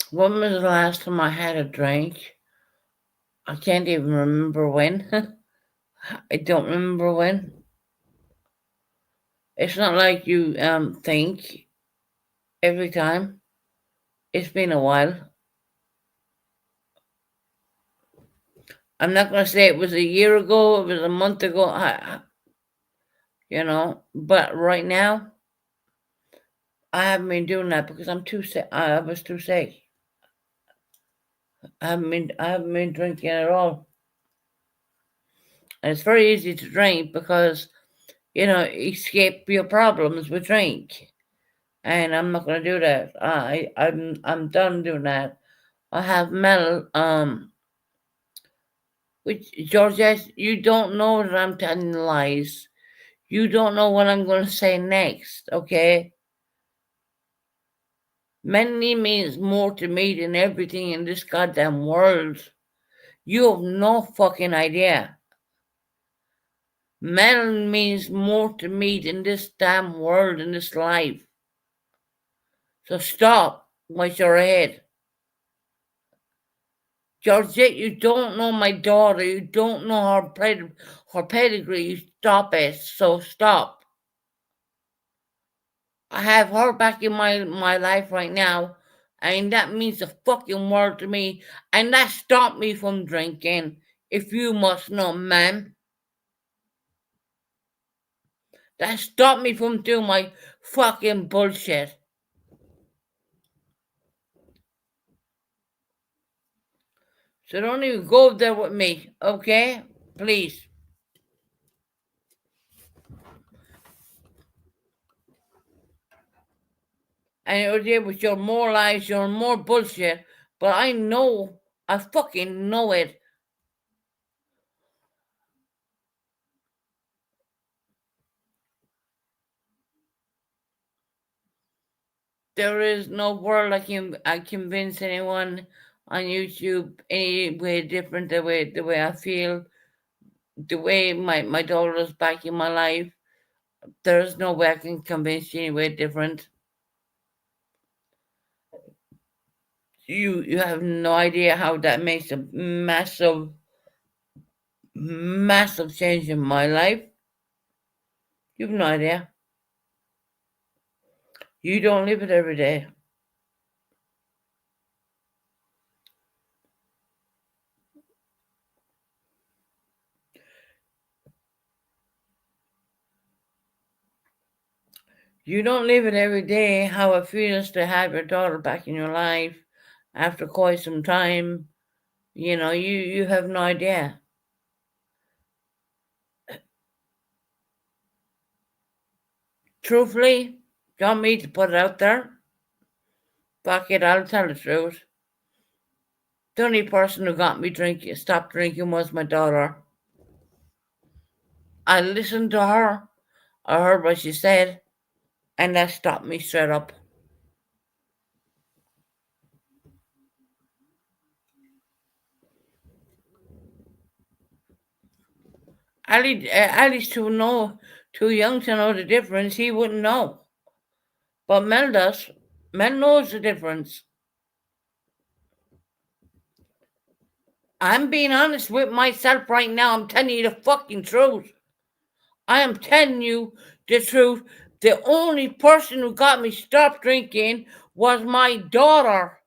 When was the last time I had a drink? I can't even remember when. I don't remember when. It's not like you think every time. It's been a while. I'm not going to say it was a year ago, it was a month ago, but right now, I haven't been doing that because I'm too sick. I was too sick. I haven't been drinking at all. And it's very easy to drink because, escape your problems with drink. And I'm not going to do that. I'm done doing that. I have Mel, which, Georgette, you don't know that I'm telling lies. You don't know what I'm going to say next, okay? Money means more to me than everything in this goddamn world. You have no fucking idea. Money means more to me than this damn world and this life. So stop while you're ahead. Georgette, you don't know my daughter. You don't know her pedigree. You stop it. So stop. I have her back in my life right now, and that means the fucking world to me. And that stopped me from drinking, if you must know, ma'am. That stopped me from doing my fucking bullshit. So don't even go there with me, okay? Please. And it was there with your more lies, your more bullshit. But I fucking know it. There is no world I convince anyone on YouTube any way different the way I feel, the way my daughter's back in my life. There's no way I can convince you any way different. You have no idea how that makes a massive change in my life. You have no idea. You don't live it every day. You don't live it every day how it feels to have your daughter back in your life after quite some time. You have no idea. Truthfully, you want me to put it out there? Fuck it, I'll tell the truth. The only person who got me stopped drinking was my daughter. I listened to her. I heard what she said, and that stopped me straight up. Ali's too young to know the difference. He wouldn't know. But Mel does. Mel knows the difference. I'm being honest with myself right now. I'm telling you the fucking truth. I am telling you the truth. The only person who got me stopped drinking was my daughter.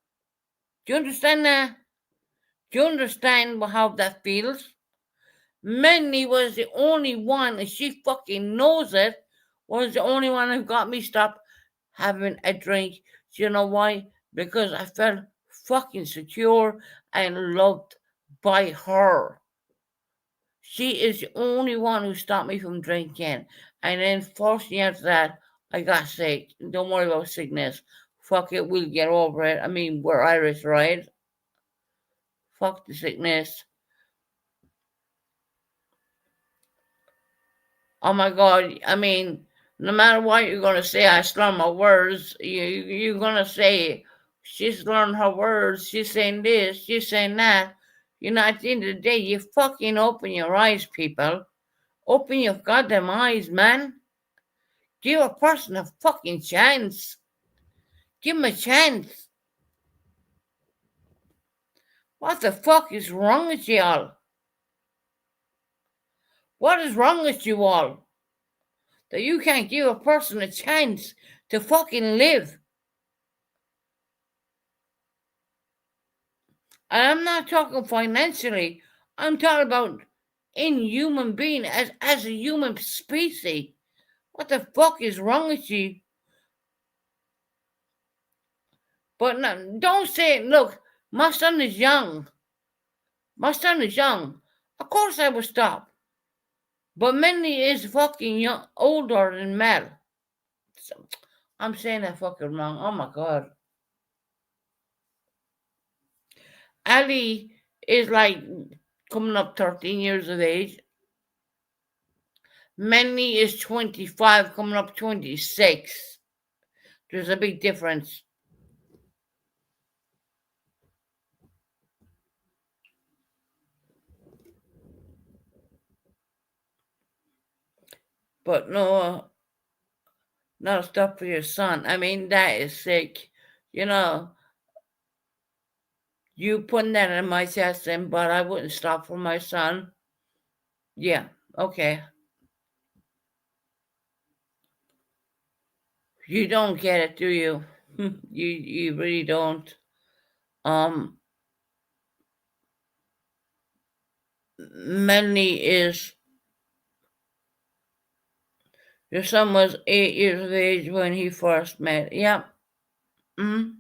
Do you understand that? Do you understand how that feels? Mandy was the only one, and she fucking knows it, was the only one who got me stopped having a drink. Do you know why? Because I felt fucking secure and loved by her. She is the only one who stopped me from drinking. And then fortunately after that, I got sick. Don't worry about sickness. Fuck it, we'll get over it. I mean, we're Irish, right? Fuck the sickness. Oh my God. I mean, No matter what you're gonna say, I slur my words. You're gonna say she's learned her words. She's saying this. She's saying that. You know, at the end of the day, you fucking open your eyes, people. Open your goddamn eyes, man. Give a person a fucking chance. Give him a chance. What the fuck is wrong with y'all? What is wrong with you all? That you can't give a person a chance to fucking live. And I'm not talking financially. I'm talking about in human being as a human species. What the fuck is wrong with you? But no, don't say, look, my son is young. My son is young. Of course I will stop. But Minnie is fucking young, older than Mel. So, I'm saying that fucking wrong. Oh my god. Ali is like coming up 13 years of age. Minnie is 25, coming up 26. There's a big difference. But no stuff for your son. I mean, that is sick. You know, you putting that in my chest, but I wouldn't stop for my son. Yeah, okay. You don't get it, do you? You really don't. Melanie is your son was 8 years of age when he first met. Yeah. Mm.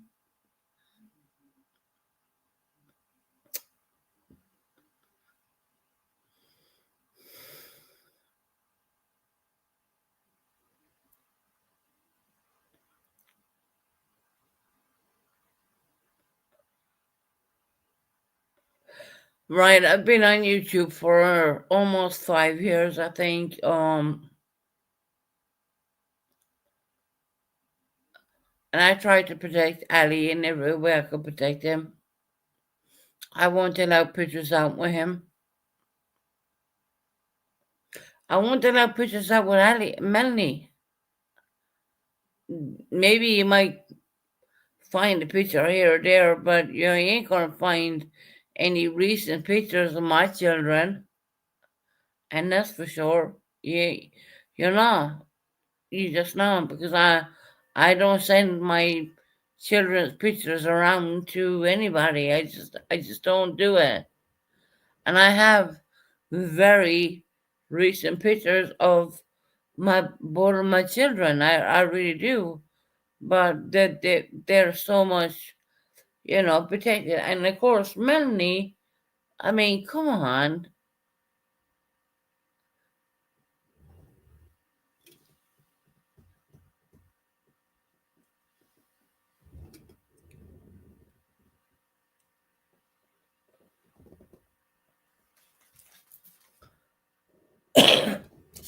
Right, I've been on YouTube for almost 5 years, I think. And I try to protect Ali in every way I could protect him. I won't allow pictures out with him. I won't allow pictures out with Melanie. Maybe you might find a picture here or there, but you ain't gonna find any recent pictures of my children. And that's for sure. You're not. You just not, because I don't send my children's pictures around to anybody. I just don't do it. And I have very recent pictures of both of my children. I really do. But they're so much, protected. And of course, Melanie, I mean, come on.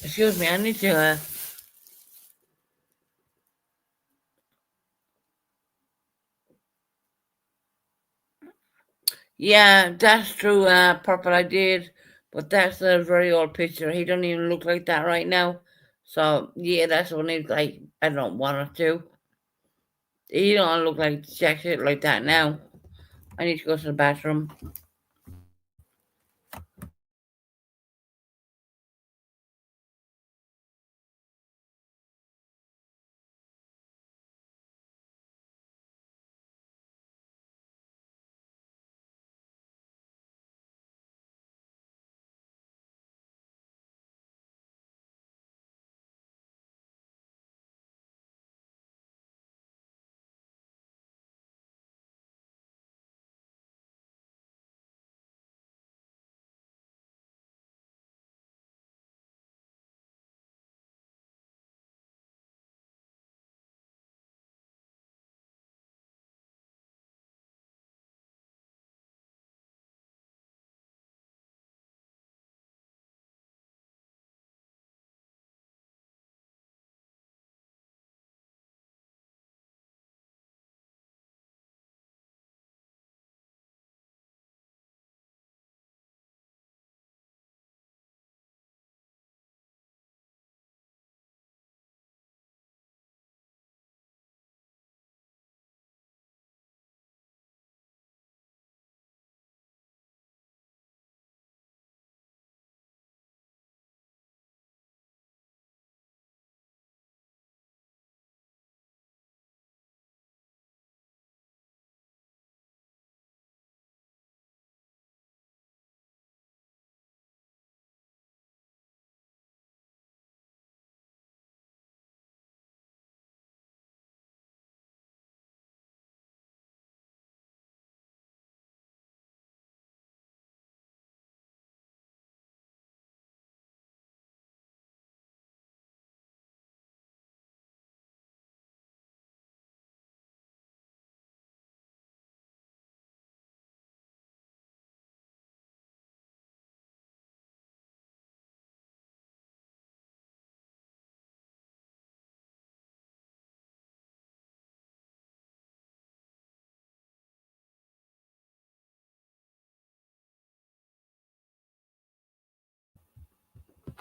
Excuse me, I need to. Yeah, that's true, Purple, I did. But that's a very old picture. He don't even look like that right now. So, yeah, that's only like, I don't want to. He don't look like jack shit like that now. I need to go to the bathroom.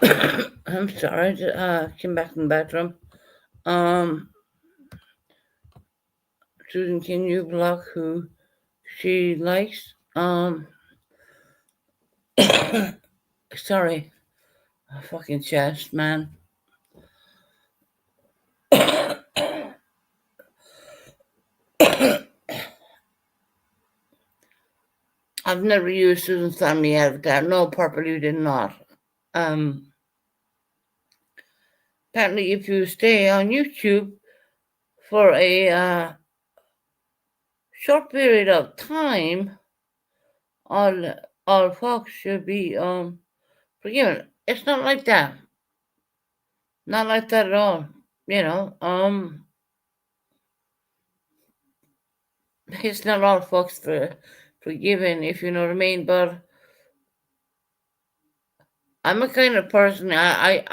I'm sorry, I came back from the bathroom. Um, Susan, can you block who she likes? Sorry, fucking chest, man. I've never used Susan's family avatar. No, Purple, you did not. Apparently, if you stay on YouTube for a short period of time, all folks should be forgiven. It's not like that. Not like that at all. You know, it's not all folks forgiven, if you know what I mean. But I'm a kind of person. I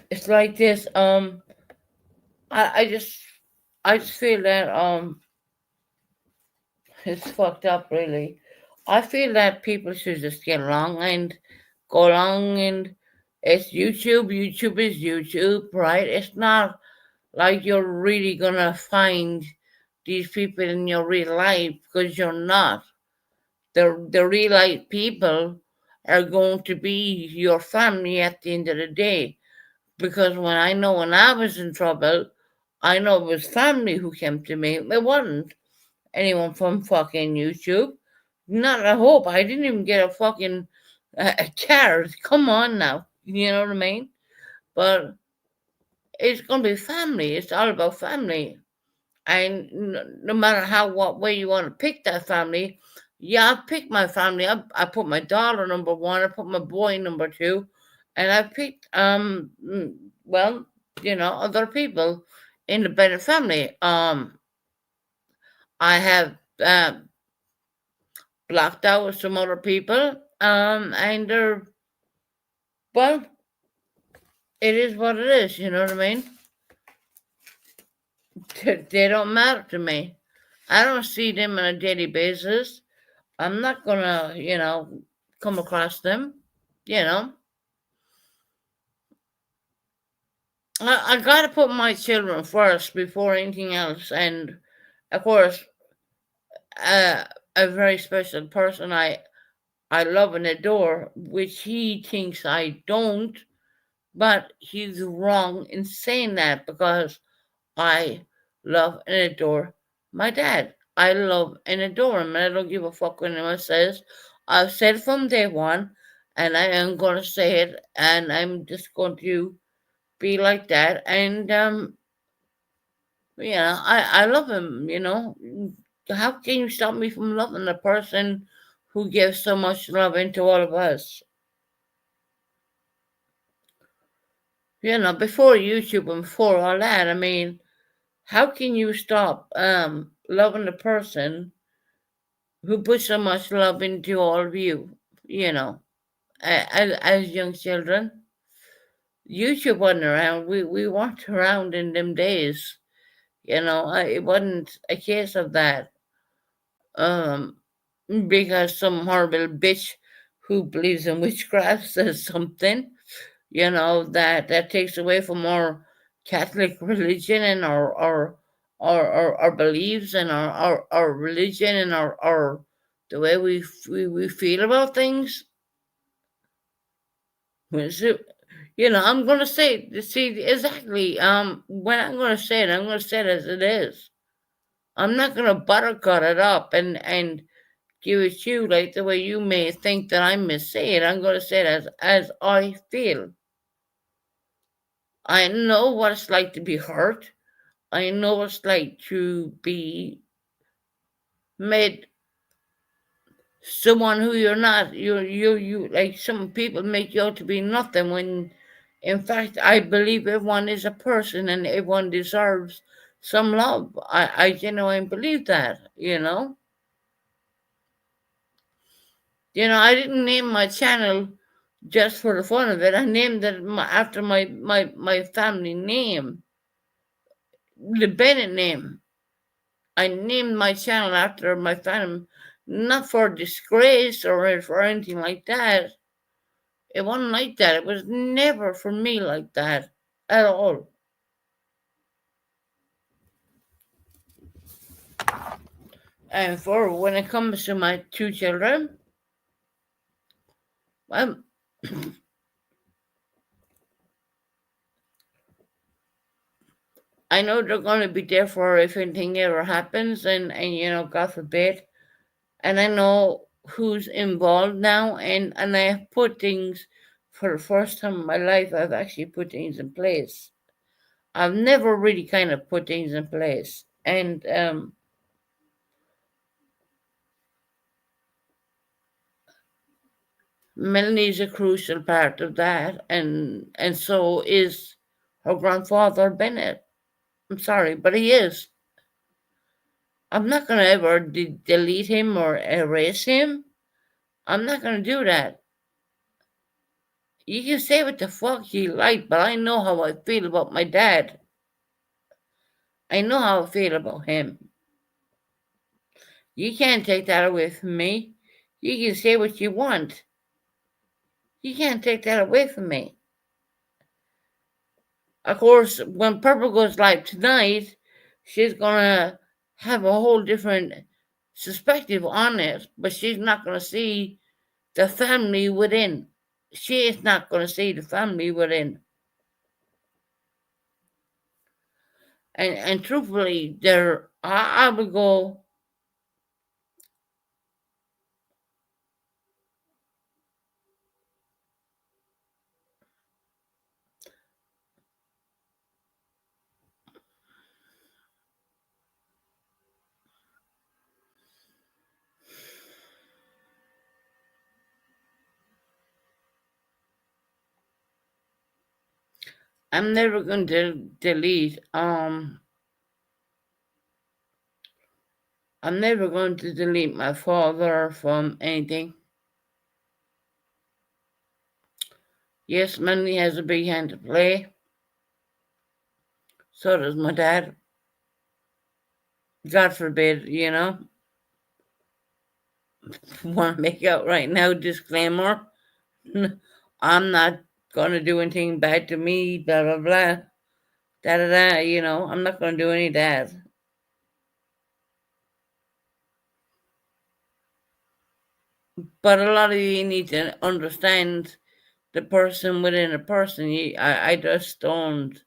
it's like this. I just feel that it's fucked up, really. I feel that people should just get along and go along, and it's YouTube. YouTube is YouTube, right? It's not like you're really gonna find these people in your real life, because you're not. The real life people are going to be your family at the end of the day. Because when I was in trouble, I know it was family who came to me. It wasn't anyone from fucking YouTube. Not I hope. I didn't even get a fucking a card. Come on now. You know what I mean? But it's gonna be family. It's all about family. And no matter what way you want to pick that family, yeah, I picked my family. I put my daughter number one. I put my boy number two, and I picked well, other people in the Bennett family. I have blocked out some other people, and they're, well, it is what it is. You know what I mean? They don't matter to me. I don't see them on a daily basis. I'm not gonna, come across them. You know, I gotta put my children first before anything else. And of course, a very special person I love and adore, which he thinks I don't, but he's wrong in saying that, because I love and adore my dad. I love and adore him, and I don't give a fuck what anyone says. I've said from day one, and I am going to say it, and I'm just going to be like that. And I love him. How can you stop me from loving the person who gives so much love into all of us? Before YouTube and before all that, I mean, how can you stop loving the person who puts so much love into all of you? You know, as young children, YouTube wasn't around. We weren't around in them days. It wasn't a case of that. Um, because some horrible bitch who believes in witchcraft says something, that takes away from our Catholic religion and our beliefs and our religion and our the way we feel about things. So, I'm gonna say, see, exactly. When I'm gonna say it, I'm gonna say it as it is. I'm not gonna buttercut it up and give it to you like the way you may think that I may say it. I'm gonna say it as I feel. I know what it's like to be hurt. I know what it's like to be made someone who you're not. You like, some people make you out to be nothing, when in fact I believe everyone is a person and everyone deserves some love. I genuinely believe that. I didn't name my channel just for the fun of it. I named it after my family name, the Bennett name. I named my channel after my family, not for disgrace or for anything like that. It wasn't like that. It was never for me like that at all. And for when it comes to my two children, I'm I know they're going to be there for her if anything ever happens, and God forbid. And I know who's involved now, and I have put things for the first time in my life. I've actually put things in place. I've never really kind of put things in place, and Melanie's a crucial part of that, and so is her grandfather Bennett. I'm sorry, but he is. I'm not going to ever delete him or erase him. I'm not going to do that. You can say what the fuck you like, but I know how I feel about my dad. I know how I feel about him. You can't take that away from me. You can say what you want. You can't take that away from me. Of course, when Purple goes live tonight, she's gonna have a whole different perspective on it, but she's not gonna see the family within. She is not gonna see the family within. And truthfully, I would go. I'm never going to delete. I'm never going to delete my father from anything. Yes, money has a big hand to play. So does my dad. God forbid, want to make out right now, disclaimer. I'm not going to do anything bad to me, blah, blah, blah. Da, da, da, I'm not going to do any of that. But a lot of you need to understand the person within a person. I just don't,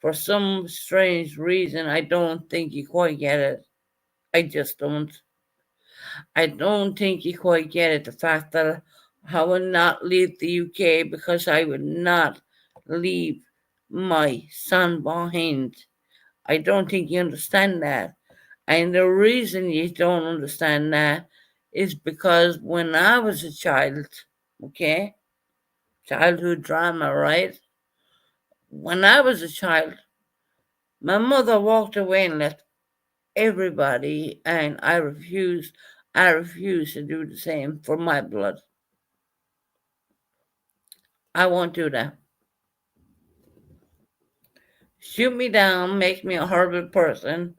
for some strange reason, I don't think you quite get it. I just don't. I don't think you quite get it. The fact that I would not leave the UK because I would not leave my son behind. I don't think you understand that. And the reason you don't understand that is because when I was a child, okay, childhood drama, right? When I was a child, my mother walked away and left everybody, and I refused to do the same for my blood. I won't do that. Shoot me down, make me a horrible person.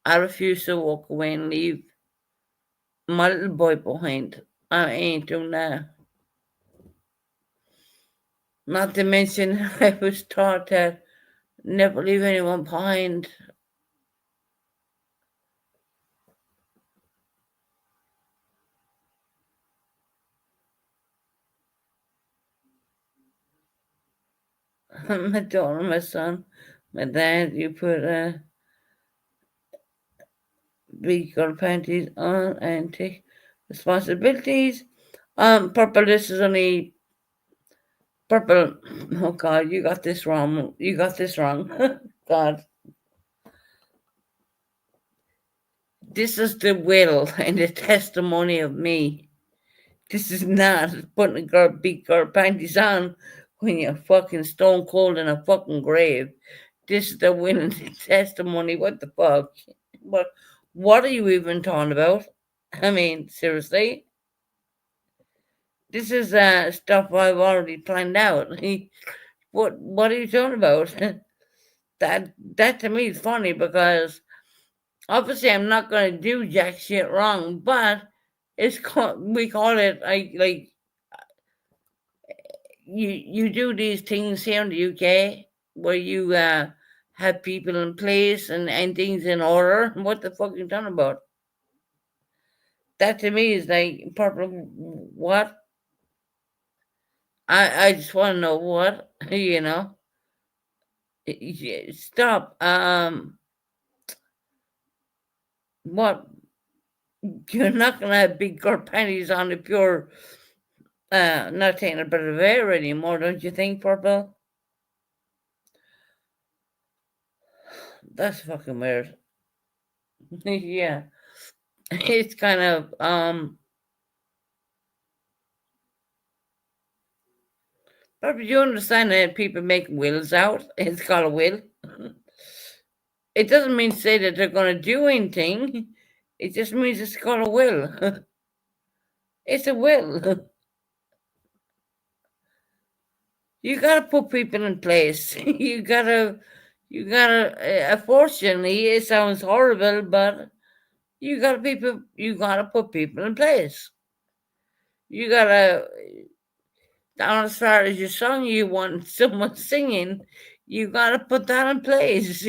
I refuse to walk away and leave my little boy behind. I ain't doing that. Not to mention, I was taught that never leave anyone behind. My daughter, my son, my dad, you put big girl panties on and take responsibilities. Purple, this is only Purple. Oh God, you got this wrong. You got this wrong. God. This is the will and the testimony of me. This is not putting big girl panties on when you're fucking stone cold in a fucking grave. This is the will and the testimony. What the fuck? What are you even talking about? I mean, seriously? This is stuff I've already planned out. What are you talking about? that to me is funny because obviously I'm not gonna do jack shit wrong, but we call it like you do these things here in the UK where you have people in place and things in order. What the fuck are you talking about? That to me is like purple. What? I just want to know what you know. Stop. What? You're not gonna have big girl panties on if you're not taking a bit of air anymore, don't you think, Purple? That's fucking weird. Yeah. It's kind of but you understand that people make wills out? It's called a will. It doesn't mean to say that they're gonna do anything. It just means it's called a will. It's a will. You gotta put people in place. You gotta unfortunately it sounds horrible, but you gotta put people in place. You gotta down as far as your song you want someone singing, you gotta put that in place.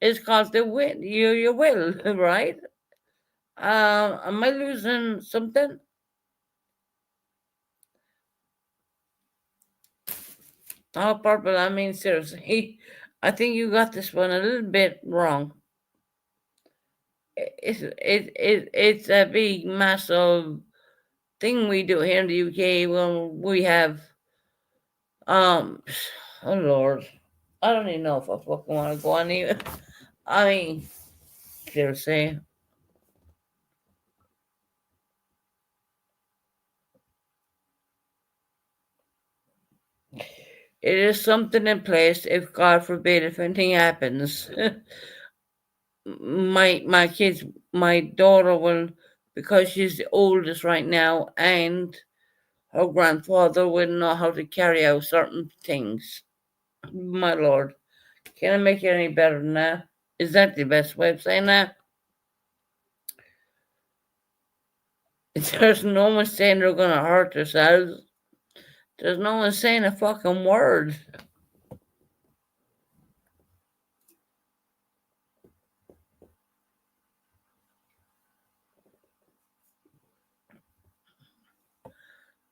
It's called the will. Your will, right? Am I losing something? Oh, Purple, I mean seriously. I think you got this one a little bit wrong. It's a big massive thing we do here in the UK when we have oh Lord. I don't even know if I fucking want to go on even. I mean, seriously. It is something in place if God forbid if anything happens. my kids, my daughter will, because she's the oldest right now, and her grandfather wouldn't know how to carry out certain things. My Lord. Can I make it any better than that? Is that the best way of saying that? There's no one saying they're going to hurt themselves. There's no one saying a fucking word.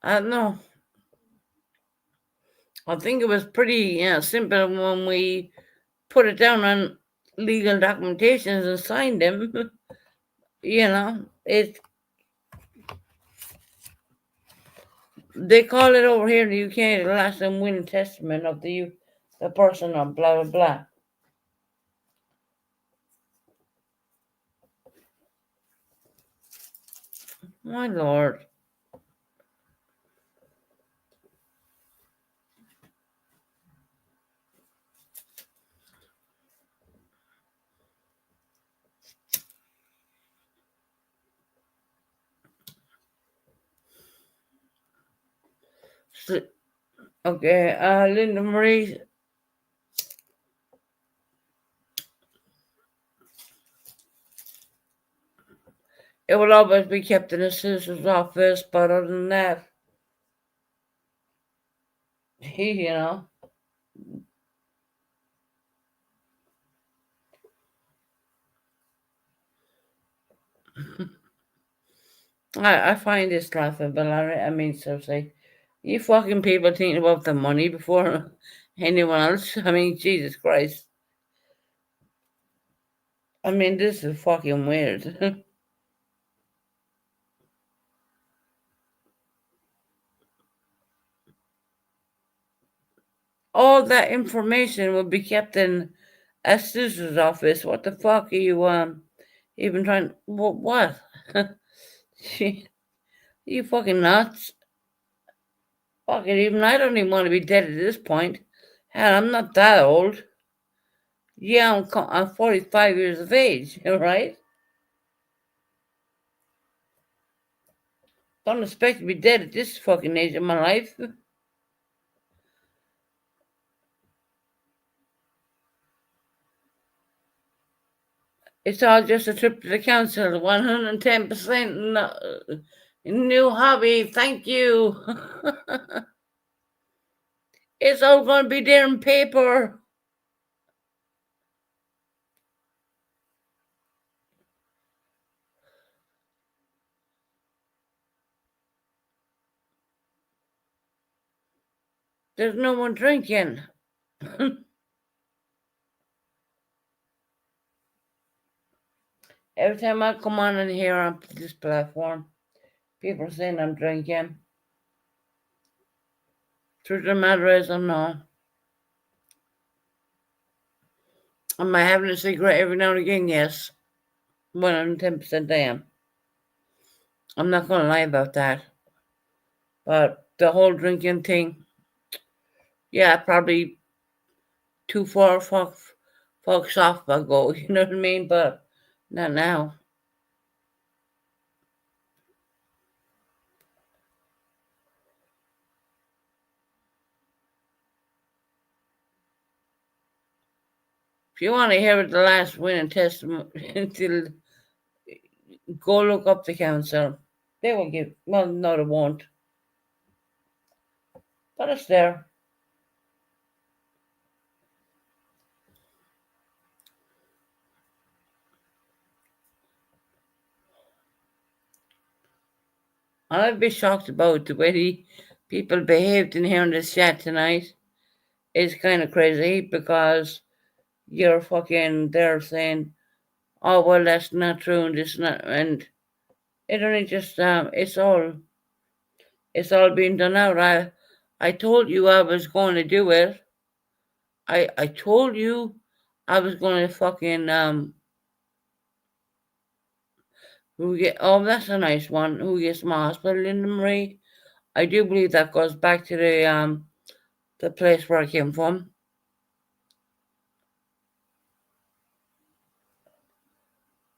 I don't know. I think it was pretty simple when we put it down on legal documentations and signed them. It's they call it over here in the UK the last and will testament of the person of blah blah blah. My Lord. Okay, Linda Marie. It will always be kept in the solicitor's office, but other than that, you know. I find this laughable. I mean, seriously, you fucking people thinking about the money before anyone else. I mean, Jesus Christ. I mean, this is fucking weird. All that information will be kept in a solicitor's office. What the fuck are you even trying? What? You fucking nuts? Fucking even I don't even want to be dead at this point. Hell, I'm not that old. Yeah, I'm 45 years of age, right? Don't expect to be dead at this fucking age of my life. It's all just a trip to the council. 110% new hobby. Thank you. It's all going to be there in paper. There's no one drinking. Every time I come on in here on this platform, people saying I'm drinking. Truth of the matter is, I'm not. Am I having a cigarette every now and again? Yes. 110% I am. I'm not going to lie about that. But the whole drinking thing, yeah, probably too far fucks off I go, you know what I mean? But not now. If you want to hear the last winning testimony, go look up the council. They will give, well, no, they won't. But it's there. I'd be shocked about the way the people behaved in here in this chat tonight. It's kind of crazy because you're fucking there saying, oh, well, that's not true and this not, and it only just, it's all being done out. I told you I was going to do it. I told you I was going to fucking, that's a nice one. Who gets my hospital, Linda Marie? I do believe that goes back to the place where I came from.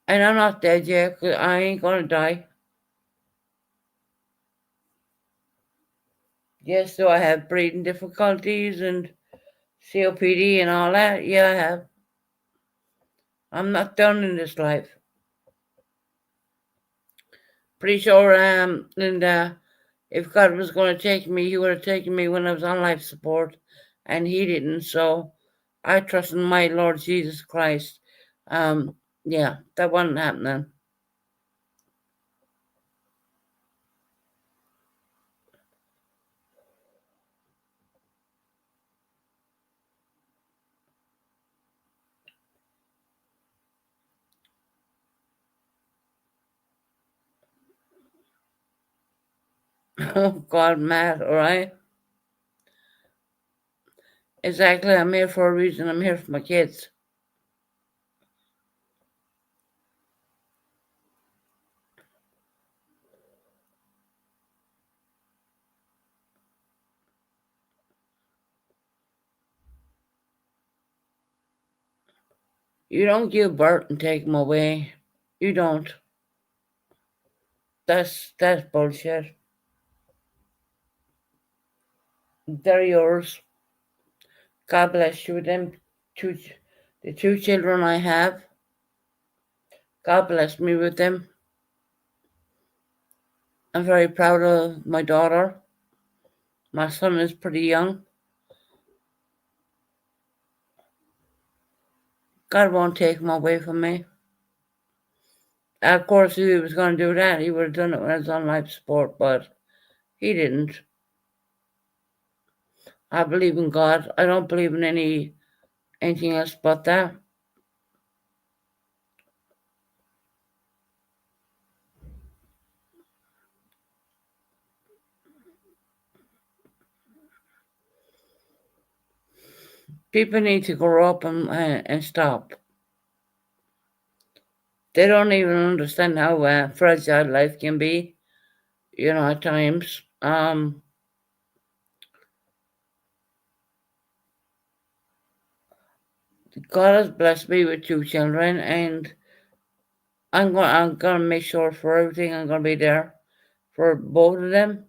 And I'm not dead yet, 'cause I ain't gonna die. Yes, do I have breathing difficulties and COPD and all that? Yeah, I have. I'm not done in this life. Pretty sure, Linda, if God was going to take me, He would have taken me when I was on life support, and He didn't. So I trust in my Lord Jesus Christ. Yeah, that wasn't happening. Oh God, Matt, all right? Exactly, I'm here for a reason. I'm here for my kids. You don't give birth and take them away. You don't. That's bullshit. They're yours. God bless you with them the two children I have. God bless me with them. I'm very proud of my daughter. My son is pretty young. God won't take him away from me. Of course, if he was going to do that, he would have done it when I was on life support, but he didn't. I believe in God. I don't believe in anything else but that. People need to grow up and stop. They don't even understand how fragile life can be, at times. God has blessed me with two children, and I'm gonna make sure for everything. I'm gonna be there for both of them.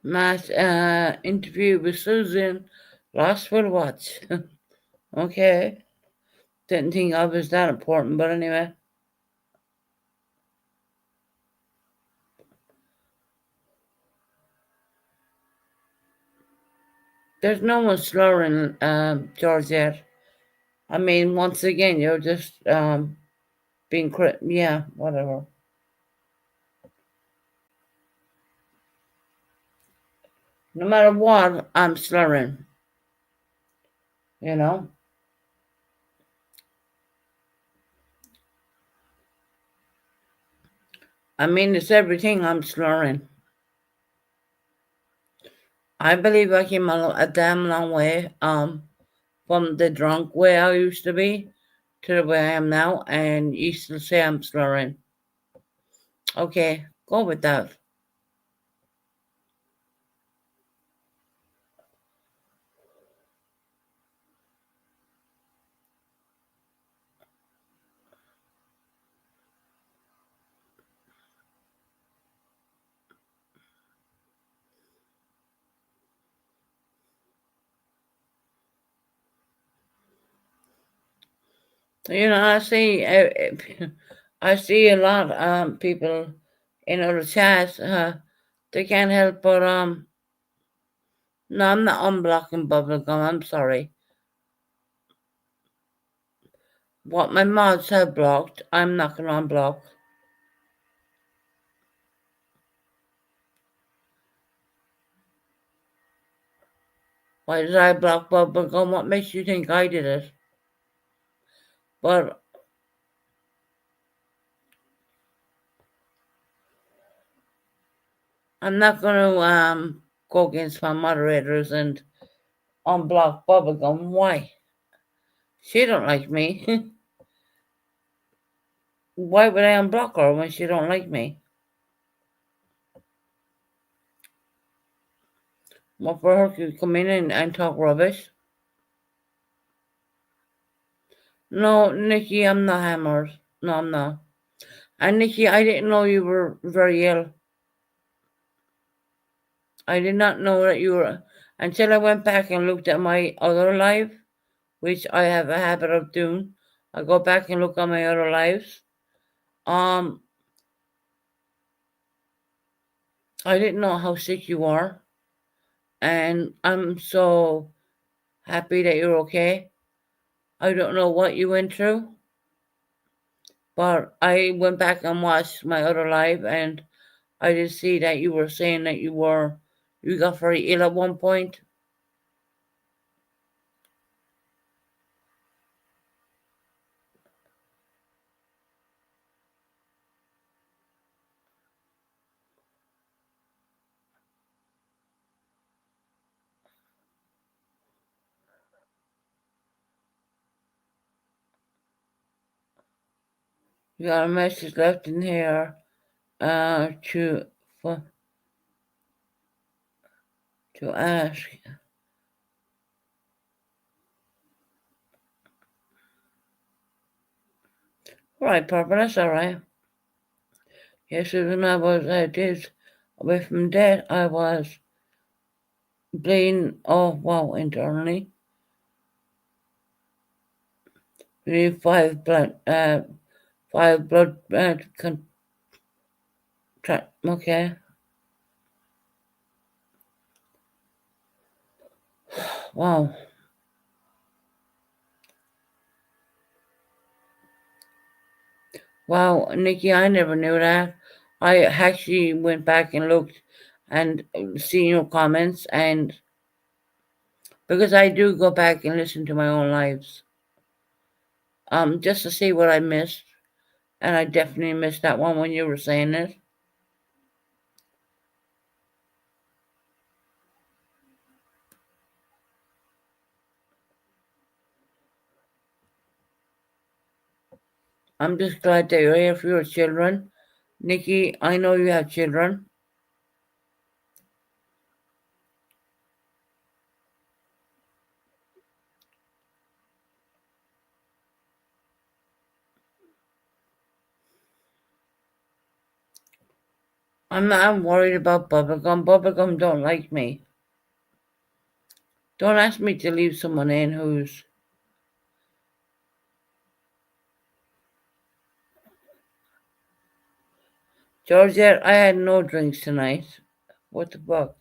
Matt interview with Susan. Lost will watch. Okay. Didn't think I was that important, but anyway. There's no one slurring, George yet. I mean, once again, you're just being yeah, whatever. No matter what, I'm slurring. You know? I mean, it's everything I'm slurring. I believe I came a damn long way from the drunk way I used to be to the way I am now, and you still say I'm slurring. Okay, go with that. You know, I see a lot people in other chats. They can't help but no, I'm not unblocking bubblegum. I'm sorry. What my mods have blocked, I'm not gonna unblock. Why did I block bubblegum? What makes you think I did it? But I'm not gonna go against my moderators and unblock bubblegum. Why? She don't like me. Why would I unblock her when she don't like me? Well, for her to come in and talk rubbish. No, Nikki, I'm not hammered. No, I'm not. And Nikki, I didn't know you were very ill. I did not know that you were until I went back and looked at my other life, which I have a habit of doing. I go back and look at my other lives. I didn't know how sick you are, and I'm so happy that you're okay. I don't know what you went through, but I went back and watched my other life, and I did see that you were saying that you got very ill at one point. You got a message left in here to ask. Right, Papa, that's all right. Yes, when I did away from death, I was bleeding. Oh wow, internally. We need five blood okay. Wow. Wow, Nikki, I never knew that. I actually went back and looked and seen your comments, and because I do go back and listen to my own lives, just to see what I missed, and I definitely missed that one when you were saying it. I'm just glad that you're here for your children. Nikki, I know you have children. I'm worried about Bubblegum. Bubblegum don't like me. Don't ask me to leave someone in who's... Georgette, I had no drinks tonight. What the fuck?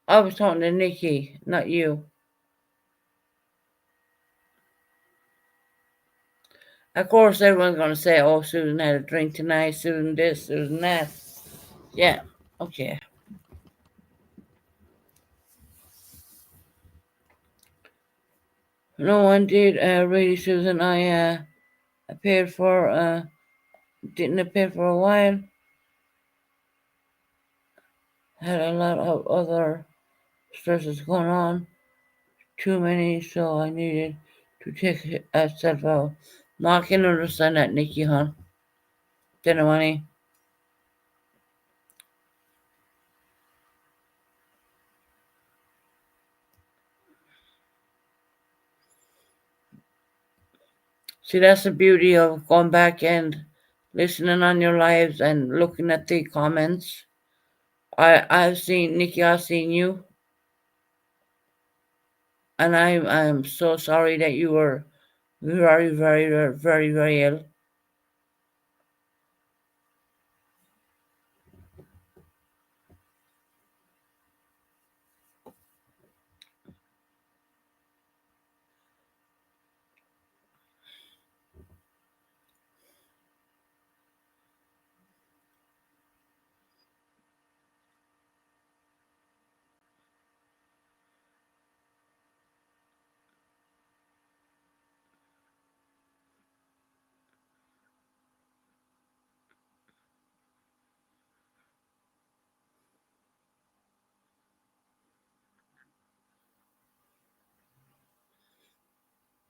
I was talking to Nikki, not you. Of course, everyone's going to say, oh, Susan had a drink tonight, Susan this, Susan that. Yeah, okay. No one did, really, Susan. I appeared for, didn't appear for a while. Had a lot of other stresses going on. Too many, so I needed to take a step out. No, I can understand that, Nikki, hon. Didn't want any. See, that's the beauty of going back and listening on your lives and looking at the comments. I've seen Nikki, I've seen you, and I'm so sorry that you were very, very, very, very, very ill.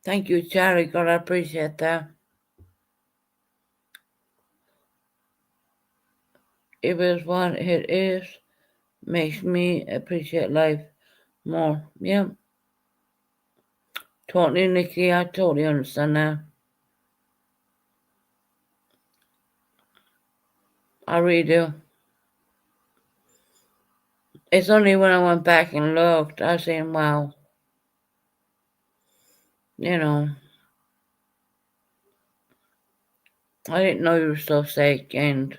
Thank you, Charlie. God, I appreciate that. It is what it is. Makes me appreciate life more. Yeah. Totally, Nikki. I totally understand that. I really do. It's only when I went back and looked, I was saying, wow. You know, I didn't know you were so sick, and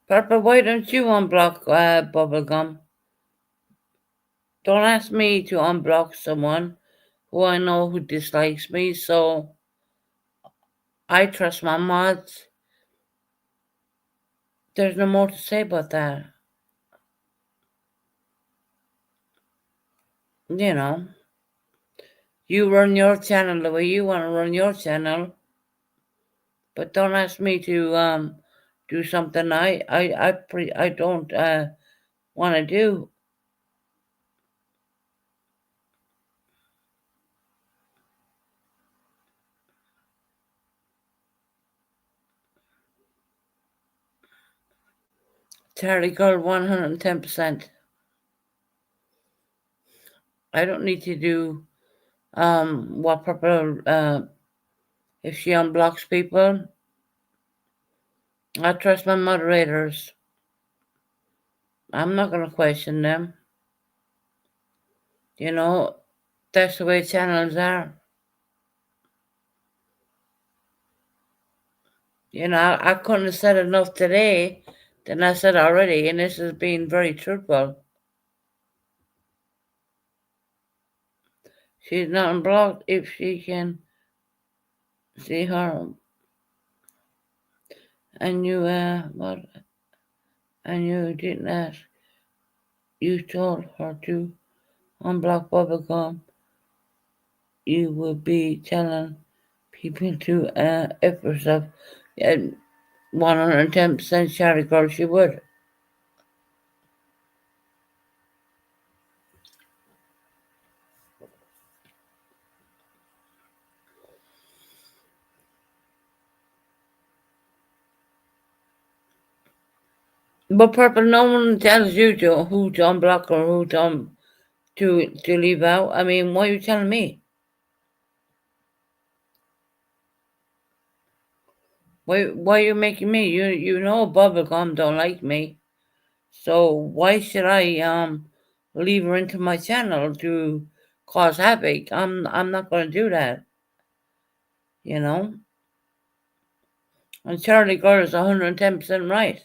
Purple, why don't you unblock Bubblegum? Don't ask me to unblock someone who I know who dislikes me, so I trust my mods. There's no more to say about that. You know, you run your channel the way you want to run your channel, but don't ask me to do something I don't want to do. Charlie Girl, 110%. I don't need to do what Purple if she unblocks people. I trust my moderators. I'm not going to question them. You know, that's the way channels are. You know, I couldn't have said enough today than I said already, and this has been very truthful. She's not unblocked if she can see her. And you, what? And you didn't ask. You told her to unblock Bubblegum. You would be telling people to F herself. And 110% Charlie Girl, she would. But Purple, no one tells you who to unblock or who to leave out. I mean, why are you telling me? Why are you making me? You know Bubblegum don't like me. So why should I leave her into my channel to cause havoc? I'm not gonna do that. You know? And Charlie Girl is 110% right.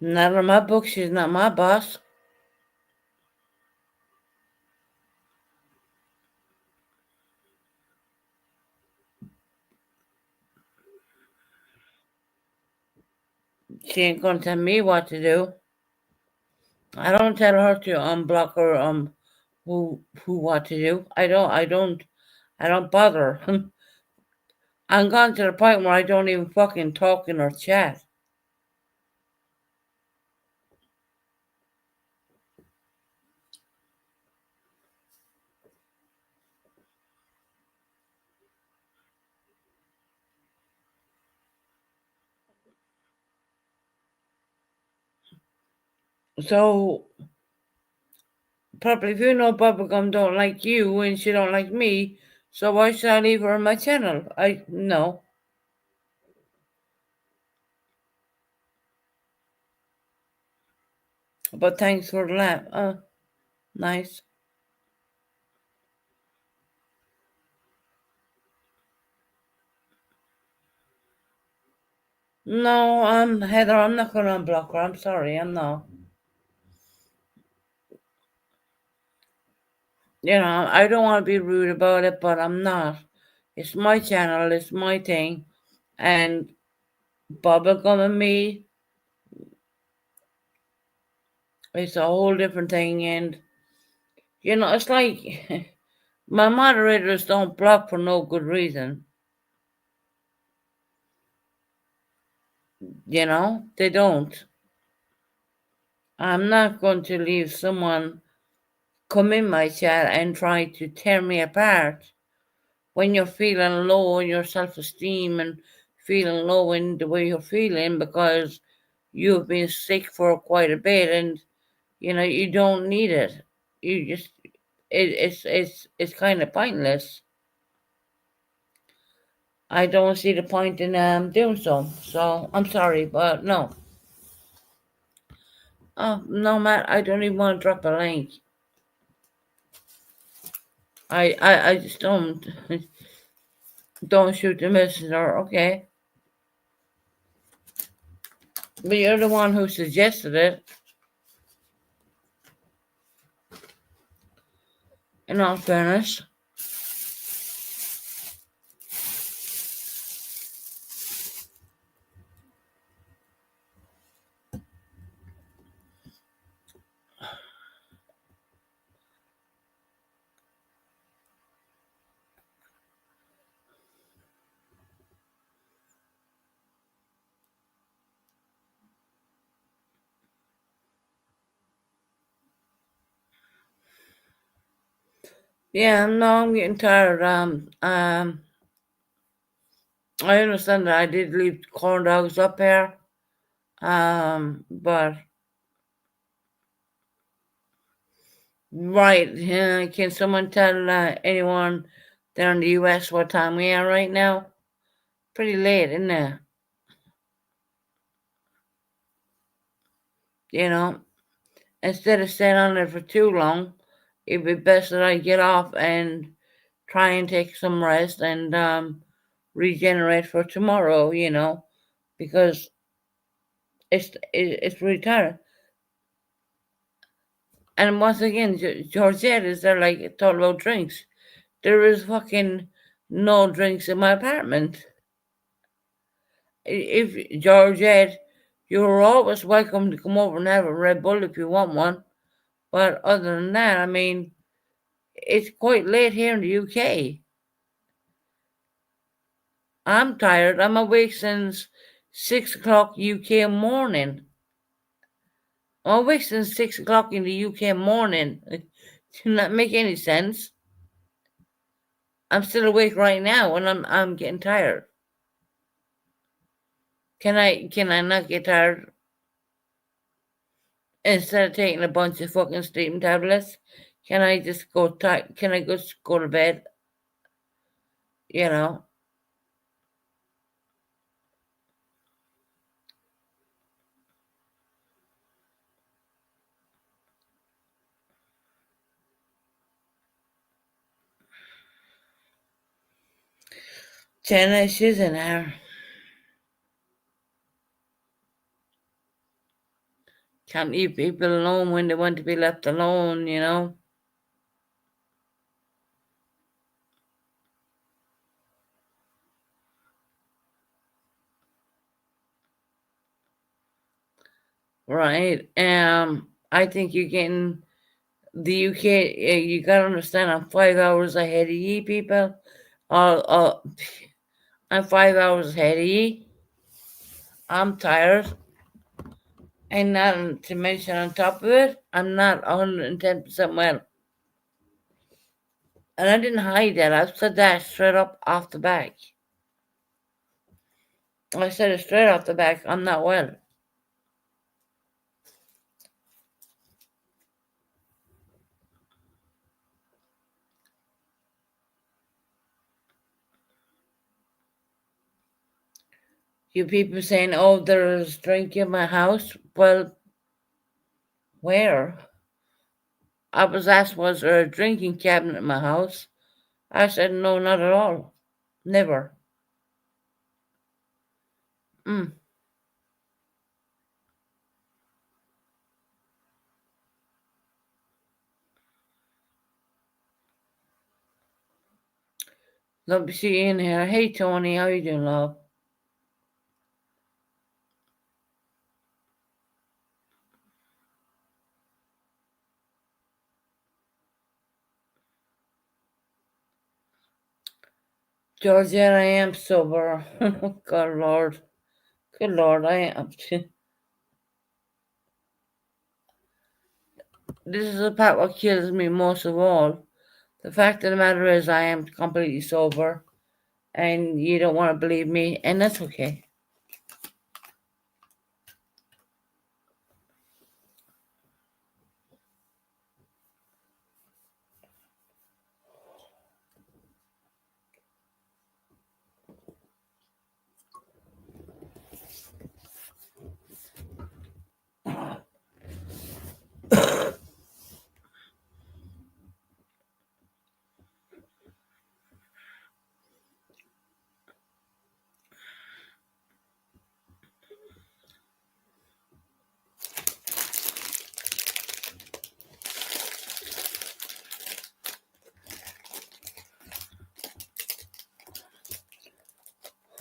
Not in my book, she's not my boss. She ain't gonna tell me what to do. I don't tell her to unblock or who what to do. I don't bother. I'm gone to the point where I don't even fucking talk in or chat. So probably if you know Bubblegum don't like you and she don't like me, so why should I leave her on my channel? I no. But thanks for the laugh. Nice. No, Heather, I'm not gonna unblock her. I'm sorry, I'm not. You know, I don't want to be rude about it, but I'm not. It's my channel, it's my thing. And Bubblegum and me, it's a whole different thing. And, you know, it's like my moderators don't block for no good reason. You know, they don't. I'm not going to leave someone come in my chat and try to tear me apart when you're feeling low in your self-esteem and feeling low in the way you're feeling because you've been sick for quite a bit and you know you don't need it. You just it's kind of pointless. I don't see the point in doing so. So I'm sorry, but no. Oh no, Matt, I don't even want to drop a link. I just don't shoot the messenger, okay? But you're the one who suggested it. In all fairness. Yeah, no, I'm getting tired. I understand that I did leave corn dogs up here. But right, can someone tell anyone there in the U.S. what time we are right now? Pretty late, isn't it? You know, instead of staying on there for too long, it'd be best that I get off and try and take some rest and regenerate for tomorrow, because it's really tired. And once again, Georgette is there like talking about drinks. There is fucking no drinks in my apartment. If Georgette, you're always welcome to come over and have a Red Bull if you want one. But other than that, I mean, it's quite late here in the UK. I'm tired. I'm awake since 6 o'clock UK morning. I'm awake since 6 o'clock in the UK morning. It does not make any sense. I'm still awake right now and I'm getting tired. Can I not get tired? Instead of taking a bunch of fucking sleeping tablets, can I just can I just go to bed? You know? Jenna, she's in there. Can't leave people alone when they want to be left alone. Right. I think you're getting the UK. You gotta understand, I'm 5 hours ahead of ye people. I'm 5 hours ahead of ye. I'm tired. And not to mention on top of it, I'm not 110% well. And I didn't hide that. I said that straight up off the back. I said it straight off the back. I'm not well. You people saying, oh, there's drink in my house. Well, where? I was asked, was there a drinking cabinet in my house? I said, no, not at all. Never. Mm. Love to see you in here. Hey, Tony, how you doing, love? Georgette, I am sober. God, Lord. Good Lord, I am. This is the part what kills me most of all. The fact of the matter is, I am completely sober, and you don't want to believe me, and that's okay.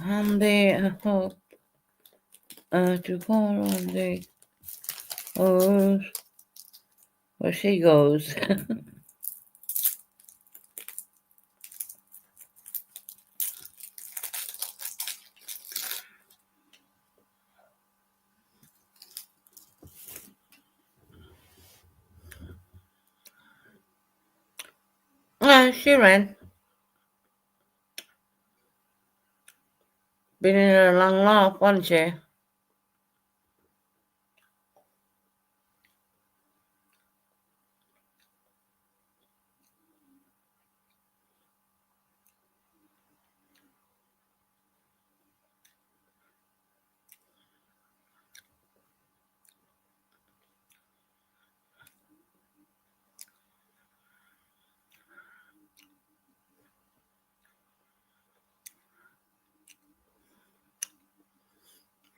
I hope to call on the oh, where she goes. She ran. Been in a long laugh, wasn't she?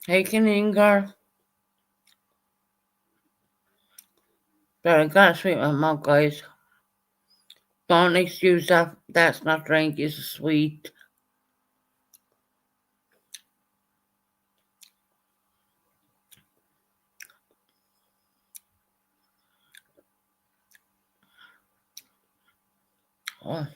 Hey, Canadian girl. But I gotta sweep my mouth, guys. Don't excuse that. That's not drink. It's sweet. Oh.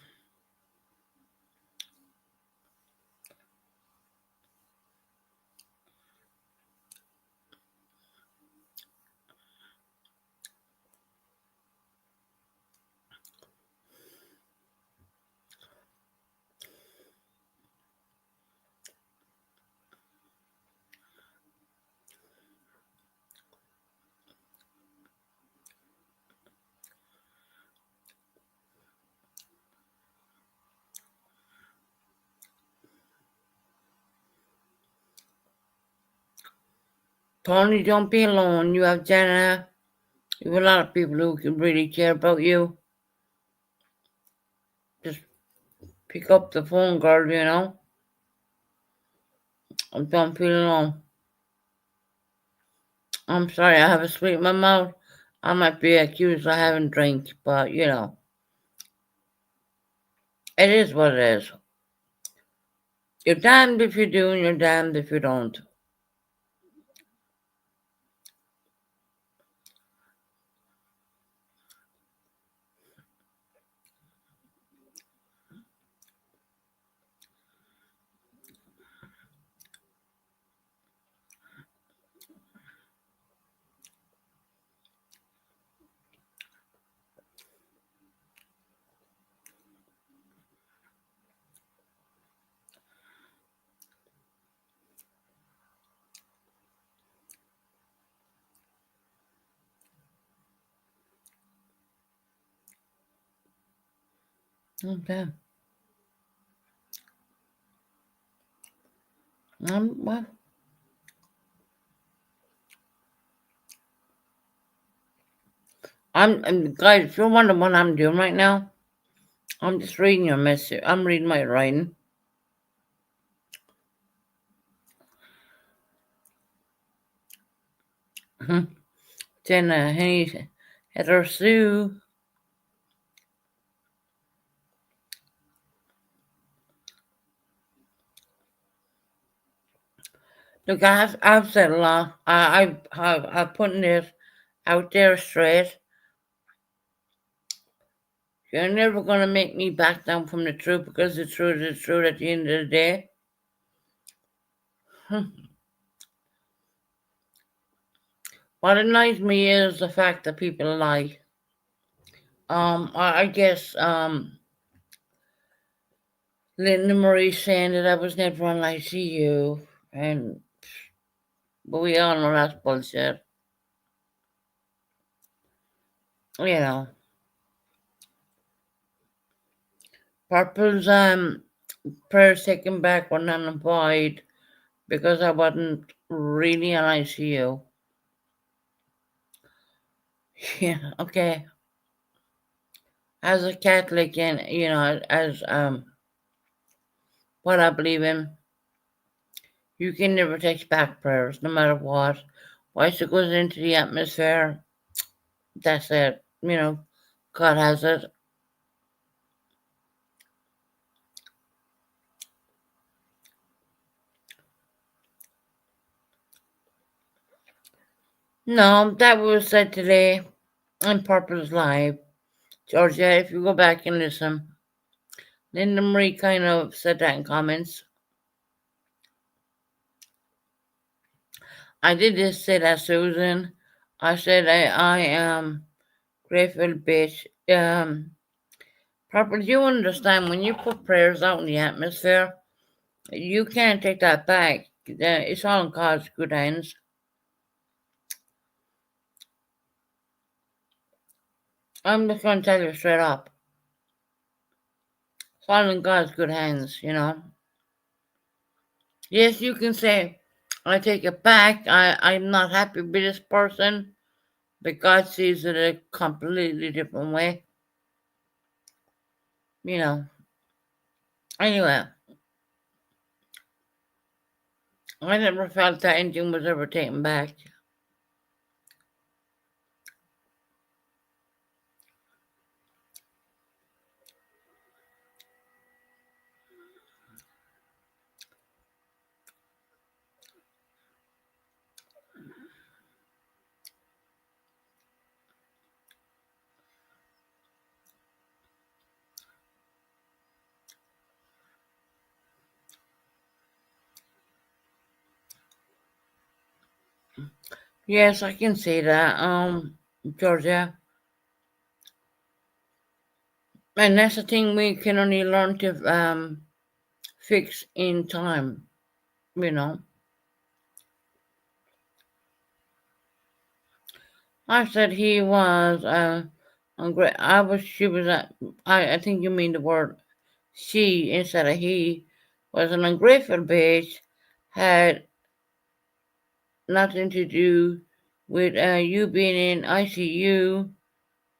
Tony, don't be alone. You have Jenna. You have a lot of people who can really care about you. Just pick up the phone, girl, you know? And don't feel alone. I'm sorry, I have a sweet in my mouth. I might be accused of having drink, but you know, it is what it is. You're damned if you do, and you're damned if you don't. Okay. Well, guys, if you're wondering what I'm doing right now, I'm just reading your message. I'm reading my writing. Jenna, hey, Heather Sue. Look, I've said a lot. I've put this out there straight. You're never gonna make me back down from the truth because the truth is the truth at the end of the day. What annoys me is the fact that people lie. I guess Linda Marie saying that I was never on ICU, but we all know that's bullshit. You know, Purple's prayers taken back were unemployed because I wasn't really on ICU. Yeah, okay. As a Catholic, and you know, as what I believe in, you can never take back prayers, no matter what. Once it goes into the atmosphere, that's it. You know, God has it. No, that was said today on Purpose Live. Georgia, if you go back and listen, Linda Marie kind of said that in comments. I did just say that, Susan. I said I am grateful, bitch. Purple, you understand when you put prayers out in the atmosphere, you can't take that back. It's all in God's good hands. I'm just going to tell you straight up. It's all in God's good hands, you know. Yes, you can say, I take it back. I'm not happy with this person. But God sees it a completely different way. You know. Anyway. I never felt that anything was ever taken back. Yes, I can see that, Georgia. And that's the thing we can only learn to fix in time, you know. I said he was great. She was I think you mean the word she instead of he, was an ungrateful bitch, had nothing to do with you being in ICU.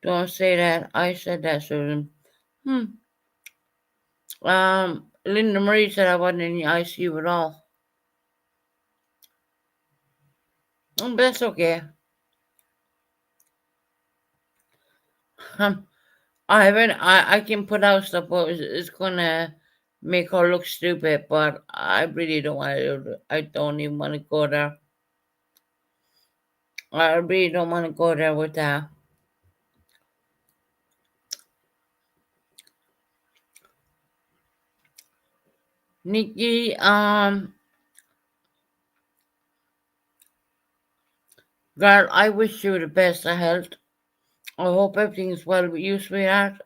Don't say that. I said that, Susan. Linda Marie said I wasn't in the ICU at all. But that's okay. I can put out stuff, but it's gonna make her look stupid. But I really don't want to. I don't even want to go there. I really don't want to go there with that. Nikki, girl, I wish you the best of health. I hope everything's well with you, sweetheart.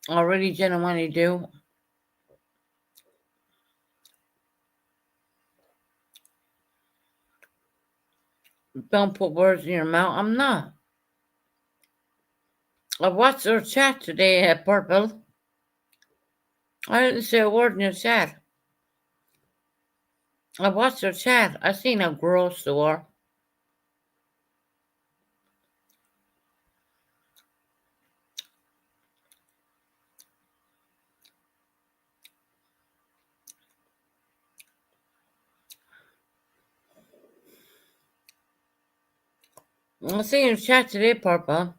I really genuinely do. Don't put words in your mouth. I'm not. I watched your chat today, Purple. I didn't say a word in your chat. I watched your chat. I seen how gross you are. I seen your chat today, Purple.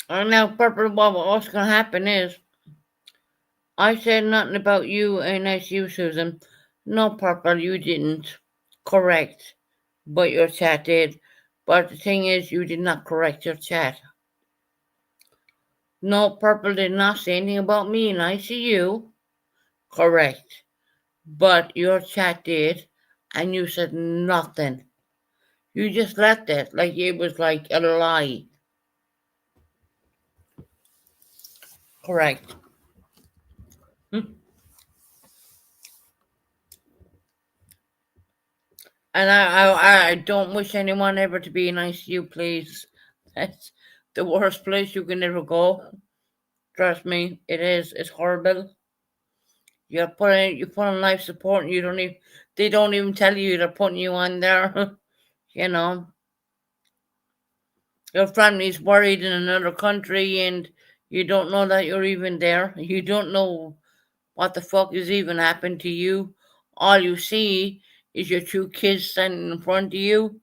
And now, Purple, what's gonna happen is I said nothing about you and that's you, Susan. No, Purple, you didn't. Correct. But your chat did. But the thing is, you did not correct your chat. No, Purple did not say anything about me in ICU. Correct. But your chat did, and you said nothing. You just left it like it was like a lie. Correct. And I don't wish anyone ever to be in ICU, please. That's the worst place you can ever go. Trust me, it is. It's horrible. You put on life support, and you don't even. They don't even tell you they're putting you on there. You know, your family's worried in another country, and you don't know that you're even there. You don't know what the fuck is even happened to you. All you see is your two kids standing in front of you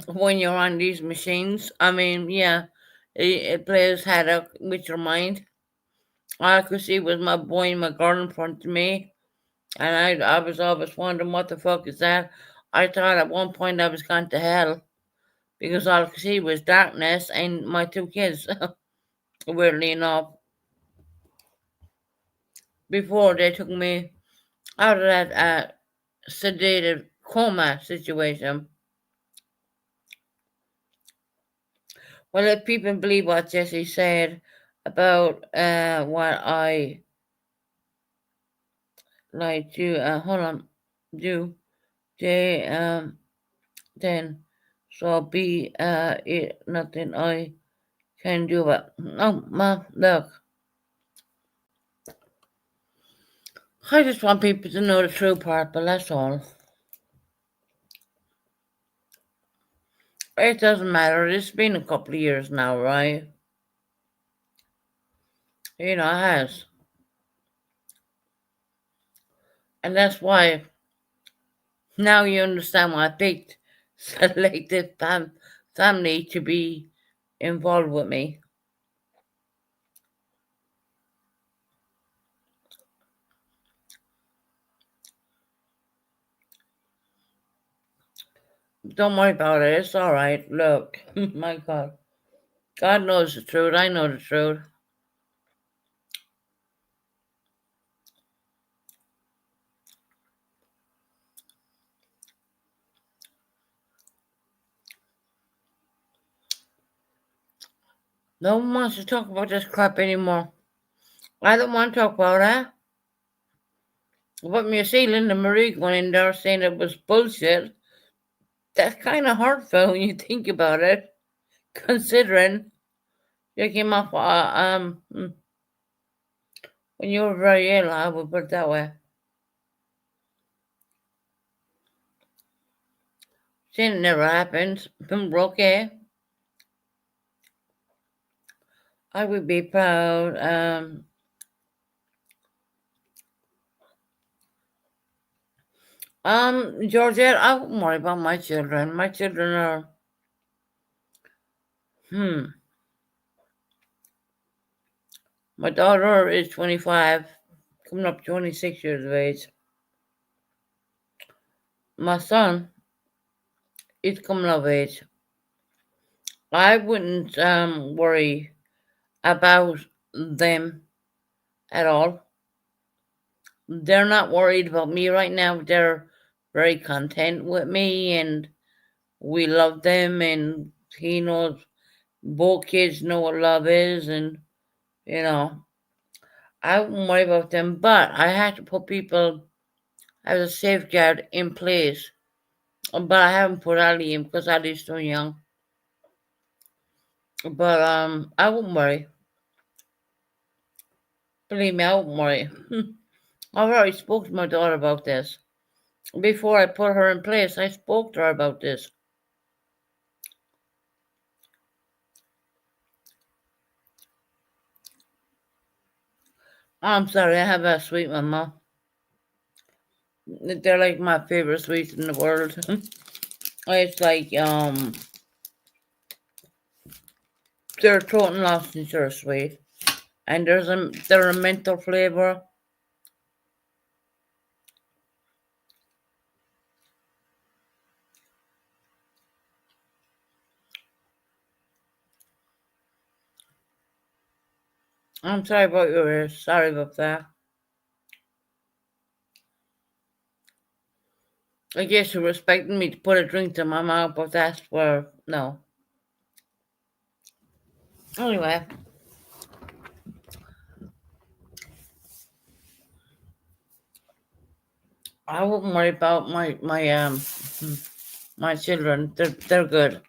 when you're on these machines. I mean, yeah, it plays havoc with your mind. All I could see was my boy and my girl in front of me, and I was always wondering what the fuck is that. I thought at one point I was gone to hell because all I could see was darkness and my two kids. Weirdly enough, before they took me out of that sedated coma situation. Well, if people believe what Jesse said about what I like to hold on, do they then so be it nothing I can do about. Oh, ma, look. I just want people to know the true part, but that's all. It doesn't matter. It's been a couple of years now, right? It has. And that's why now you understand why I picked selected family to be involved with me. Don't worry about it. It's all right. Look, my God. God knows the truth. I know the truth. No one wants to talk about this crap anymore. I don't want to talk about that. But me see Linda Marie going in there saying it was bullshit. That's kind of hurtful when you think about it, considering you came off when you were very ill. I would put it that way. Saying it never happened. Okay. I would be proud. Georgette, I wouldn't worry about my children. My children are, my daughter is 25, coming up 26 years of age. My son is coming of age. I wouldn't worry about them at all. They're not worried about me right now. They're very content with me, and we love them, and he knows, both kids know what love is, and I wouldn't worry about them, but I had to put people as a safeguard in place. But I haven't put Ali in because Ali's still young. But I wouldn't worry. Believe me, I wouldn't worry. I've already spoke to my daughter about this. Before I put her in place, I spoke to her about this. I'm sorry, I have a sweet, Mama. They're like my favorite sweets in the world. It's like they're total Laughington sweet, and they're a menthol flavor. I'm sorry about your ears. Sorry about that. I guess you're expecting me to put a drink to my mouth, but that's where no. Anyway. I wouldn't worry about my children. They're good.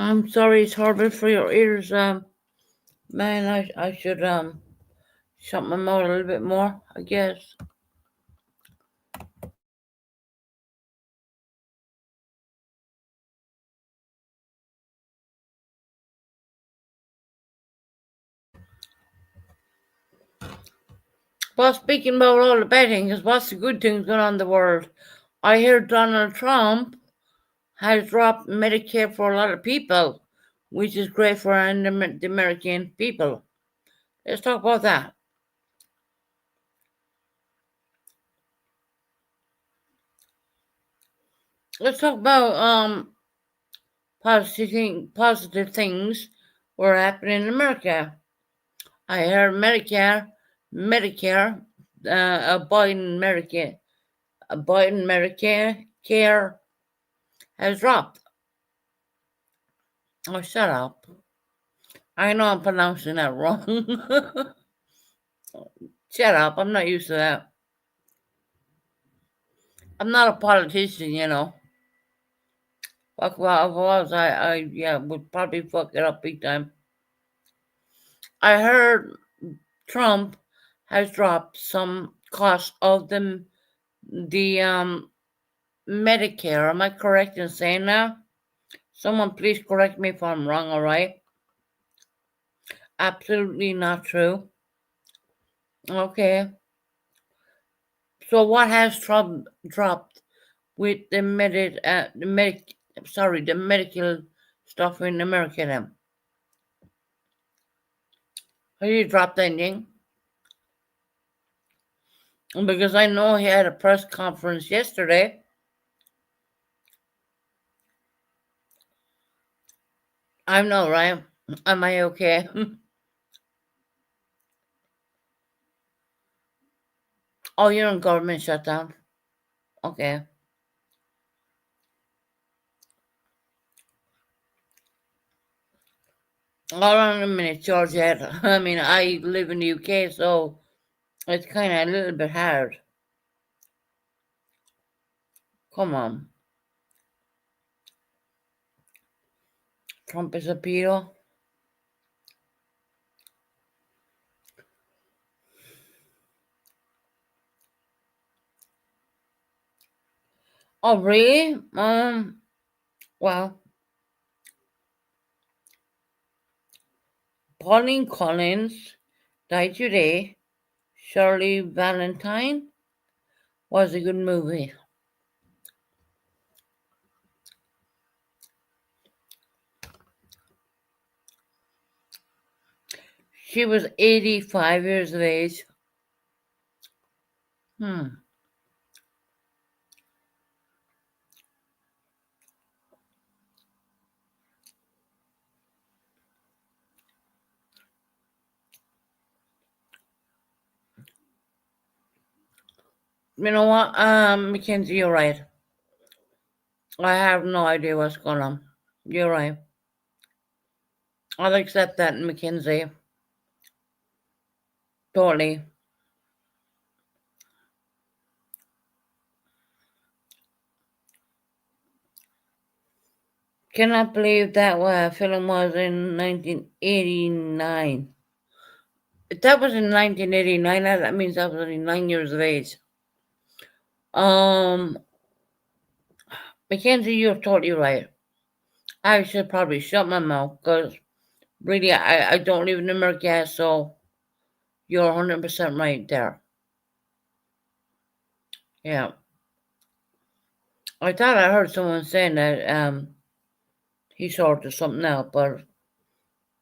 I'm sorry it's horrible for your ears. Man, I should shut my mouth a little bit more, I guess. Well, speaking about all the bad things, what's the good things going on in the world? I hear Donald Trump has dropped Medicare for a lot of people, which is great for the American people. Let's talk about that. Let's talk about positive things were happening in America. I heard Medicare, a Biden Medicare care has dropped. Oh, shut up. I know I'm pronouncing that wrong. Shut up. I'm not used to that. I'm not a politician, Fuck, well, if I was, would probably fuck it up big time. I heard Trump has dropped some costs of the Medicare. Am I correct in saying that? Someone please correct me if I'm wrong, all right? Absolutely not true. Okay. So what has Trump dropped with the the medical stuff in America then? Have you dropped anything? Because I know he had a press conference yesterday. I know, right? Am I okay? Oh, you're in government shutdown. Okay. Hold on a minute, Georgette. I mean, I live in the UK, so it's kind of a little bit hard. Come on. Trump is a pedo. Oh, really? Well, Pauline Collins died today. Shirley Valentine was a good movie. She was 85 years of age. You know what? Mackenzie, you're right. I have no idea what's going on. You're right. I'll accept that, Mackenzie. Totally. Cannot believe that film was in 1989. If that was in 1989, that means I was only 9 years of age. Mackenzie, you're totally right. I should probably shut my mouth because really, I don't live in America, so you're 100% right there. Yeah. I thought I heard someone saying that he sold to something else, but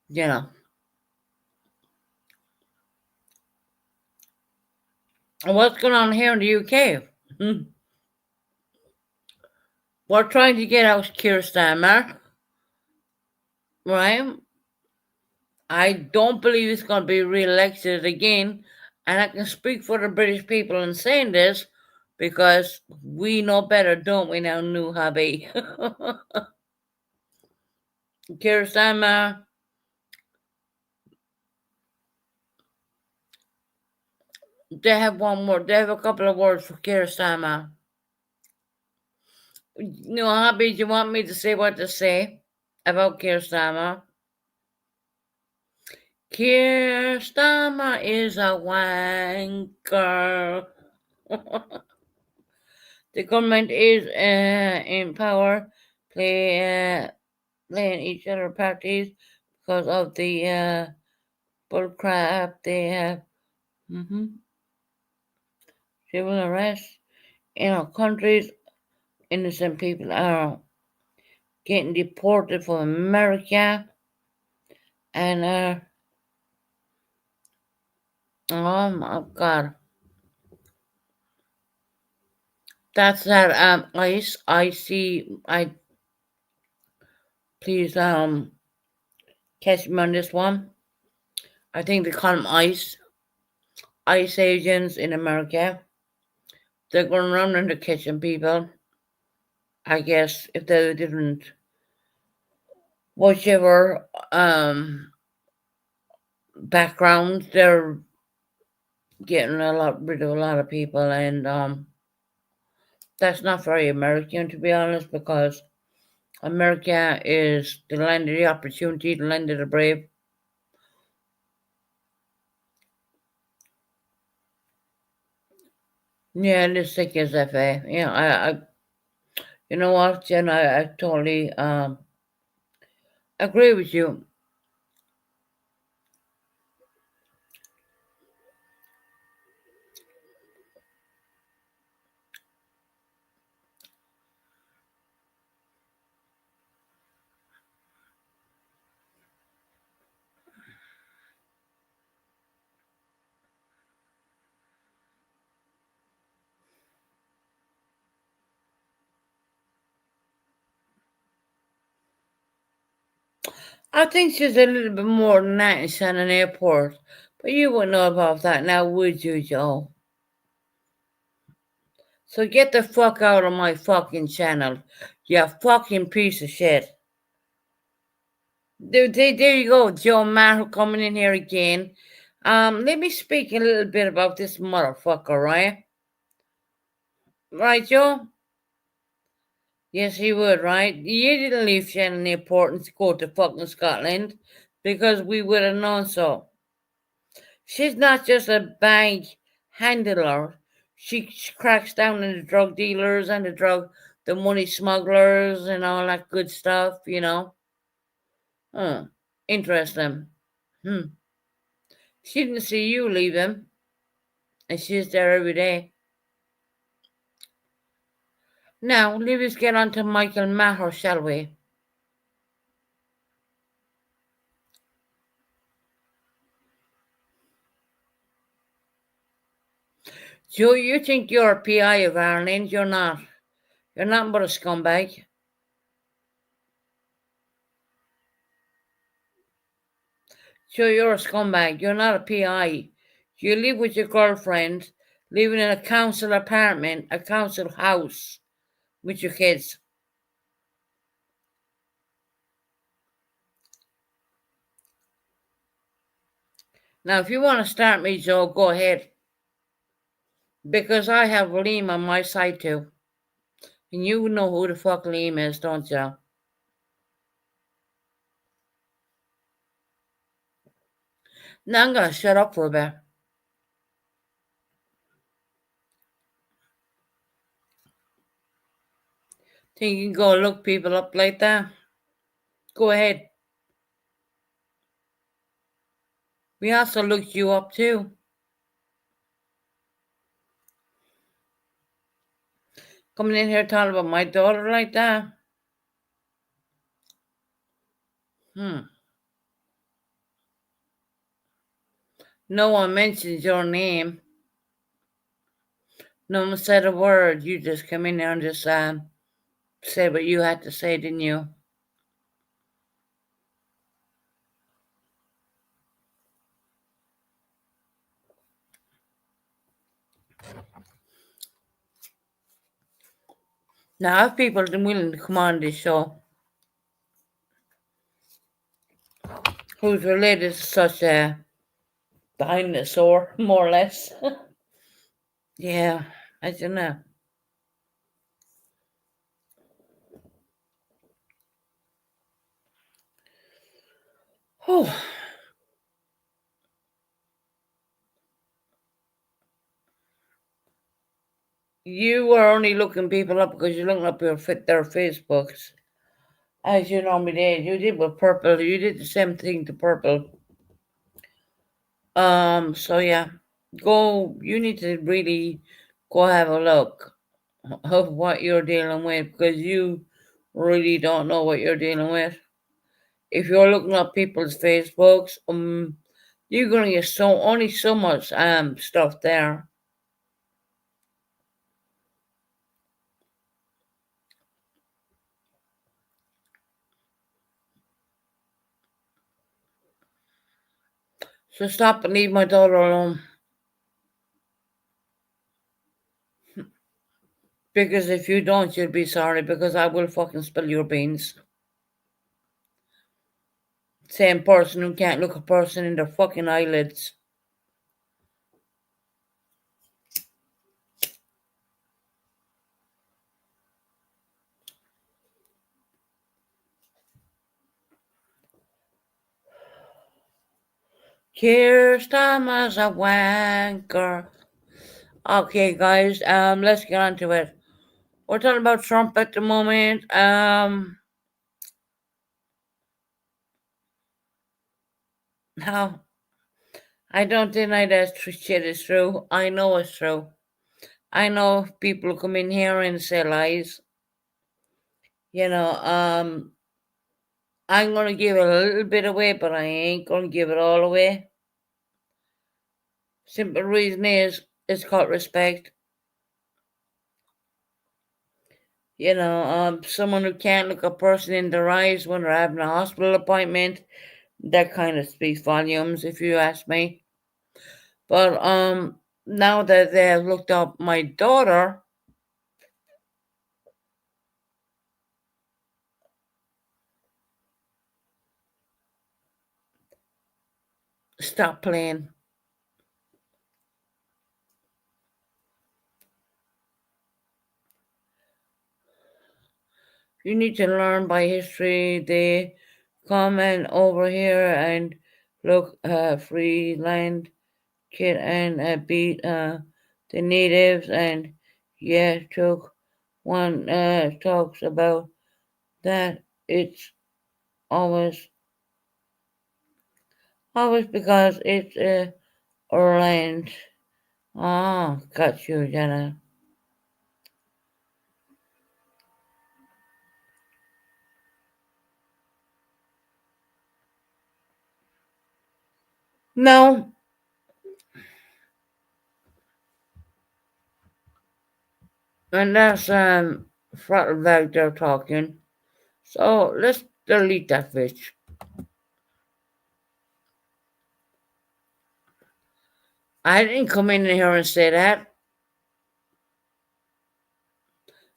you know. What's going on here in the UK? We're trying to get out Keir Starmer, right? I don't believe he's going to be re-elected again, and I can speak for the British people in saying this because we know better, don't we now, new hubby? Keir Starmer, they have a couple of words for Keir Starmer. No, hubby, do you want me to say what to say about Keir Starmer? Keir Starmer is a wanker. The government is in power, playing each other parties because of the bullcrap they have. Civil arrests in our countries. Innocent people are getting deported from America, and oh my God, that's that ICE. Please catch me on this one. I think they call them ICE agents in America. They're going around and they're catching people. I guess if they didn't, whichever background, they're getting rid of a lot of people, and that's not very American, to be honest, because America is the land of the opportunity, the land of the brave. Yeah, this thick as FA. Yeah, you know what, Jen? I totally agree with you. I think she's a little bit more than that in Shannon Airport, but you wouldn't know about that now, would you, Joe? So get the fuck out of my fucking channel, you fucking piece of shit. There you go, Joe Maher coming in here again. Let me speak a little bit about this motherfucker, right? Right, Joe? Yes, he would, right? You didn't leave Shannon Airport to go to fucking Scotland because we would have known so. She's not just a bank handler. She cracks down on the drug dealers and the money smugglers and all that good stuff, you know. Interesting. Hmm. She didn't see you leave him, and she's there every day. Now, let's get on to Michael Maher, shall we? Joe, you think you're a PI of Ireland? You're not. You're nothing but a scumbag. Joe, you're a scumbag. You're not a PI. You live with your girlfriend, living in a council apartment, a council house with your kids. Now, if you want to start me, Joe, go ahead. Because I have Liam on my side too. And you know who the fuck Liam is, don't you? Now I'm gonna shut up for a bit. Think you can go look people up like that? Go ahead. We also looked you up too. Coming in here talking about my daughter like that? No one mentions your name. No one said a word. You just come in there and just said what you had to say, didn't you? Now, if people are willing to come on this show who's related to such a dinosaur, more or less. Yeah, I don't know. Oh, you were only looking people up because you're looking up their Facebooks. As you normally did. You did with Purple. You did the same thing to Purple. So yeah. You need to really go have a look of what you're dealing with because you really don't know what you're dealing with. If you're looking up people's Facebooks, you're gonna get only so much stuff there. So stop and leave my daughter alone. Because if you don't, you'll be sorry because I will fucking spill your beans. Same person who can't look a person in their fucking eyelids. Keir Starmer's a wanker. Okay, guys, let's get on to it. We're talking about Trump at the moment. Now, I don't deny that shit is true. I know it's true. I know people come in here and say lies. You know, I'm gonna give a little bit away, but I ain't gonna give it all away. Simple reason is it's called respect. You know, someone who can't look a person in their eyes when they're having a hospital appointment, that kind of speaks volumes, if you ask me. But now that they have looked up my daughter, stop playing. You need to learn by history. They come and over here and look free land kid and beat the natives, and yeah, took one talks about that. It's always because it's our land. Ah, got you, Jenna. No, and that's Frattlebag they're talking. So let's delete that bitch. I didn't come in here and say that.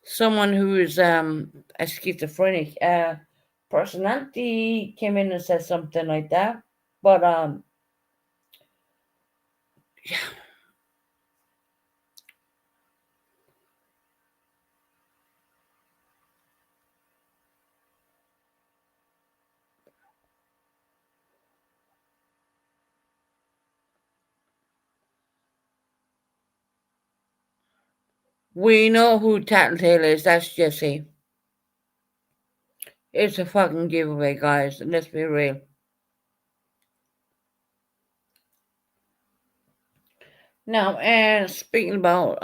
Someone who is a schizophrenic personality came in and said something like that. But yeah. We know who Tattletale is. That's Jesse. It's a fucking giveaway, guys. Let's be real. Now, and speaking about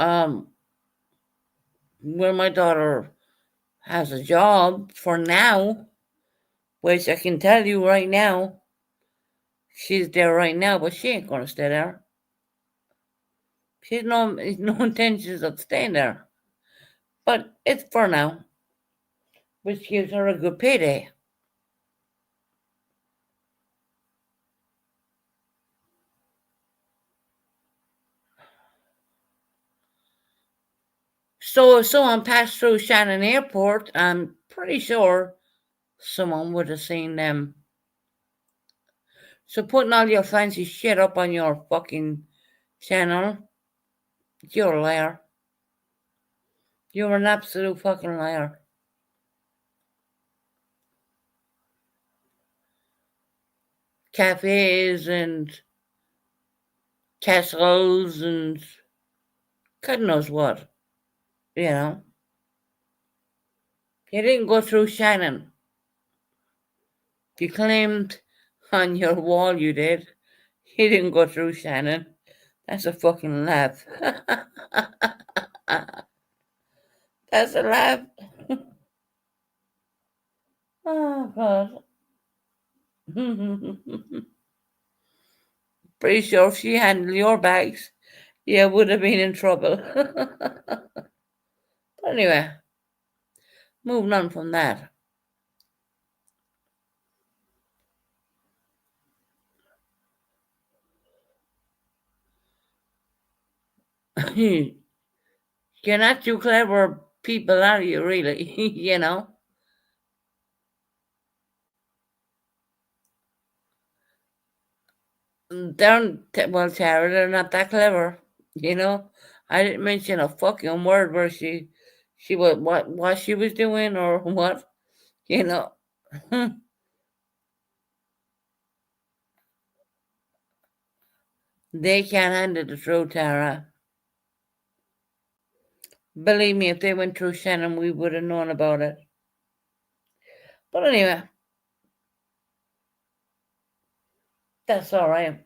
where my daughter has a job for now, which I can tell you right now, she's there right now, but she ain't gonna stay there. She's no intentions of staying there. But it's for now, which gives her a good payday. So if someone passed through Shannon Airport, I'm pretty sure someone would have seen them. So putting all your fancy shit up on your fucking channel, you're a liar. You're an absolute fucking liar. Cafes and castles and God knows what, you know. You didn't go through Shannon. You claimed on your wall you did. You didn't go through Shannon. That's a fucking laugh. That's a laugh. Oh, God. Pretty sure if she handled your bags, you would have been in trouble. But anyway, moving on from that. You're not too clever people, are you, really? You know? Well, Tara, they're not that clever. You know? I didn't mention a fucking word where she was, what she was doing or what, you know? They can't handle the truth, Tara. Believe me, if they went through Shannon, we would have known about it. But anyway, that's all right.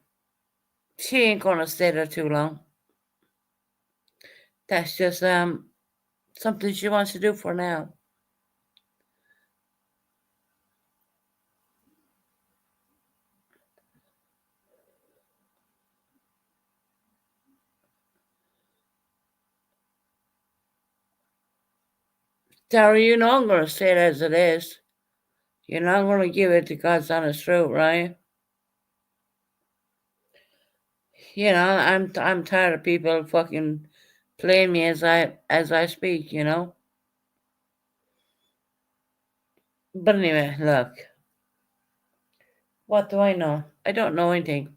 She ain't gonna stay there too long. That's just something she wants to do for now. Tara, you know I'm gonna say it as it is. You're not gonna give it to God's honest truth, right? You know, I'm tired of people fucking playing me as I speak, you know. But anyway, look. What do I know? I don't know anything.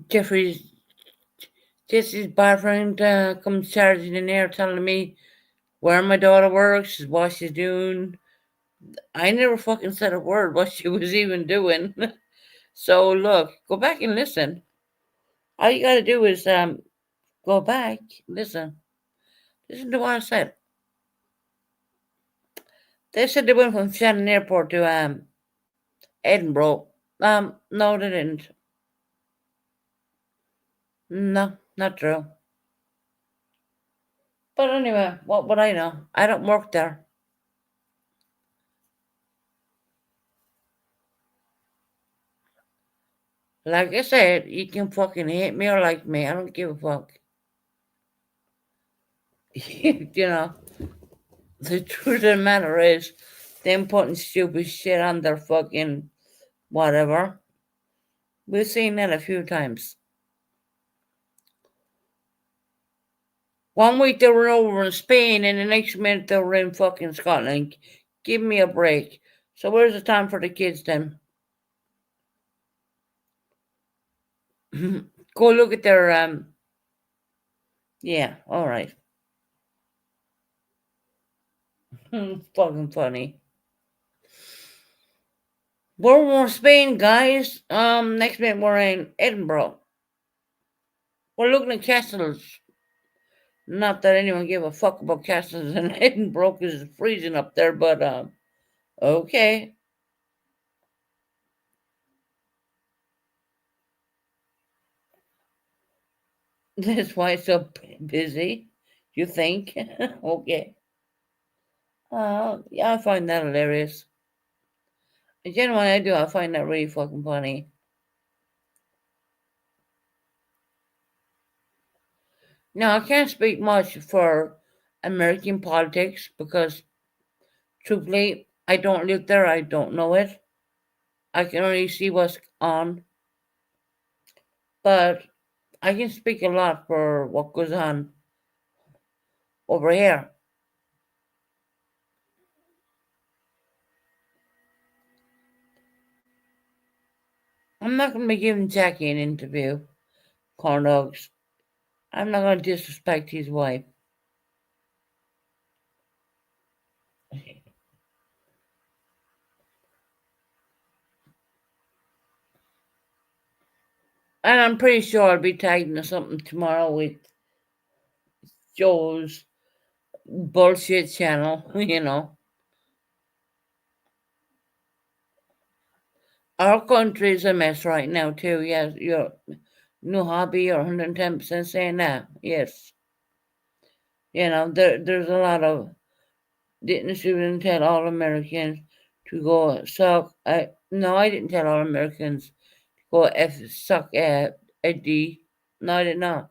Jeffrey's Jesse's boyfriend comes charging in there telling me where my daughter works, what she's doing. I never fucking said a word what she was even doing. So look, go back and listen. All you gotta do is go back, listen. Listen to what I said. They said they went from Shannon Airport to Edinburgh. No, they didn't. No, not true. But anyway, what would I know? I don't work there. Like I said, you can fucking hate me or like me. I don't give a fuck. You know, the truth of the matter is, them putting stupid shit on their fucking whatever. We've seen that a few times. One week they were over in Spain, and the next minute they were in fucking Scotland. Give me a break. So where's the time for the kids then? Go look at their yeah, all right. Fucking funny. We're in Spain, guys. Next minute we're in Edinburgh. We're looking at castles. Not that anyone gave a fuck about castles in Edinburgh because it's freezing up there, but okay. That's why it's so busy. You think? Okay. Yeah, I find that hilarious. Genuinely, I do. I find that really fucking funny. Now, I can't speak much for American politics because, truthfully, I don't live there. I don't know it. I can only see what's on. But I can speak a lot for what goes on over here. I'm not going to be giving Jackie an interview, corn dogs. I'm not going to disrespect his wife. And I'm pretty sure I'll be tagged into something tomorrow with Joe's bullshit channel, you know. Our country is a mess right now, too. Yes, your new hobby or 110% saying that. Yes. You know, there's a lot of didn't even tell all Americans to go suck. No, I didn't tell all Americans to go suck a D. No, I did not.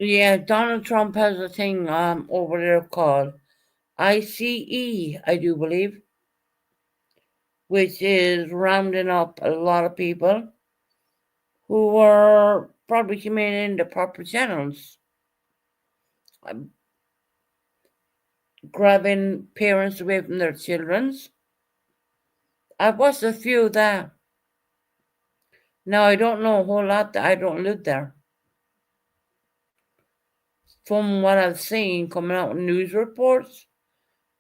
Yeah, Donald Trump has a thing over there called ICE, I do believe, which is rounding up a lot of people who are probably coming in the proper channels, grabbing parents away from their children's. I've watched a few of that. Now, I don't know a whole lot. I don't live there. From what I've seen coming out in news reports,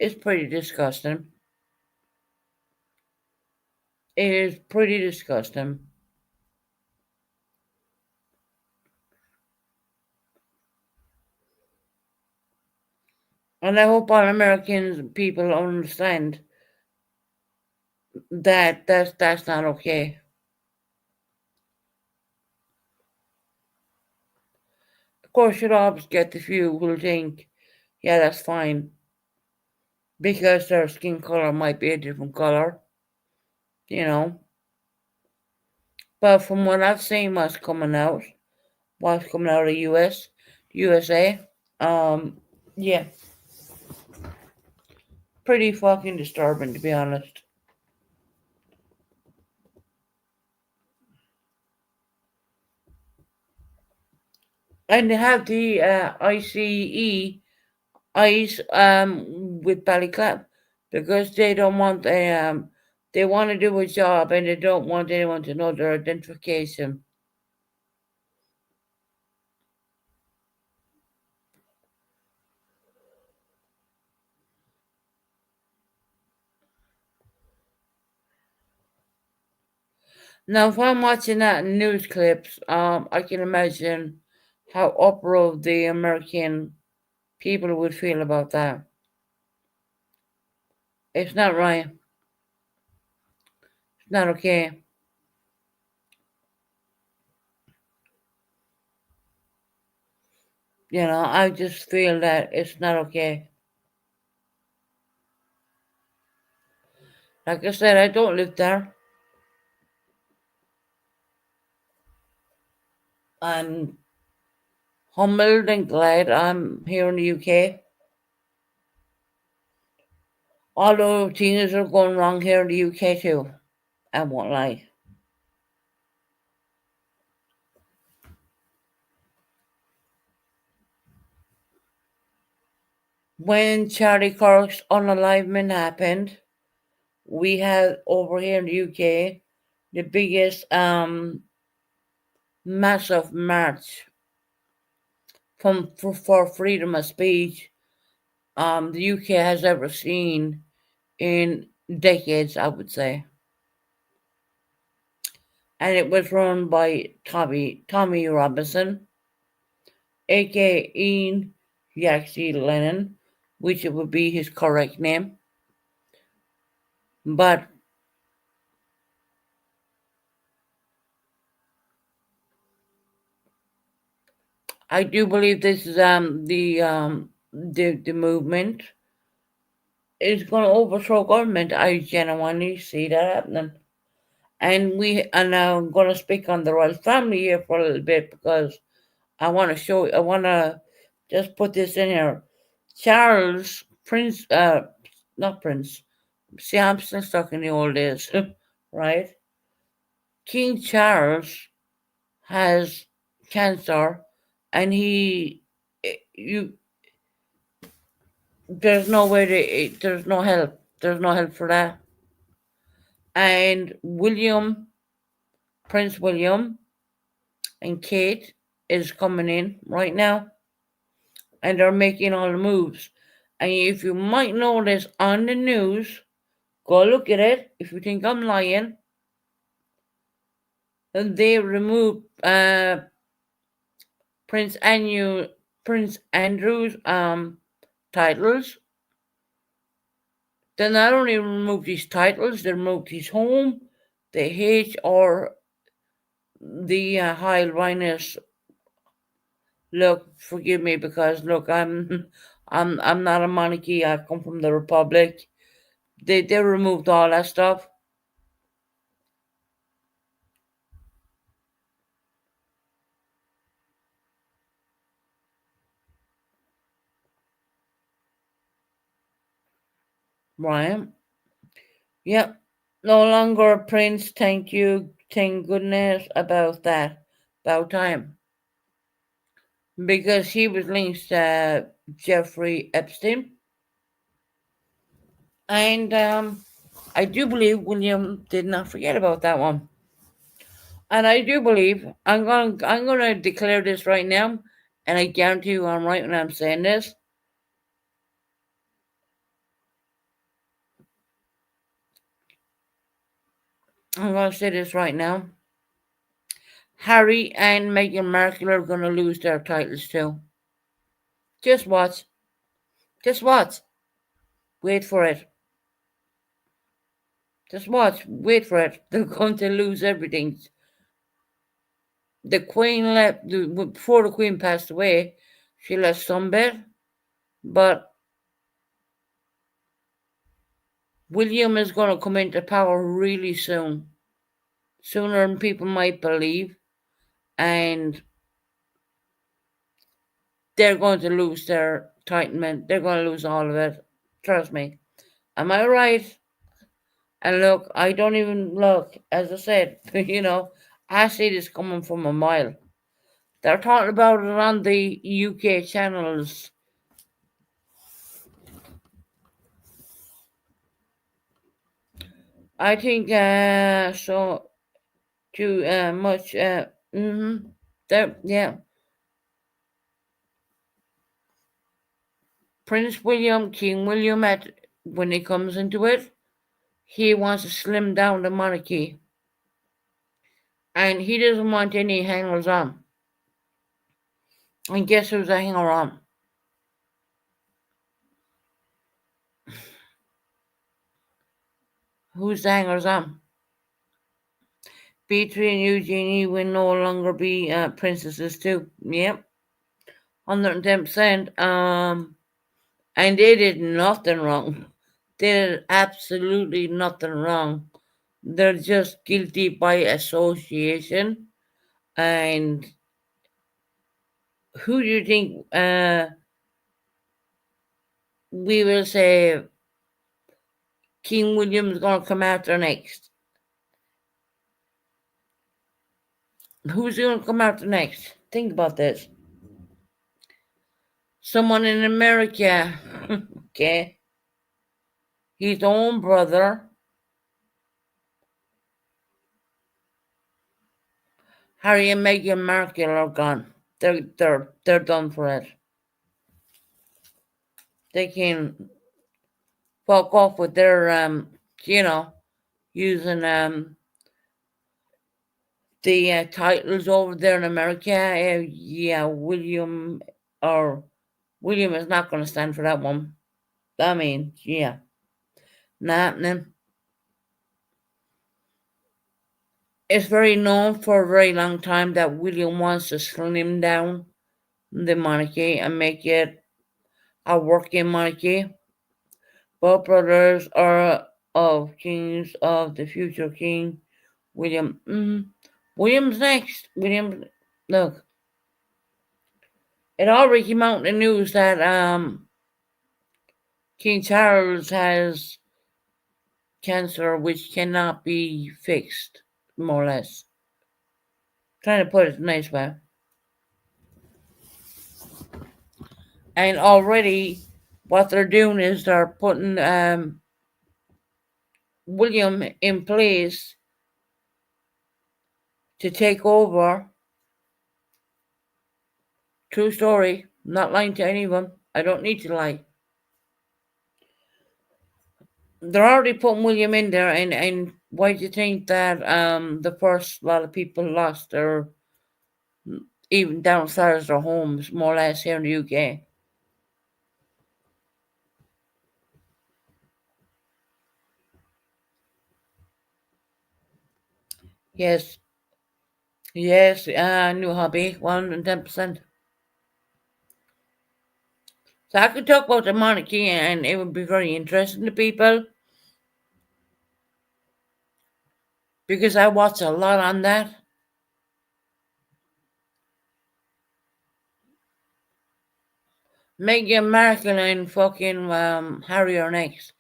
it's pretty disgusting. It is pretty disgusting. And I hope all Americans people understand that that's not okay. Of course, you'll always get the few who'll think, yeah, that's fine, because their skin color might be a different color, you know. But from what I've seen, what's coming out of USA, yeah, pretty fucking disturbing, to be honest. And they have the ICE with Ballyclap because they don't want they want to do a job and they don't want anyone to know their identification. Now, if I'm watching that in news clips, I can imagine how uproar the American people would feel about that. It's not right. It's not okay. You know, I just feel that it's not okay. Like I said, I don't live there. I'm humbled and glad I'm here in the UK. Although things are going wrong here in the UK too. I won't lie. When Charlie Kirk's unalivement happened, we had over here in the UK the biggest massive march for freedom of speech the UK has ever seen in decades, I would say. And it was run by Tommy Robinson, aka Ian Yaxley Lennon, which it would be his correct name. But I do believe this is the movement is going to overthrow government. I genuinely see that happening. And I'm going to speak on the royal family here for a little bit because I want to just put this in here. Charles, not Prince, see, I'm still stuck in the old days, right? King Charles has cancer and you, there's no way there's no help. There's no help for that. And Prince William, and Kate is coming in right now, and they're making all the moves. And if you might notice on the news, go look at it. If you think I'm lying, they removed Prince Andrew's titles. They not only removed his titles, they removed his home, the H or the High Highness. Look, forgive me because look, I'm not a monarchy. I come from the Republic. They removed all that stuff. Right. Yep. No longer a prince. Thank you. Thank goodness about that. About time. Because he was linked to Jeffrey Epstein. And I do believe William did not forget about that one. And I do believe I'm gonna declare this right now, and I guarantee you I'm right when I'm saying this. I'm gonna say this right now. Harry and Meghan Markle are gonna lose their titles too. Just watch. Just watch. Wait for it. Just watch. Wait for it. They're going to lose everything. The Queen left before the Queen passed away. She left some bit, but William is going to come into power really soon, sooner than people might believe, and they're going to lose their entitlement. They're going to lose all of it. Trust me. Am I right? And look, I don't even look, as I said, I see this coming from a mile. They're talking about it on the UK channels. I think so too much. Yeah. Prince William, King William, when he comes into it, he wants to slim down the monarchy, and he doesn't want any hangers on. And guess who's a hanger on? Who's the hangers on? Beatrice and Eugenie will no longer be princesses too. Yep, 110%. And they did nothing wrong. They did absolutely nothing wrong. They're just guilty by association. And who do you think we will say King William's going to come after next? Who's going to come after next? Think about this. Someone in America, okay? His own brother. Harry and Meghan Markle are gone. They're done for it. They can fuck off with their using the titles over there in America. Yeah, William is not going to stand for that one. I mean, yeah, not happening. It's very known for a very long time that William wants to slim down the monarchy and make it a working monarchy. Both brothers are of kings of the future king William. William's next. Look, it already came out in the news that King Charles has cancer which cannot be fixed, more or less. Trying to put it nice way. And already what they're doing is they're putting William in place to take over. True story. Not lying to anyone. I don't need to lie. They're already putting William in there, and why do you think that the first lot of people lost their even downsized their homes more or less here in the UK? Yes, yes, new hobby, 110%. So I could talk about the monarchy, and it would be very interesting to people because I watch a lot on that. Meghan Markle and fucking Harry are next.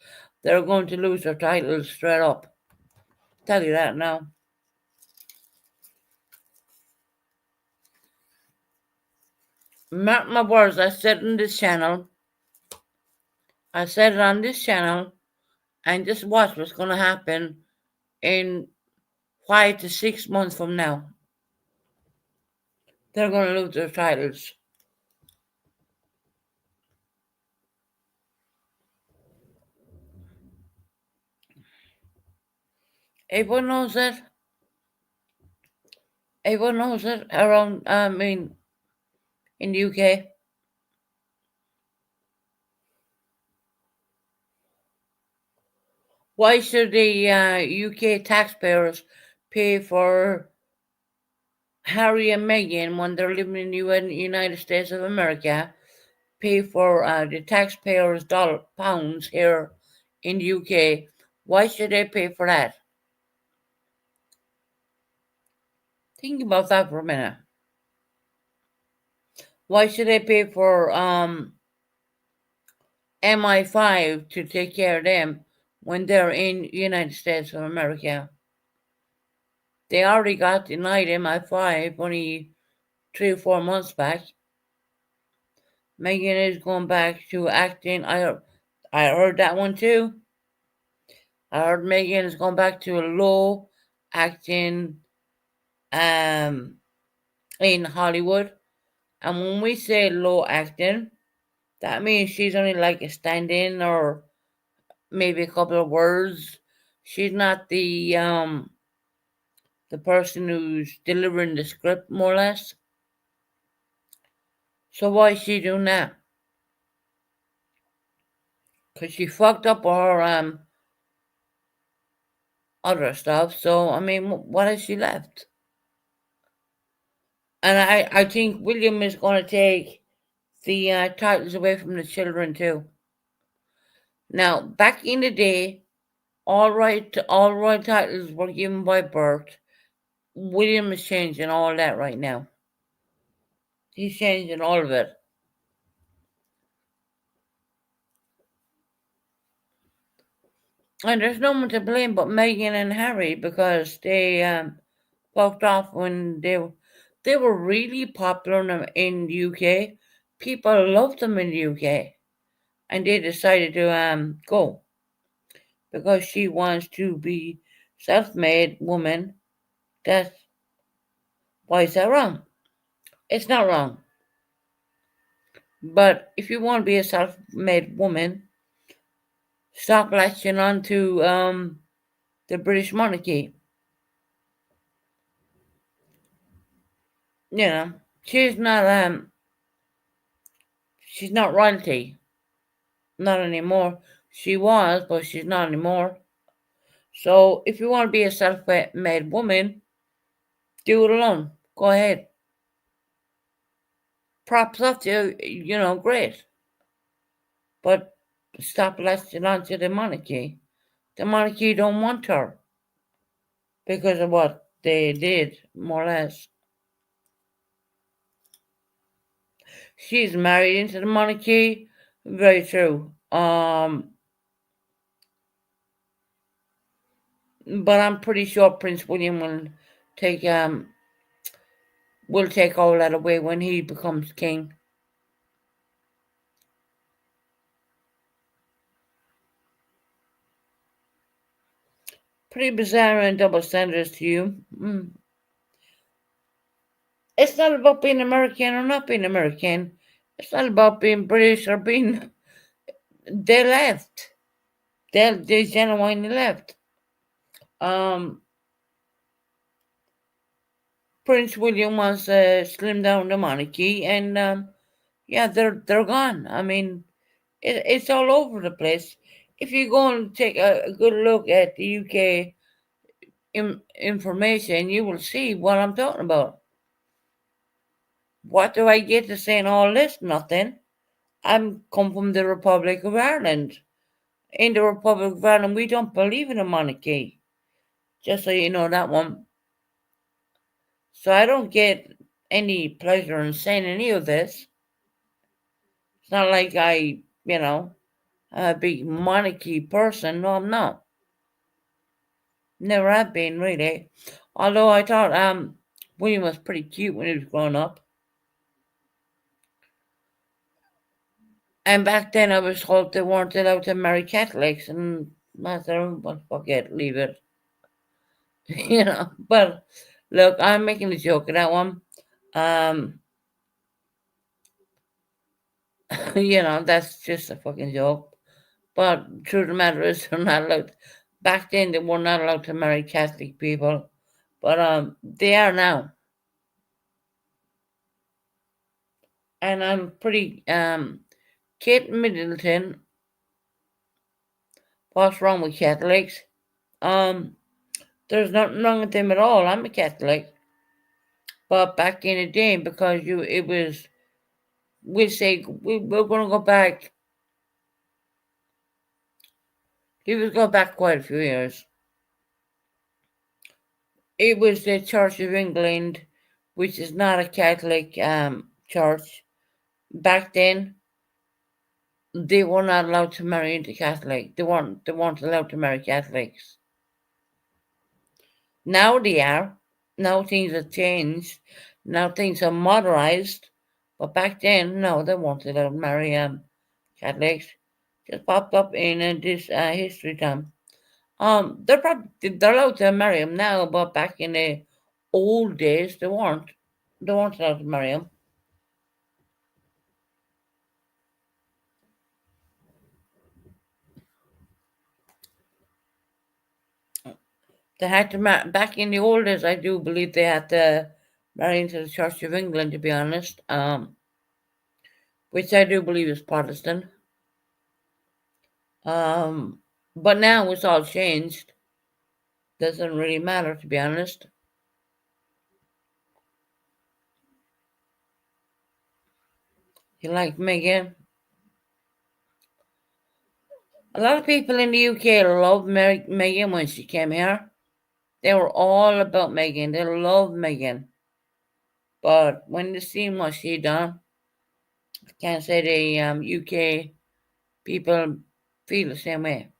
they're going to lose their titles straight up. Tell you that now. Mark my words, I said it on this channel. I said it on this channel, and just watch what's going to happen in 5 to 6 months from now. They're going to lose their titles. Everyone knows that. Everyone knows it around, in the UK. Why should the UK taxpayers pay for Harry and Meghan when they're living in the United States of America? Pay for the taxpayers' pounds here in the UK. Why should they pay for that? Think about that for a minute. Why should they pay for MI5 to take care of them when they're in the United States of America? They already got denied MI5 only 3 or 4 months back. Meghan is going back to acting. I heard that one too. I heard Meghan is going back to a low acting in Hollywood. And when we say low acting, that means she's only like a stand-in or maybe a couple of words. She's not the person who's delivering the script, more or less. So why is she doing that? Because she fucked up her other stuff. So, I mean, what has she left? And I think William is going to take the titles away from the children too. Now, back in the day, all right titles were given by birth. William is changing all that right now. He's changing all of it. And there's no one to blame but Meghan and Harry because they fucked off when they were really popular in the UK. People loved them in the UK. And they decided to go because she wants to be self-made woman. Why is that wrong? It's not wrong. But if you want to be a self-made woman, stop latching on to the British monarchy. You know, she's not royalty. Not anymore. She was, but she's not anymore. So if you want to be a self-made woman, do it alone. Go ahead. Props up to you, great. But stop latching on to the monarchy. The monarchy don't want her because of what they did, more or less. She's married into the monarchy. Very true. But I'm pretty sure Prince William will take all that away when he becomes king. Pretty bizarre and double standards to you. It's not about being American or not being American. It's not about being British or being. They left. They genuinely left. Prince William wants to slim down the monarchy, and yeah, they're gone. I mean, it's all over the place. If you go and take a good look at the UK information, you will see what I'm talking about. What do I get to saying all this? Nothing. I'm come from the Republic of Ireland. In the Republic of Ireland, we don't believe in a monarchy. Just so you know that one. So I don't get any pleasure in saying any of this. It's not like I I'm a big monarchy person. No, I'm not. Never have been, really. Although I thought William was pretty cute when he was growing up. And back then I was told they weren't allowed to marry Catholics, and I said, well, fuck it, leave it. But look, I'm making a joke of that one. That's just a fucking joke. But truth of the matter is, they're not allowed. Back then, they were not allowed to marry Catholic people, but they are now. And I'm pretty. Kate Middleton. What's wrong with Catholics? There's nothing wrong with them at all. I'm a Catholic, but back in the day, because it was. We say we're going to go back. He was go back quite a few years. It was the Church of England, which is not a Catholic church. Back then, they were not allowed to marry into Catholic. They weren't allowed to marry Catholics. Now they are. Now things have changed. Now things are modernized. But back then, no, they weren't allowed to marry Catholics. Just popped up in this history time. They're allowed to marry him now, but back in the old days, they weren't. They weren't allowed to marry him. They had to back in the old days. I do believe they had to marry into the Church of England, to be honest. Which I do believe is Protestant. But now it's all changed. Doesn't really matter, to be honest. You like Meghan? A lot of people in the UK loved Meghan when she came here. They were all about Meghan. They loved Meghan. But when they seen what she done, I can't say the UK people feel the same way.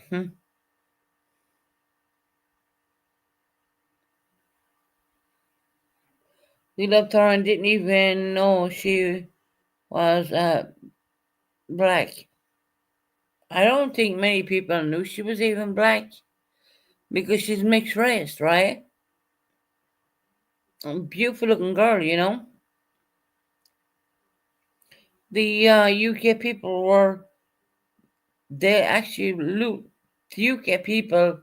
Hmm. We loved her and didn't even know she was black. I don't think many people knew she was even black because she's mixed race, right? Beautiful looking girl. The UK people they actually the UK people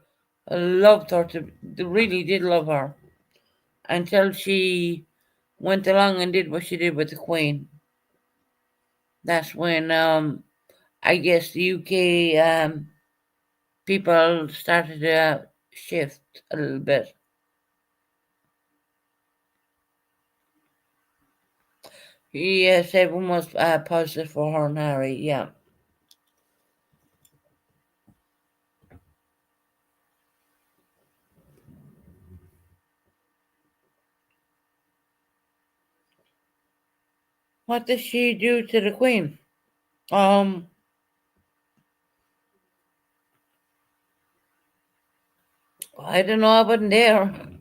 loved her, they really did love her until she went along and did what she did with the Queen. That's when I guess the UK people started to shift a little bit. Yes, everyone was positive for her and Harry. Yeah. What did she do to the Queen? Um, I don't know. I wasn't there.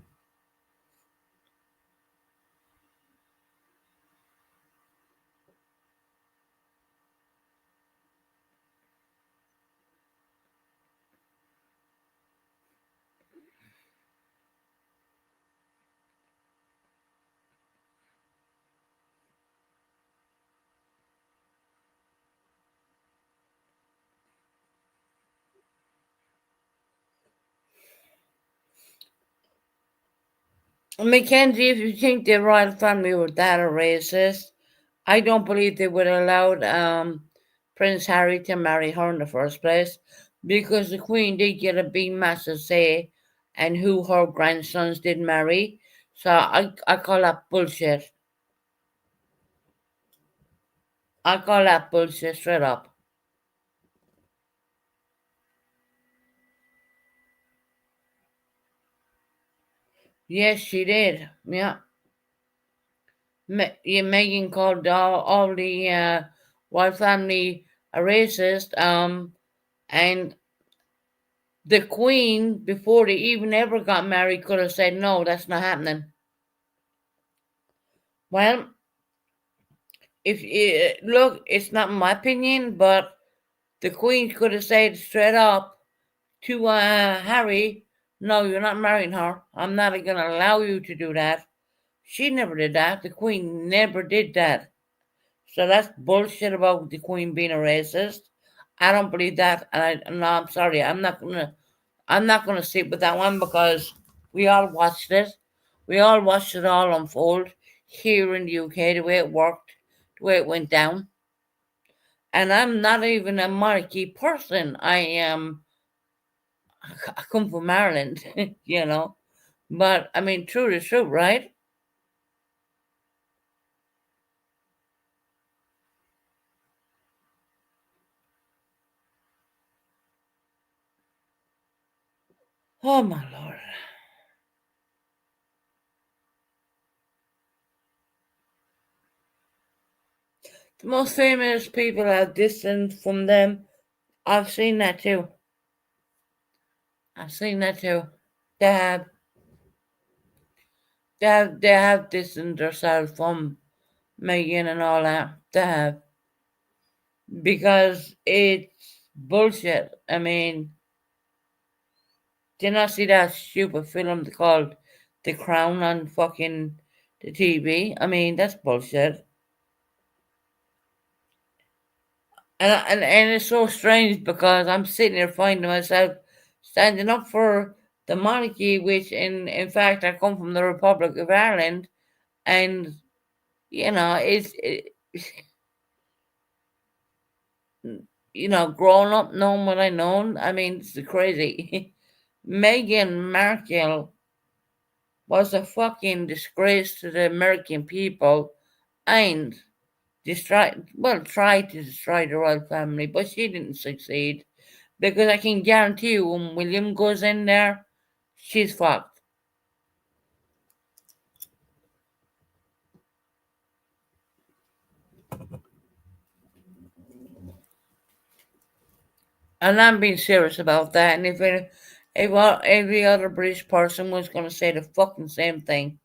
Mackenzie, if you think the royal family were that racist, I don't believe they would have allowed Prince Harry to marry her in the first place because the Queen did get a big massive say and who her grandsons did marry. So I call that bullshit. I call that bullshit straight up. Yes, she did. Yeah. Megan called all the royal family a racist. And the Queen, before they even ever got married, could have said, no, that's not happening. Well, if look, it's not my opinion, but the Queen could have said straight up to Harry, no, you're not marrying her. I'm not going to allow you to do that. She never did that. The Queen never did that. So that's bullshit about the Queen being a racist. I don't believe that, and no, I'm sorry. I'm not gonna sit with that one because we all watched it. We all watched it all unfold here in the UK, the way it worked, the way it went down. And I'm not even a monarchy person. I come from Ireland, you know. But I mean, true is true, right? Oh my lord. The most famous people are distant from them. I've seen that too. I've seen that too. They have they have distanced themselves from Megan and all that. They have because it's bullshit. I mean, did not see that stupid film called The Crown on fucking the TV? I mean, that's bullshit. And it's so strange because I'm sitting here finding myself standing up for the monarchy, which in fact I come from the Republic of Ireland, and you know growing up knowing what I know. I mean, it's crazy. Meghan Markle was a fucking disgrace to the American people, and tried to destroy the royal family, but she didn't succeed. Because I can guarantee you, when William goes in there, she's fucked. And I'm being serious about that. And if every other British person was going to say the fucking same thing.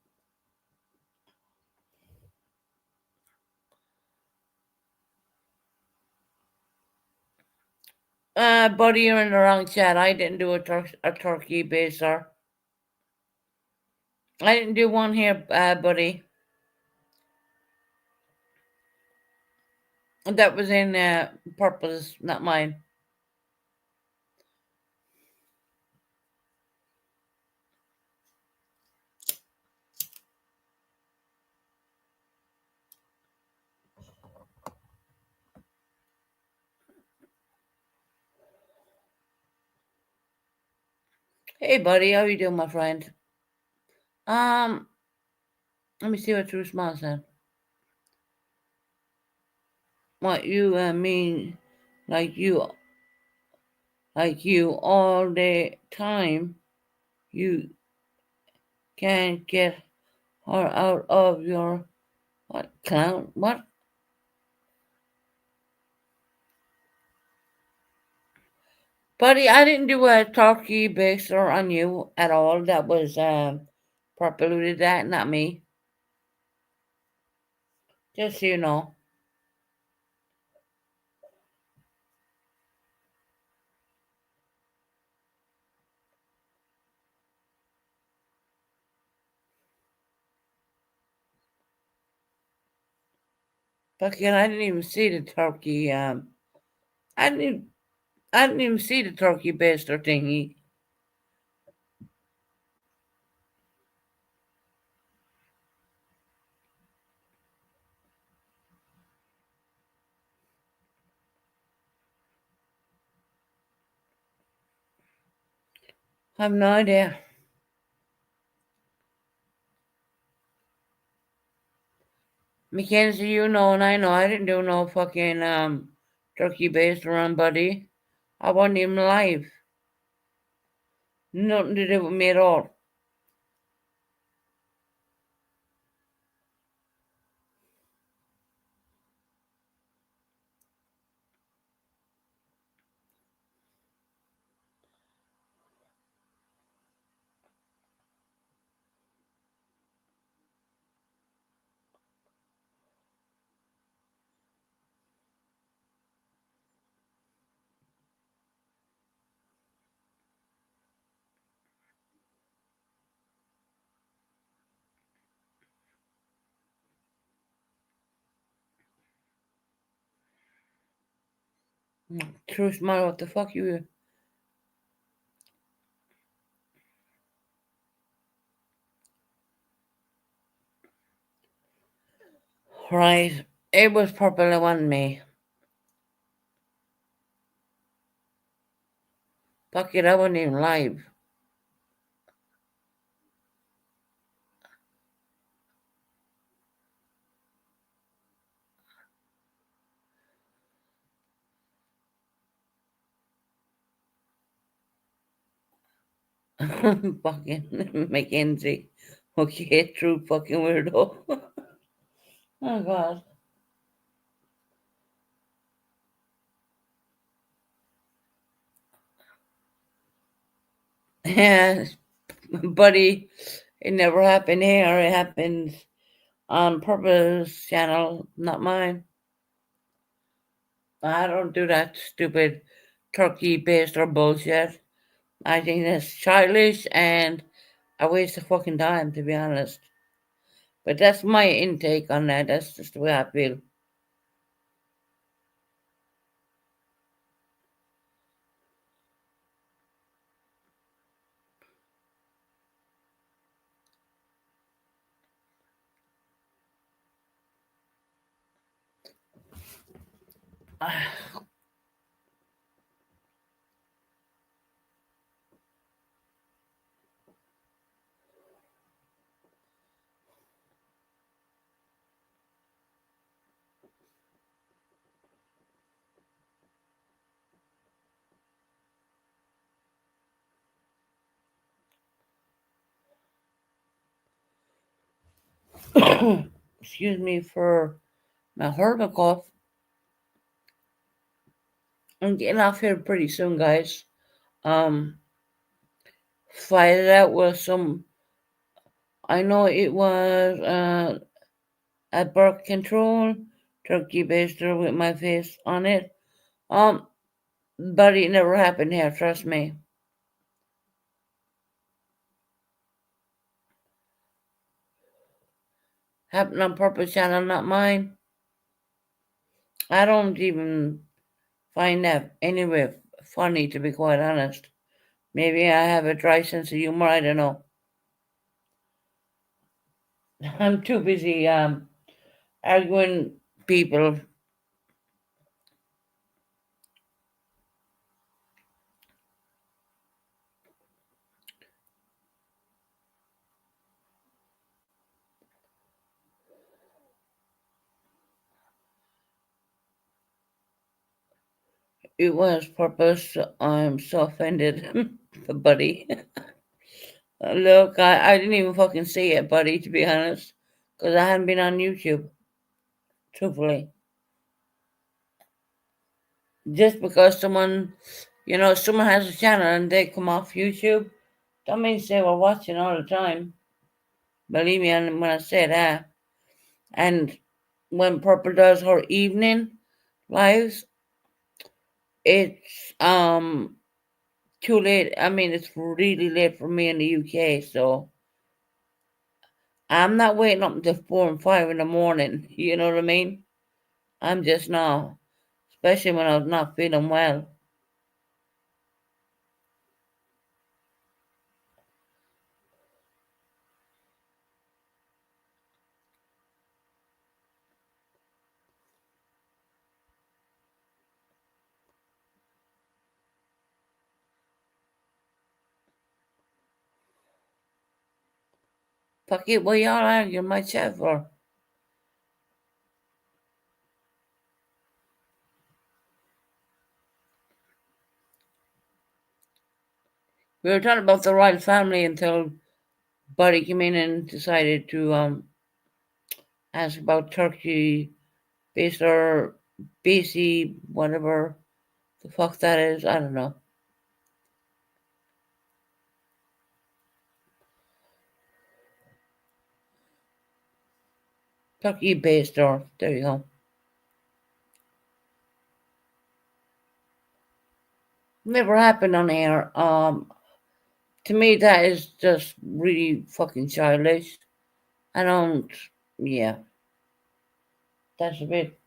Buddy, you're in the wrong chat. I didn't do a turkey baser. I didn't do one here, buddy. That was in Purpose, not mine. Hey, buddy, how you doing, my friend? Um, Let me see what your response then. What you mean, like you, all the time? You can't get her out of your what clown? What? Buddy, I didn't do a turkey baster on you at all. That was properly that, not me. Just so you know. Fucking, I didn't even see the turkey. I didn't. Even, I didn't even see the turkey baster thingy. I have no idea. Mackenzie, you know, and I know I didn't do no fucking turkey baster on buddy. I wasn't even live. Nothing to do with me at all. True smile, what the fuck you? Right. It was purple on me. Fuck it, I wasn't even live. Fucking Mackenzie. Okay, true fucking weirdo. Oh god. Yeah, buddy, it never happened here. It happened on Purpose channel, not mine. I don't do that stupid turkey based or bullshit. I think that's childish and a waste of fucking time, to be honest. But that's my intake on that. That's just the way I feel. Excuse me for my horrible cough. I'm getting off here pretty soon, guys. Um, Fight it out with some. I know it was a birth control turkey baster with my face on it. But it never happened here. Trust me. Happened on Purpose channel, not mine. I don't even find that anywhere funny, to be quite honest. Maybe I have a dry sense of humor. I don't know. I'm too busy arguing people. It was Purpose. I'm so offended, buddy. Look, I didn't even fucking see it, buddy, to be honest, because I hadn't been on YouTube, truthfully. Just because someone has a channel and they come off YouTube, that means they were watching all the time. Believe me when I say that. And when Purple does her evening lives, it's too late. I mean, it's really late for me in the UK, so I'm not waiting up until 4 and 5 in the morning. You know what I mean? I'm just not, especially when I was not feeling well. Fuck it, what y'all arguing my chat for? We were talking about the royal family until Buddy came in and decided to ask about Turkey based or BC, whatever the fuck that is. I don't know. Turkey based or there you go. Never happened on air. To me that is just really fucking childish. I don't. Yeah, that's a bit.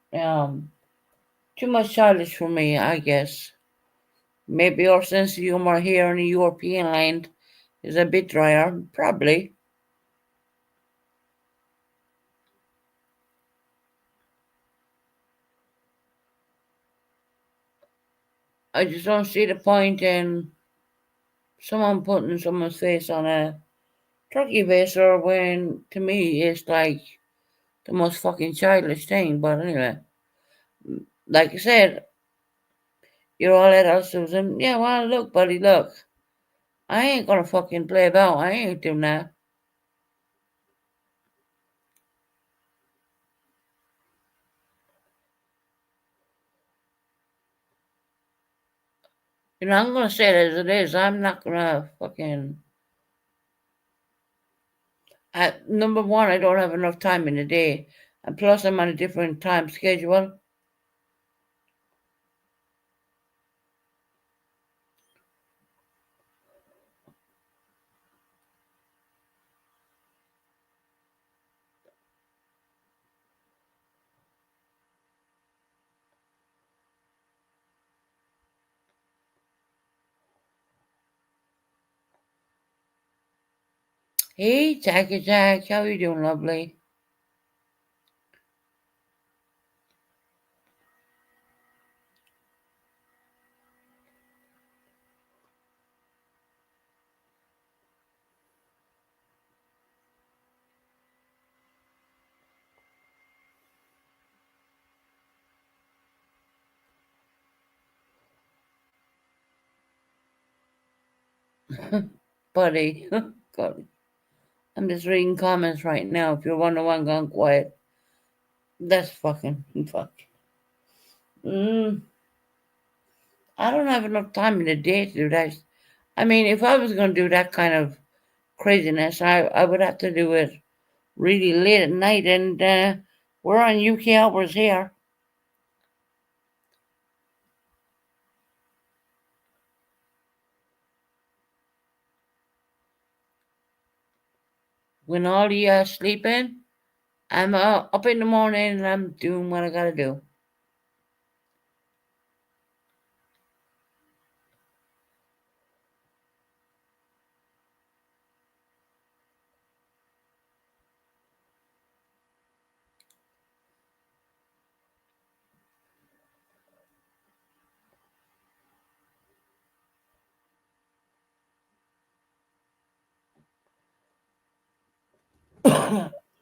Too much childish for me, I guess. Maybe our sense of humor here in the European land is a bit drier. Probably. I just don't see the point in someone putting someone's face on a turkey baster when, to me, it's like the most fucking childish thing. But anyway, like I said, you're all adults, Susan. Yeah, well, look, buddy, look. I ain't gonna fucking play about. I ain't doing that. You know, I'm gonna say it as it is. I'm not gonna fucking. Number one, I don't have enough time in the day, and plus, I'm on a different time schedule. Hey, Jackie Jack, how you doing, lovely? Buddy, God, I'm just reading comments right now. If you're wondering why I'm gone quiet, that's fucking fuck. Mm, I don't have enough time in the day to do that. I mean, if I was gonna do that kind of craziness, I would have to do it really late at night, and we're on UK hours here. When all you are sleeping, I'm up in the morning and I'm doing what I gotta do.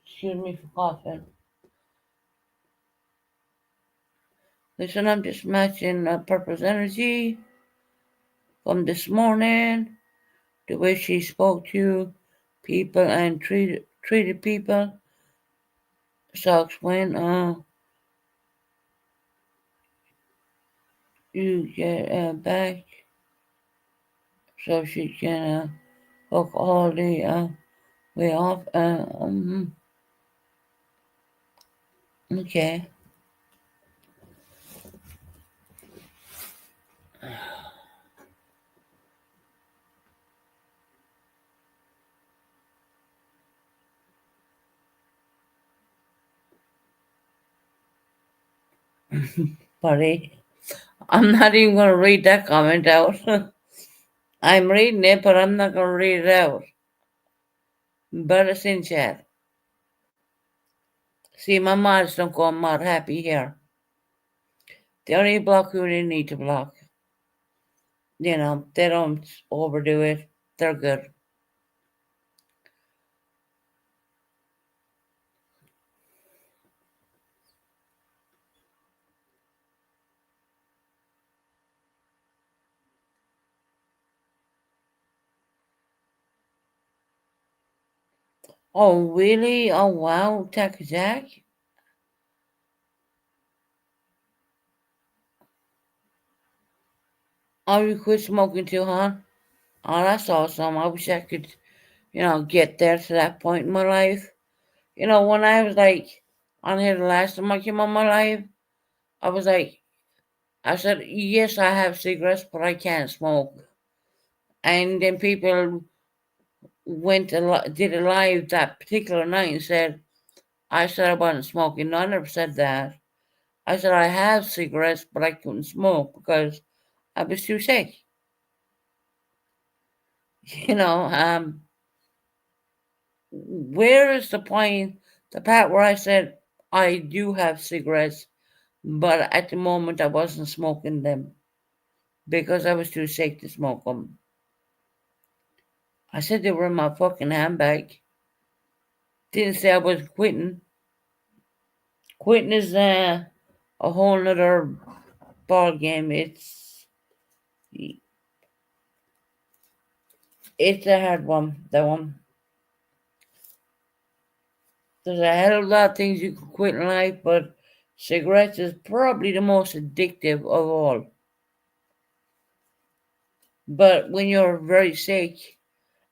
Excuse me for coughing. Listen, I'm just matching Purpose energy from this morning, the way she spoke to people and treated people. So when you get back, so she can hook all the way off. Okay. Buddy, I'm not even gonna read that comment out. I'm reading it, but I'm not gonna read it out. But it's in chat. See, my mods don't go mod happy here. They only block who they need to block. You know, they don't overdo it. They're good. Oh, really? Oh, wow, Tech Jack? Oh, you quit smoking too, huh? Oh, that's awesome. I wish I could, get there to that point in my life. When I was like on here the last time I came on my life, I was like, I said, yes, I have cigarettes, but I can't smoke. And then people did a live that particular night and said, I said I wasn't smoking. No, I never said that. I said, I have cigarettes, but I couldn't smoke because I was too sick. You know, where is the point? The part where I said I do have cigarettes, but at the moment I wasn't smoking them because I was too sick to smoke them. I said they were in my fucking handbag. Didn't say I was quitting. Quitting is a whole nother ball game. It's a hard one. That one. There's a hell of a lot of things you can quit in life, but cigarettes is probably the most addictive of all. But when you're very sick,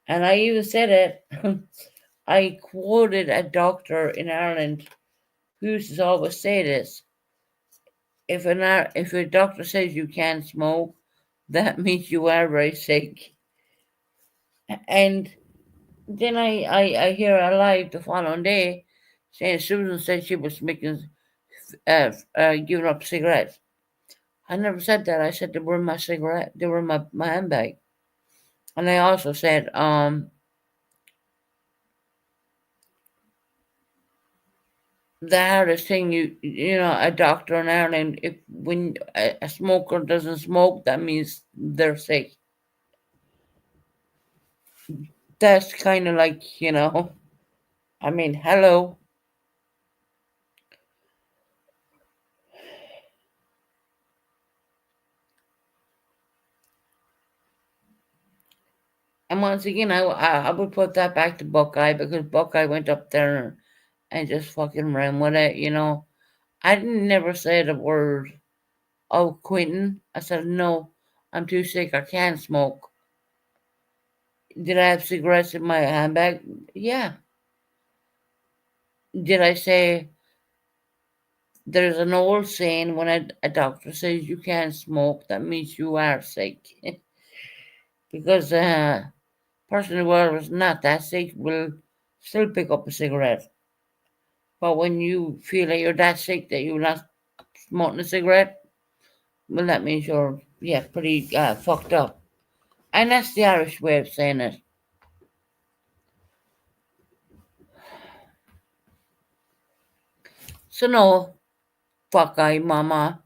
and I even said it, I quoted a doctor in Ireland who used to always say this: if a doctor says you can't smoke, that means you are very sick. And then I hear her live the following day saying Susan said she was making giving up cigarettes. I never said that. I said they were in my cigarette. They were in my handbag. And I also said, the hardest thing you know, a doctor in Ireland, if when a smoker doesn't smoke, that means they're sick. That's kind of like, you know, I mean, hello. And once again, I would put that back to Buckeye because Buckeye went up there and just fucking ran with it, you know. I didn't never say the word, oh, quitting. I said, no, I'm too sick. I can't smoke. Did I have cigarettes in my handbag? Yeah. Did I say there's an old saying when a doctor says you can't smoke, that means you are sick. Because a person who was not that sick will still pick up a cigarette. But when you feel like you're that sick that you're not smoking a cigarette, well, that means you're, yeah, pretty fucked up. And that's the Irish way of saying it. So, no, fuck I, mama.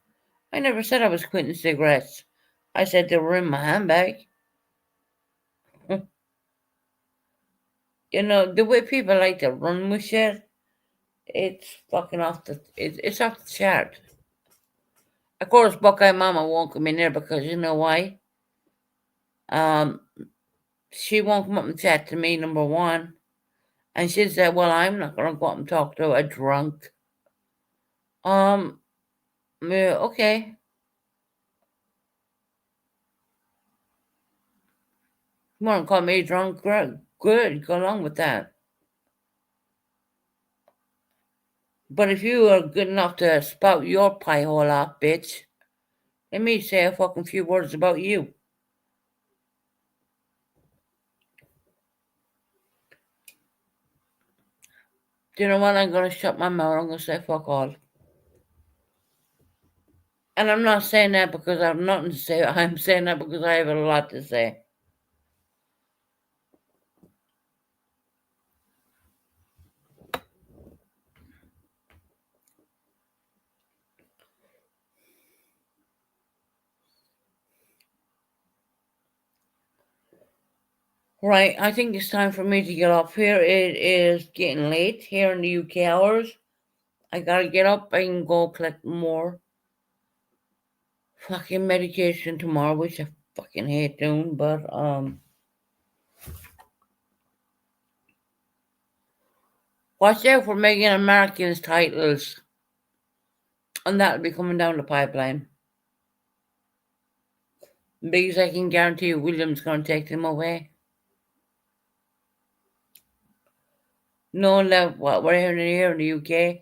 I never said I was quitting cigarettes. I said they were in my handbag. You know, the way people like to run with shit, it's fucking it's off the chart. Of course, Buckeye Mama won't come in there because you know why? Um, she won't come up and chat to me, number one. And she said, well, I'm not going to go up and talk to a drunk. Yeah, okay. You want to call me drunk? Good, go along with that. But if you are good enough to spout your pie hole off, bitch, let me say a fucking few words about you. Do you know what? I'm going to shut my mouth. I'm going to say fuck all. And I'm not saying that because I have nothing to say. I'm saying that because I have a lot to say. Right, I think it's time for me to get off here. It is getting late here in the UK hours. I gotta get up and go collect more fucking medication tomorrow, which I fucking hate doing, but watch out for Meghan and Markle's titles. And that'll be coming down the pipeline. Because I can guarantee you William's gonna take them away. Knowing that what we're hearing here in the UK,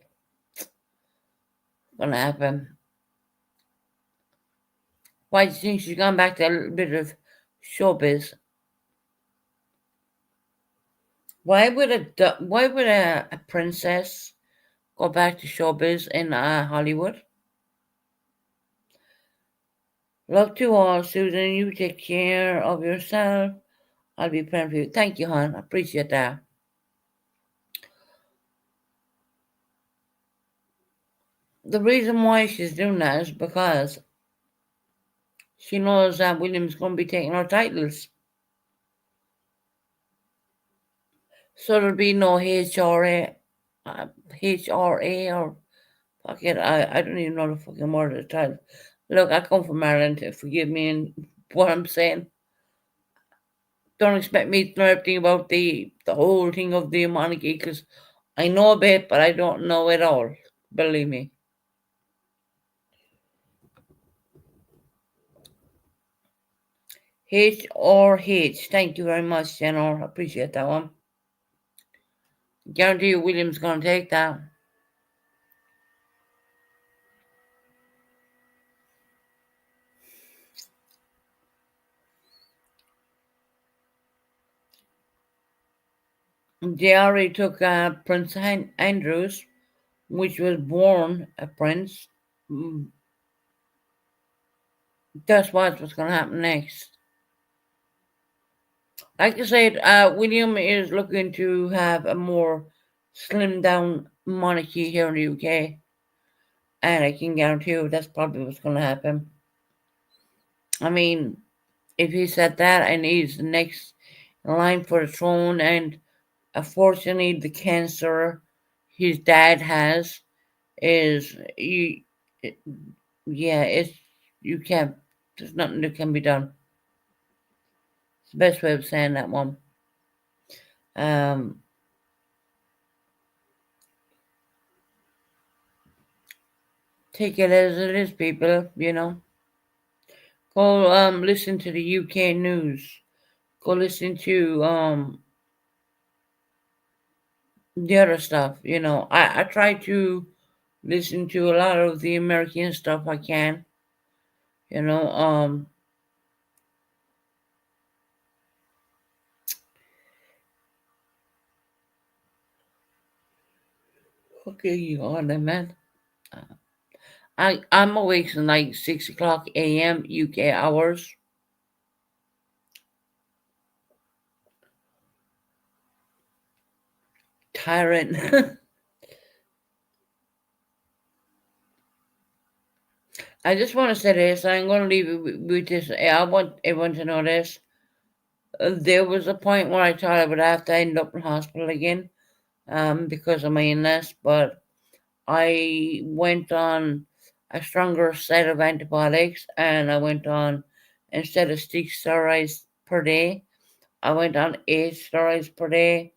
gonna happen. Why do you think she's gone back to a little bit of showbiz? Why would a princess go back to showbiz in Hollywood? Love to all, Susan. You take care of yourself. I'll be praying for you. Thank you, hon. I appreciate that. The reason why she's doing that is because she knows that William's going to be taking her titles. So there'll be no HRA, or fuck it, I don't even know the fucking word of the title. Look, I come from Ireland, forgive me in what I'm saying. Don't expect me to know everything about the whole thing of the monarchy, because I know a bit, but I don't know it all. Believe me. HRH. Thank you very much, General. I appreciate that one. Guarantee you William's going to take that. They already took Prince Andrews, which was born a prince. That's what's going to happen next. Like I said, William is looking to have a more slimmed down monarchy here in the UK. And I can guarantee you that's probably what's going to happen. I mean, if he said that and he's the next in line for the throne, and unfortunately the cancer his dad has is you can't, there's nothing that can be done. It's the best way of saying that one. Take it as it is, people, Go listen to the UK news. Go listen to the other stuff, I try to listen to a lot of the American stuff I can. Okay, you on there, man. I'm awake since like 6 o'clock a.m. UK hours. Tyrant. I just want to say this. I'm going to leave it with this. I want everyone to know this. There was a point where I thought I would have to end up in hospital again because of my illness, but I went on a stronger set of antibiotics, and I went on, instead of 6 steroids per day, I went on 8 steroids per day.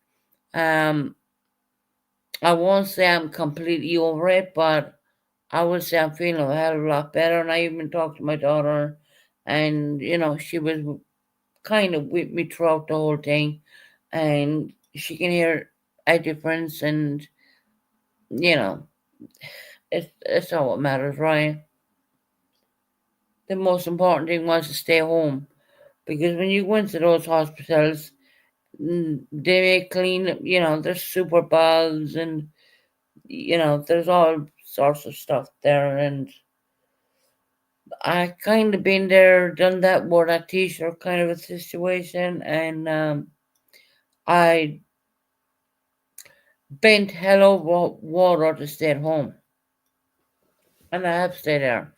I won't say I'm completely over it, but I would say I'm feeling a hell of a lot better. And I even talked to my daughter, and she was kind of with me throughout the whole thing, and she can hear a difference, and it's all what matters, right? The most important thing was to stay home, because when you go into those hospitals, they may clean, there's super bugs, and there's all sorts of stuff there, and I kind of been there, done that, wore that t-shirt kind of a situation, and I bent hell over water to stay at home, and I have stayed there.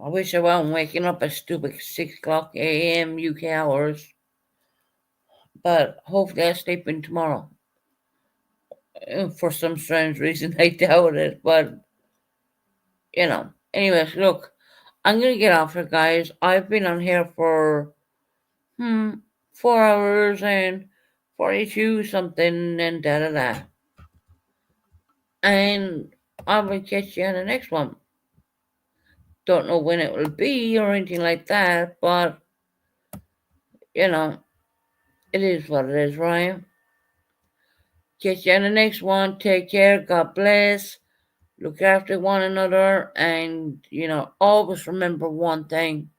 I wish I wasn't waking up at stupid 6 o'clock a.m. UK hours, but hopefully I sleep in tomorrow. For some strange reason, I doubt it, but Anyways, look, I'm gonna get off here, guys. I've been on here for 4 hours and 42 something and da da da. And I will catch you on the next one. Don't know when it will be or anything like that, but it is what it is, Ryan. Catch you on the next one. Take care. God bless. Look after one another, and always remember one thing.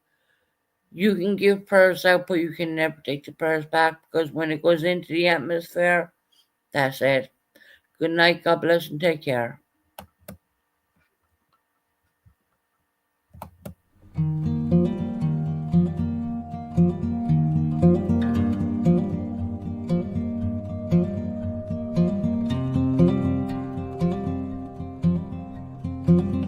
You can give prayers out, but you can never take the prayers back, because when it goes into the atmosphere, that's it. Good night, God bless, and take care. you.